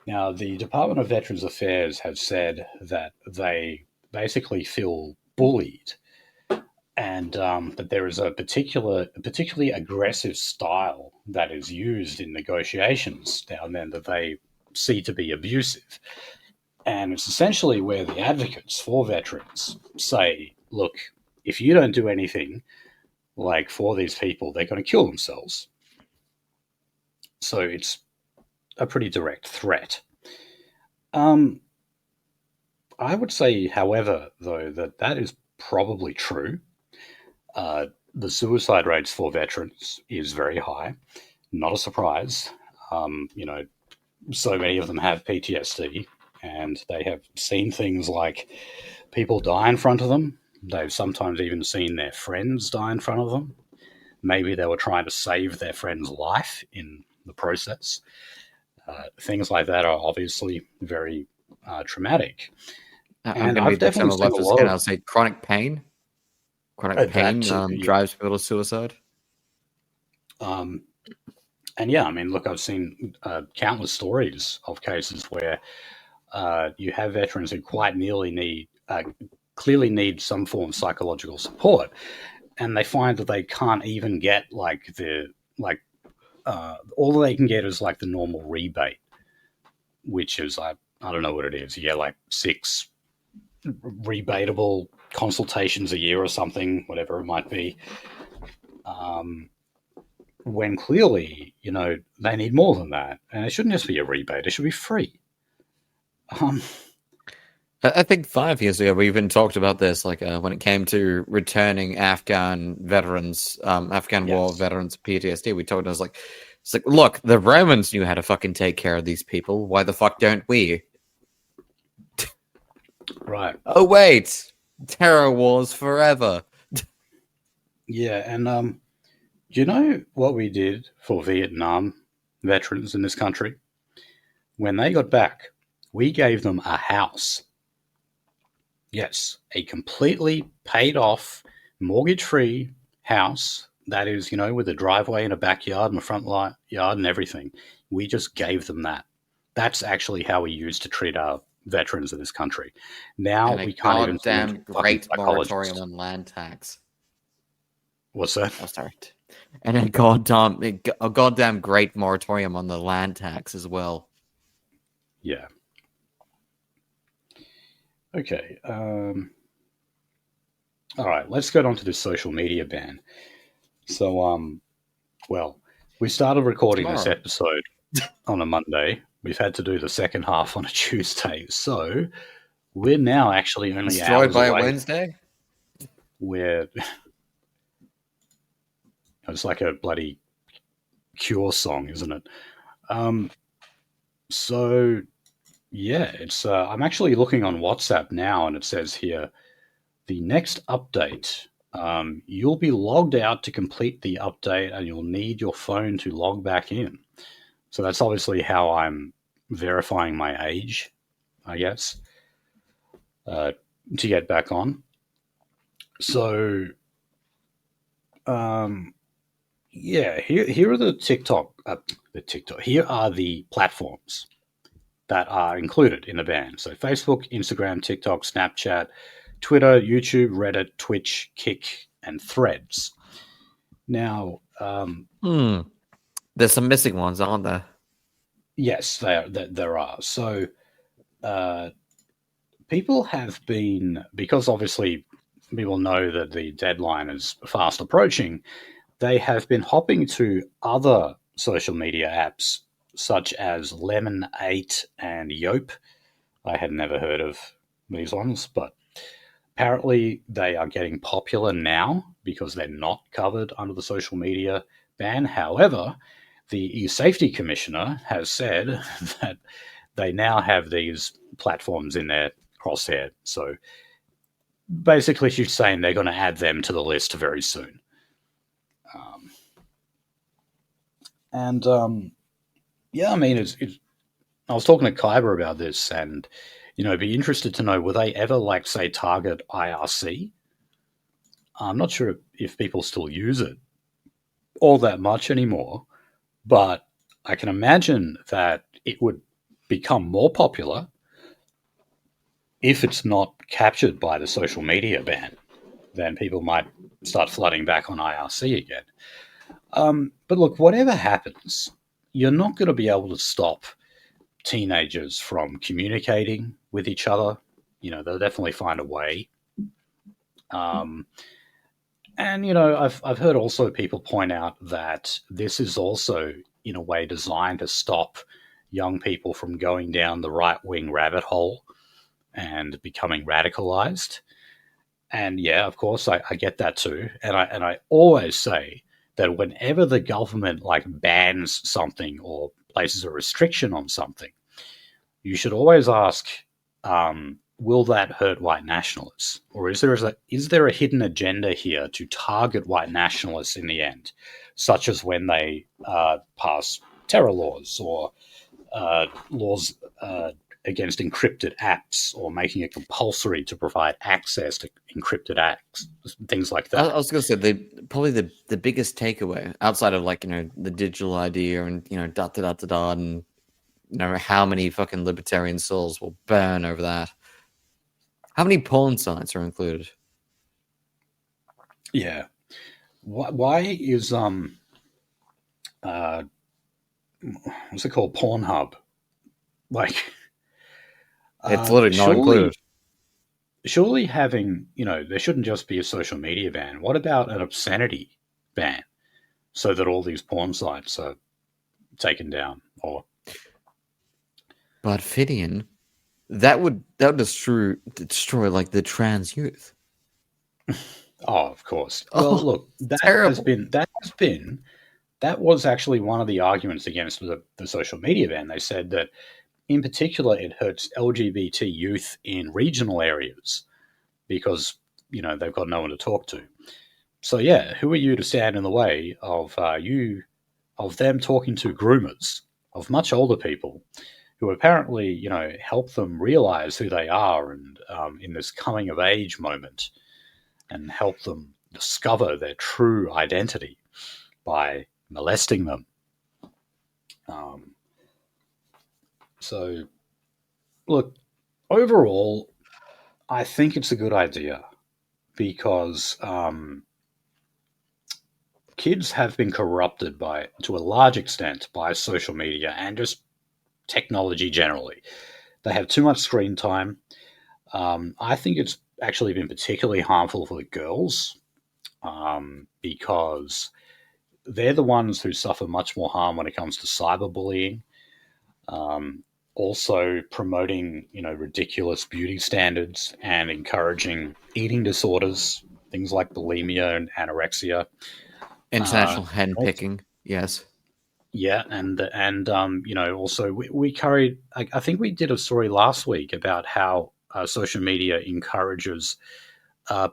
Now, the Department of Veterans Affairs have said that they basically feel bullied, and that there is a particularly aggressive style that is used in negotiations down there that they see to be abusive. And it's essentially where the advocates for veterans say, look, if you don't do anything like for these people, they're going to kill themselves. So it's a pretty direct threat. I would say, however, though, that is probably true. The suicide rates for veterans is very high. Not a surprise. So many of them have PTSD, and they have seen things like people die in front of them. They've sometimes even seen their friends die in front of them. Maybe they were trying to save their friend's life in the process. Things like that are obviously very traumatic. I'm going to be the term of leftist again. I'll say chronic pain. Chronic pain drives people to suicide. And yeah, I mean, look, I've seen countless stories of cases where you have veterans who quite clearly need some form of psychological support, and they find that they can't even get all they can get is like the normal rebate, which is I don't know what it is. You get like 6 rebatable consultations a year or something, whatever it might be. When clearly, they need more than that, and it shouldn't just be a rebate; it should be free. I think 5 years ago we even talked about this, like when it came to returning Afghan veterans, Afghan war veterans, PTSD. We told us it's like, look, the Romans knew how to fucking take care of these people. Why the fuck don't we? Right. Oh wait, terror wars forever. Yeah, and do you know what we did for Vietnam veterans in this country? When they got back, We gave them a house. Yes, a completely paid off, mortgage-free house that is, with a driveway and a backyard and a front yard and everything. We just gave them that. That's actually how we used to treat our veterans in this country. Now we can't even goddamn great moratorium on land tax. What's that? Oh, sorry. And a goddamn great moratorium on the land tax as well. Yeah. Okay. All right. Let's get on to this social media ban. So, well, we started recording this episode on a Monday. We've had to do the second half on a Tuesday. So we're now actually only destroyed hours by away. a Wednesday. It's like a bloody Cure song, isn't it? So yeah, it's. I'm actually looking on WhatsApp now, and it says here, the next update. You'll be logged out to complete the update, and you'll need your phone to log back in. So that's obviously how I'm verifying my age, I guess, to get back on. So, yeah, here are the TikTok. Here are the platforms that are included in the ban. So Facebook, Instagram, TikTok, Snapchat, Twitter, YouTube, Reddit, Twitch, Kick, and Threads. Now, there's some missing ones, aren't there? Yes, there are. So, people have been, because obviously people know that the deadline is fast approaching, they have been hopping to other social media apps such as Lemon8 and Yope. I had never heard of these ones, but apparently they are getting popular now because they're not covered under the social media ban. However, the E-Safety Commissioner has said that they now have these platforms in their crosshair. So basically she's saying they're going to add them to the list very soon. Yeah, I mean, I was talking to Kyber about this, and be interested to know, will they ever, say, target IRC? I'm not sure if people still use it all that much anymore, but I can imagine that it would become more popular if it's not captured by the social media ban. Then people might start flooding back on IRC again. But look, whatever happens, you're not going to be able to stop teenagers from communicating with each other. They'll definitely find a way. And I've heard also people point out that this is also in a way designed to stop young people from going down the right-wing rabbit hole and becoming radicalized. And yeah, of course, I get that too. And I always say that whenever the government bans something or places a restriction on something, you should always ask, will that hurt white nationalists? Or is there a hidden agenda here to target white nationalists in the end, such as when they pass terror laws or laws against encrypted apps, or making it compulsory to provide access to encrypted apps, things like that? I was going to say, probably the biggest takeaway outside of the digital ID and and how many fucking libertarian souls will burn over that. How many porn sites are included? Yeah. Why is what's it called? Pornhub. It's literally not included. Surely having, there shouldn't just be a social media ban. What about an obscenity ban, so that all these porn sites are taken down? But Fidian, that would destroy the trans youth. Oh, of course. Well, look, that was actually one of the arguments against the social media ban. They said that in particular it hurts LGBT youth in regional areas because, they've got no one to talk to. So yeah, who are you to stand in the way of them talking to groomers of much older people who apparently, help them realize who they are and in this coming of age moment, and help them discover their true identity by molesting them. So, look, overall, I think it's a good idea because kids have been corrupted to a large extent by social media and just technology generally. They have too much screen time. I think it's actually been particularly harmful for the girls because they're the ones who suffer much more harm when it comes to cyberbullying. Also promoting, ridiculous beauty standards and encouraging eating disorders, things like bulimia and anorexia. International hen picking, yes. Yeah, and also we carried. I think we did a story last week about how social media encourages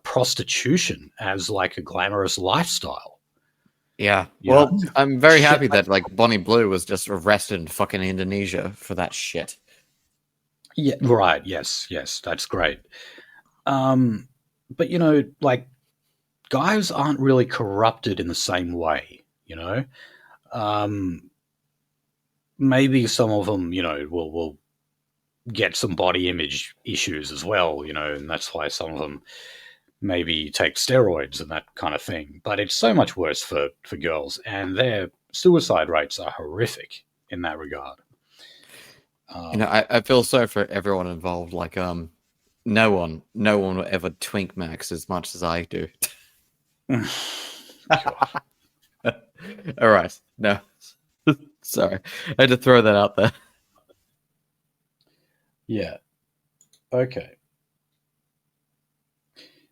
prostitution as like a glamorous lifestyle. Yeah. You Well, know? I'm very Shit happy like- that like Bonnie Blue was just arrested in fucking Indonesia for that shit. Yeah, right. Yes, that's great. But like guys aren't really corrupted in the same way. Maybe some of them, will get some body image issues as well, and that's why some of them maybe take steroids and that kind of thing. But it's so much worse for girls, and their suicide rates are horrific in that regard. I feel sorry for everyone involved. Like, no one will ever twink Max as much as I do. All right, no, sorry, I had to throw that out there. Yeah. Okay.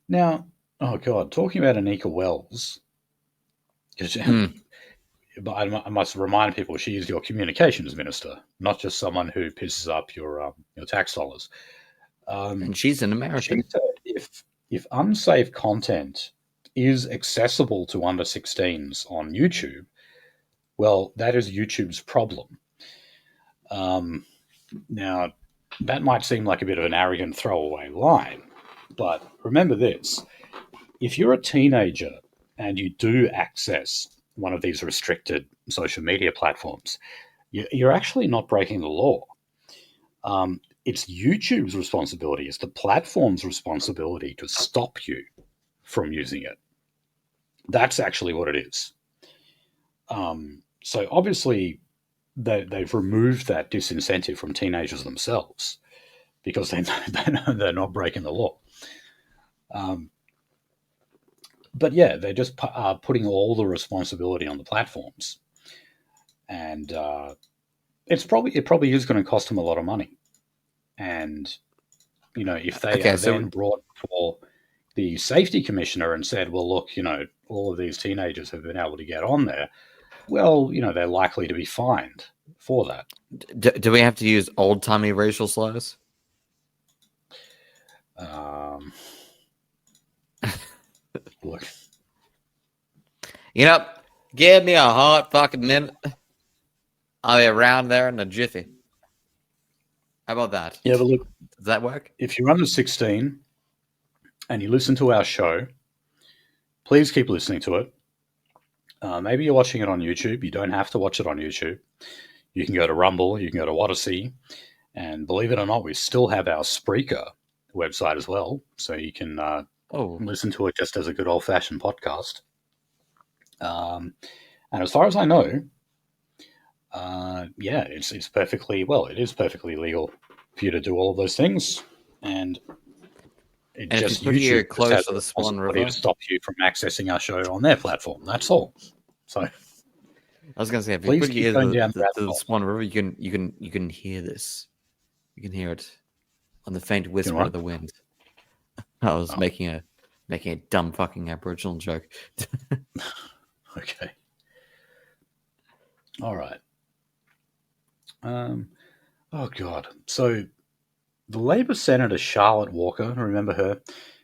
Now, oh god, talking about Anika Wells, but I must remind people she is your communications minister, not just someone who pisses up your tax dollars. And she's an American. She said if unsafe content is accessible to under 16s on YouTube, well, that is YouTube's problem. Now, that might seem like a bit of an arrogant throwaway line, but remember this. If you're a teenager and you do access one of these restricted social media platforms, you're actually not breaking the law. It's YouTube's responsibility, it's the platform's responsibility to stop you from using it. That's actually what it is. So obviously they've removed that disincentive from teenagers themselves because they know they're not breaking the law. But yeah, they're just putting all the responsibility on the platforms, and it probably is going to cost them a lot of money. And if they then brought before the safety commissioner and said, well, look, all of these teenagers have been able to get on there, well, they're likely to be fined for that. Do we have to use old-timey racial slurs? Look. Give me a hot fucking minute. I'll be around there in a jiffy. How about that? Yeah, but look, does that work? If you're under 16 and you listen to our show, please keep listening to it. Maybe you're watching it on YouTube. You don't have to watch it on YouTube. You can go to Rumble, you can go to Odyssey, and believe it or not, we still have our Spreaker website as well, so you can listen to it just as a good old-fashioned podcast. And as far as I know, it's perfectly legal for you to do all of those things, and just YouTube close to the Swan River to stop you from accessing our show on their platform. That's all. So I was going to say, if you put your ears to the Swan River, you can hear this. You can hear it on the faint whisper of the wind. I was making a dumb fucking Aboriginal joke. Okay. All right. Oh God. So the Labor Senator Charlotte Walker, remember her?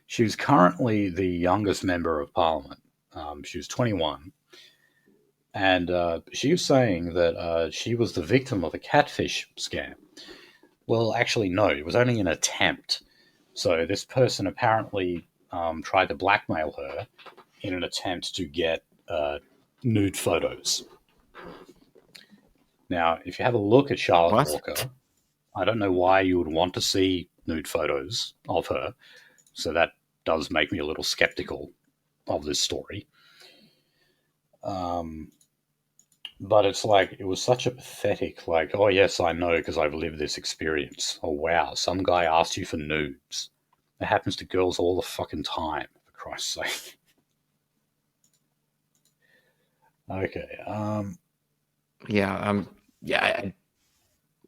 She was currently the youngest member of Parliament. She was 21. And she was saying that she was the victim of a catfish scam. Well, actually, no, it was only an attempt. So this person apparently tried to blackmail her in an attempt to get nude photos. Now, if you have a look at Charlotte What? Walker, I don't know why you would want to see nude photos of her. So that does make me a little skeptical of this story. But it's like, it was such a pathetic, like, oh yes, I know because I've lived this experience. Oh wow, some guy asked you for nudes. It happens to girls all the fucking time, for Christ's sake. Okay, Yeah,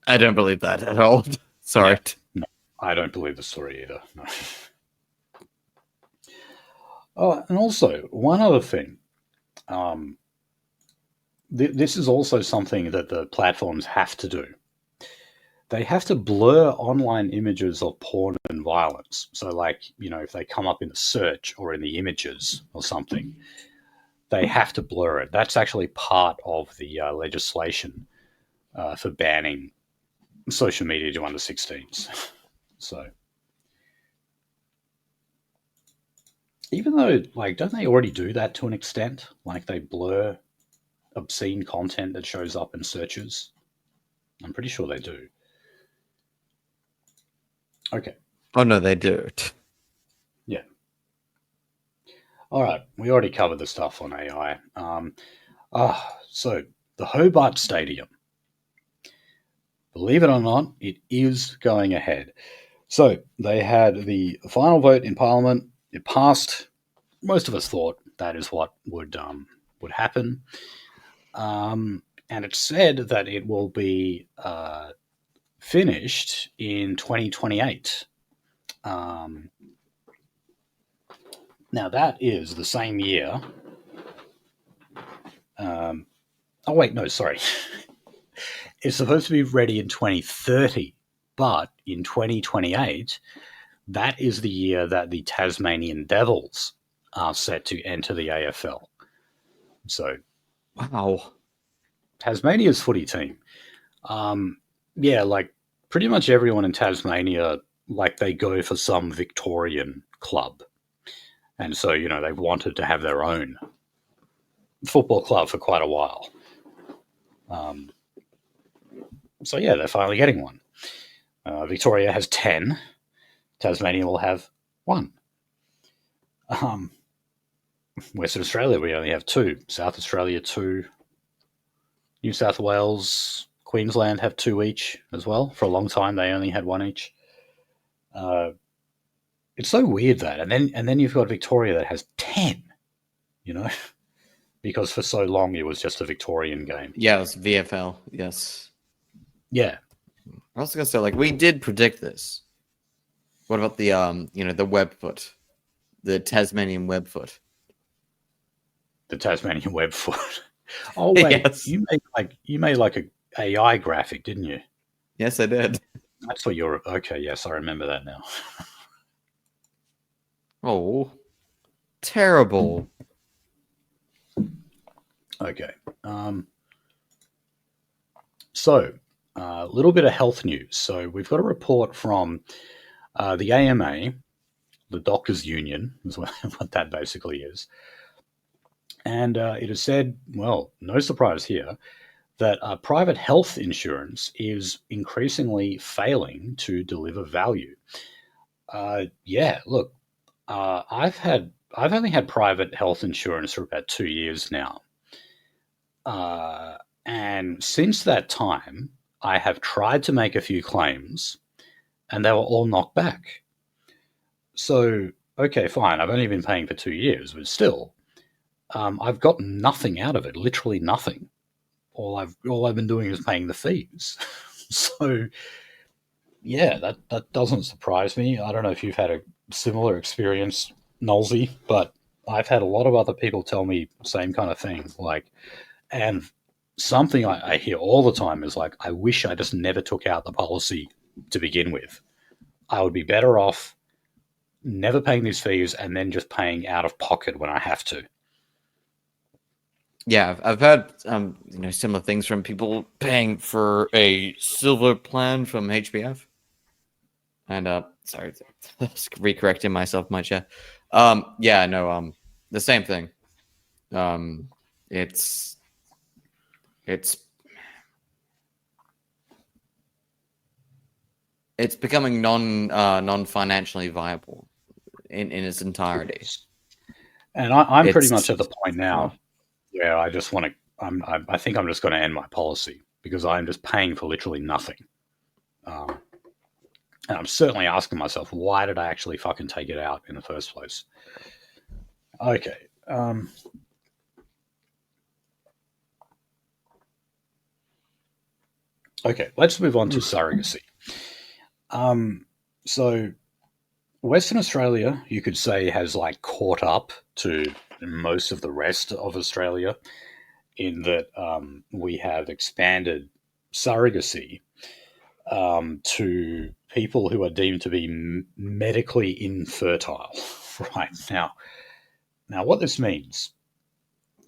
I don't believe that at all. Sorry. Yeah. No, I don't believe the story either. No. Oh, and also, one other thing. This is also something that the platforms have to do. They have to blur online images of porn and violence. So, like, you know, if they come up in the search or in the images or something, they have to blur it. That's actually part of the legislation for banning social media to under 16s. So, even though, like, don't they already do that to an extent? Like, they blur obscene content that shows up in searches. I'm pretty sure they do. Okay. Oh no, they do. Yeah. All right. We already covered the stuff on AI. So the Hobart Stadium. Believe it or not, it is going ahead. So they had the final vote in Parliament. It passed. Most of us thought that is what would happen. And it said that it will be finished in 2028. Now, that is the same year. Oh, wait, no, sorry. It's supposed to be ready in 2030, but in 2028, that is the year that the Tasmanian Devils are set to enter the AFL. So, Wow. Tasmania's footy team. Yeah, like pretty much everyone in Tasmania, like they go for some Victorian club. And so, you know, they've wanted to have their own football club for quite a while. So, yeah, they're finally getting one. Victoria has 10. Tasmania will have 1. Western Australia, we only have 2. South Australia, 2. New South Wales, Queensland have 2 each as well. For a long time, they only had 1 each. It's so weird that, and then you've got Victoria that has 10. You know, because for so long it was just a Victorian game. Yeah, it's VFL. Yes. Yeah. I was gonna say, like, we did predict this. What about the the webfoot, the Tasmanian webfoot? The Tasmanian webfoot. Oh wait, Yes. you made like a AI graphic, didn't you? Yes, I did. That's what you're. Okay, yes, I remember that now. Oh, terrible. Okay. So, a little bit of health news. So, we've got a report from the AMA, the Doctors' Union, is what that basically is. And it has said, well, no surprise here, that private health insurance is increasingly failing to deliver value. Yeah, look, I've only had private health insurance for about 2 years now. And since that time, I have tried to make a few claims and they were all knocked back. So, okay, fine. I've only been paying for 2 years, but still, I've got nothing out of it, literally nothing. All I've been doing is paying the fees. So, yeah, that doesn't surprise me. I don't know if you've had a similar experience, Nolsey, but I've had a lot of other people tell me the same kind of thing. Like, and something I hear all the time is like, I wish I just never took out the policy to begin with. I would be better off never paying these fees and then just paying out of pocket when I have to. Yeah, I've heard similar things from people paying for a silver plan from HBF. And sorry, recorrecting myself, my chair. The same thing. It's becoming non financially viable in its entirety. And I'm pretty much at the point now where I just want to. I think I'm just going to end my policy because I'm just paying for literally nothing. And I'm certainly asking myself, why did I actually fucking take it out in the first place? Okay. Okay, let's move on to surrogacy. So Western Australia, you could say, has like caught up to most of the rest of Australia in that we have expanded surrogacy to people who are deemed to be medically infertile. Right now, what this means,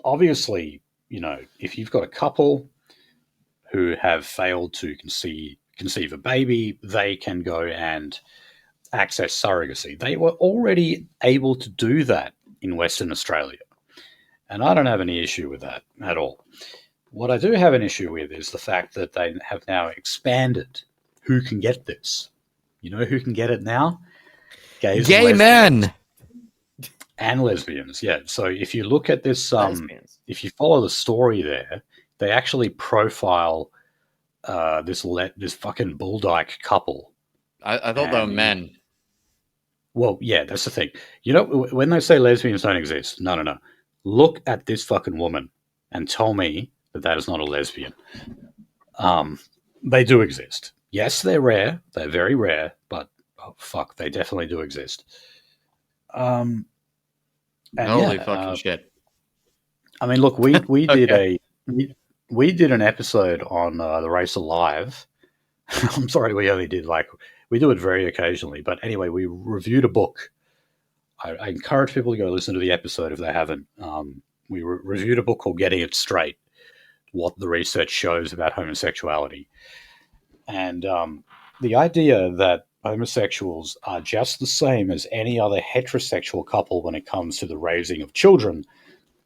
obviously, if you've got a couple who have failed to conceive a baby, they can go and access surrogacy. They were already able to do that in Western Australia, and I don't have any issue with that at all. What I do have an issue with is the fact that they have now expanded who can get this. You know who can get it now? Gays Gay men and lesbians. Yeah. So if you look at this, if you follow the story there, they actually profile this fucking bulldyke couple. I thought they were men. Well, yeah, that's the thing. When they say lesbians don't exist, no. Look at this fucking woman and tell me that is not a lesbian. They do exist. Yes, they're rare. They're very rare, but fuck, they definitely do exist. Holy fucking shit! I mean, look, we Okay. we did an episode on the race alive. I'm sorry, we only did we do it very occasionally, but anyway, we reviewed a book. I encourage people to go listen to the episode if they haven't. We reviewed a book called Getting It Straight, what the research shows about homosexuality. And the idea that homosexuals are just the same as any other heterosexual couple when it comes to the raising of children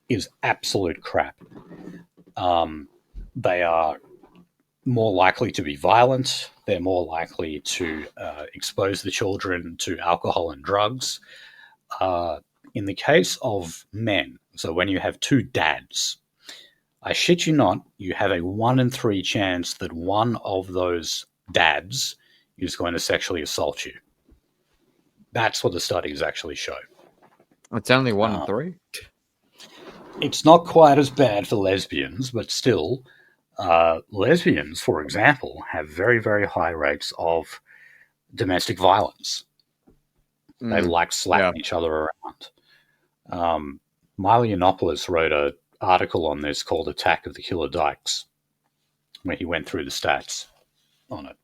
is absolute crap. They are more likely to be violent. They're more likely to expose the children to alcohol and drugs. In the case of men, so when you have two dads, I shit you not, you have a 1 in 3 chance that one of those dads is going to sexually assault you. That's what the studies actually show. It's only 1 in 3? It's not quite as bad for lesbians, but still, lesbians, for example, have very, very high rates of domestic violence. They like slapping each other around. Miley Yiannopoulos wrote an article on this called Attack of the Killer Dykes, where he went through the stats on it.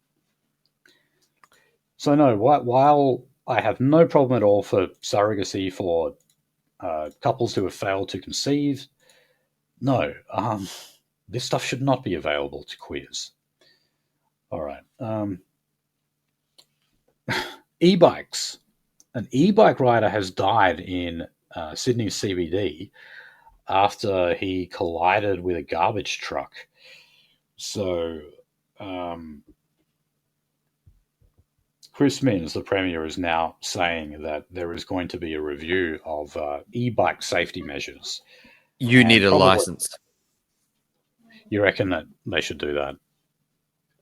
So no, while I have no problem at all for surrogacy for couples who have failed to conceive, no, this stuff should not be available to queers. All right. E-bikes. An e-bike rider has died in Sydney CBD after he collided with a garbage truck. So, Chris Minns, the Premier, is now saying that there is going to be a review of e-bike safety measures. You need a license. You reckon that they should do that?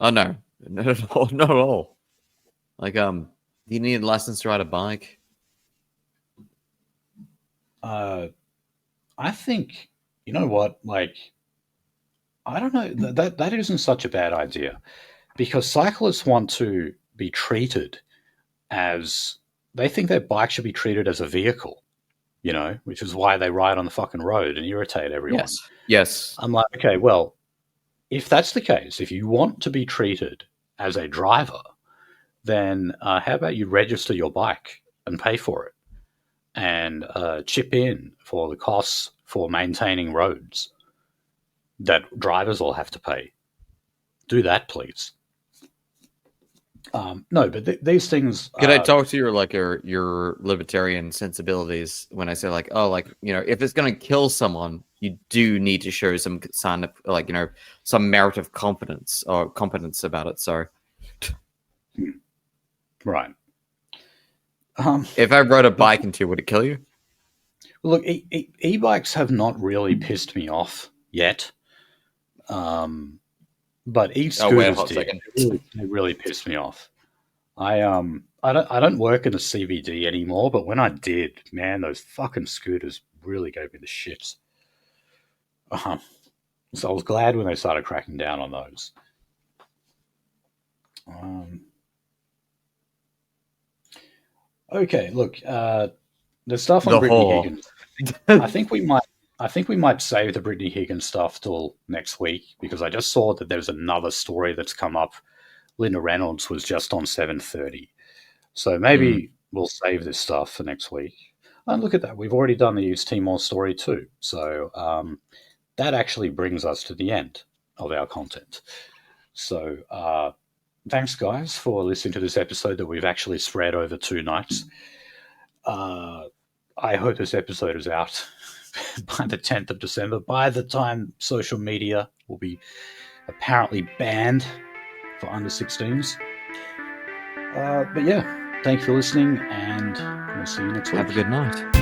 Oh, no. Not at all. Like, you need a license to ride a bike? I think, you know what, I don't know, that isn't such a bad idea, because cyclists want to be treated as, they think their bike should be treated as a vehicle, which is why they ride on the fucking road and irritate everyone. Yes. I'm like, okay, well, if that's the case, if you want to be treated as a driver, then how about you register your bike and pay for it and chip in for the costs for maintaining roads? that drivers all have to pay. Do that, please. No, but these things. Could I talk to your libertarian sensibilities when I say like, oh, like, you know, if it's going to kill someone, you do need to show some sign of, like, you know, some merit of competence about it. So, right. If I rode a bike into you, would it kill you? Look, e-bikes have not really pissed me off yet. But e-scooters did. They really pissed me off. I don't work in the CBD anymore, but when I did, man, those fucking scooters really gave me the shits. So I was glad when they started cracking down on those. Okay, look, the stuff on Brittany Higgins. I think we might save the Brittany Higgins stuff till next week, because I just saw that there's another story that's come up. Linda Reynolds was just on 7:30. So maybe we'll save this stuff for next week. And look at that. We've already done the East Timor story too. So that actually brings us to the end of our content. So thanks, guys, for listening to this episode that we've actually spread over 2 nights. I hope this episode is out by the 10th of December, by the time social media will be apparently banned for under 16s. But yeah, thank you for listening, and we'll see you next week. Have a good night.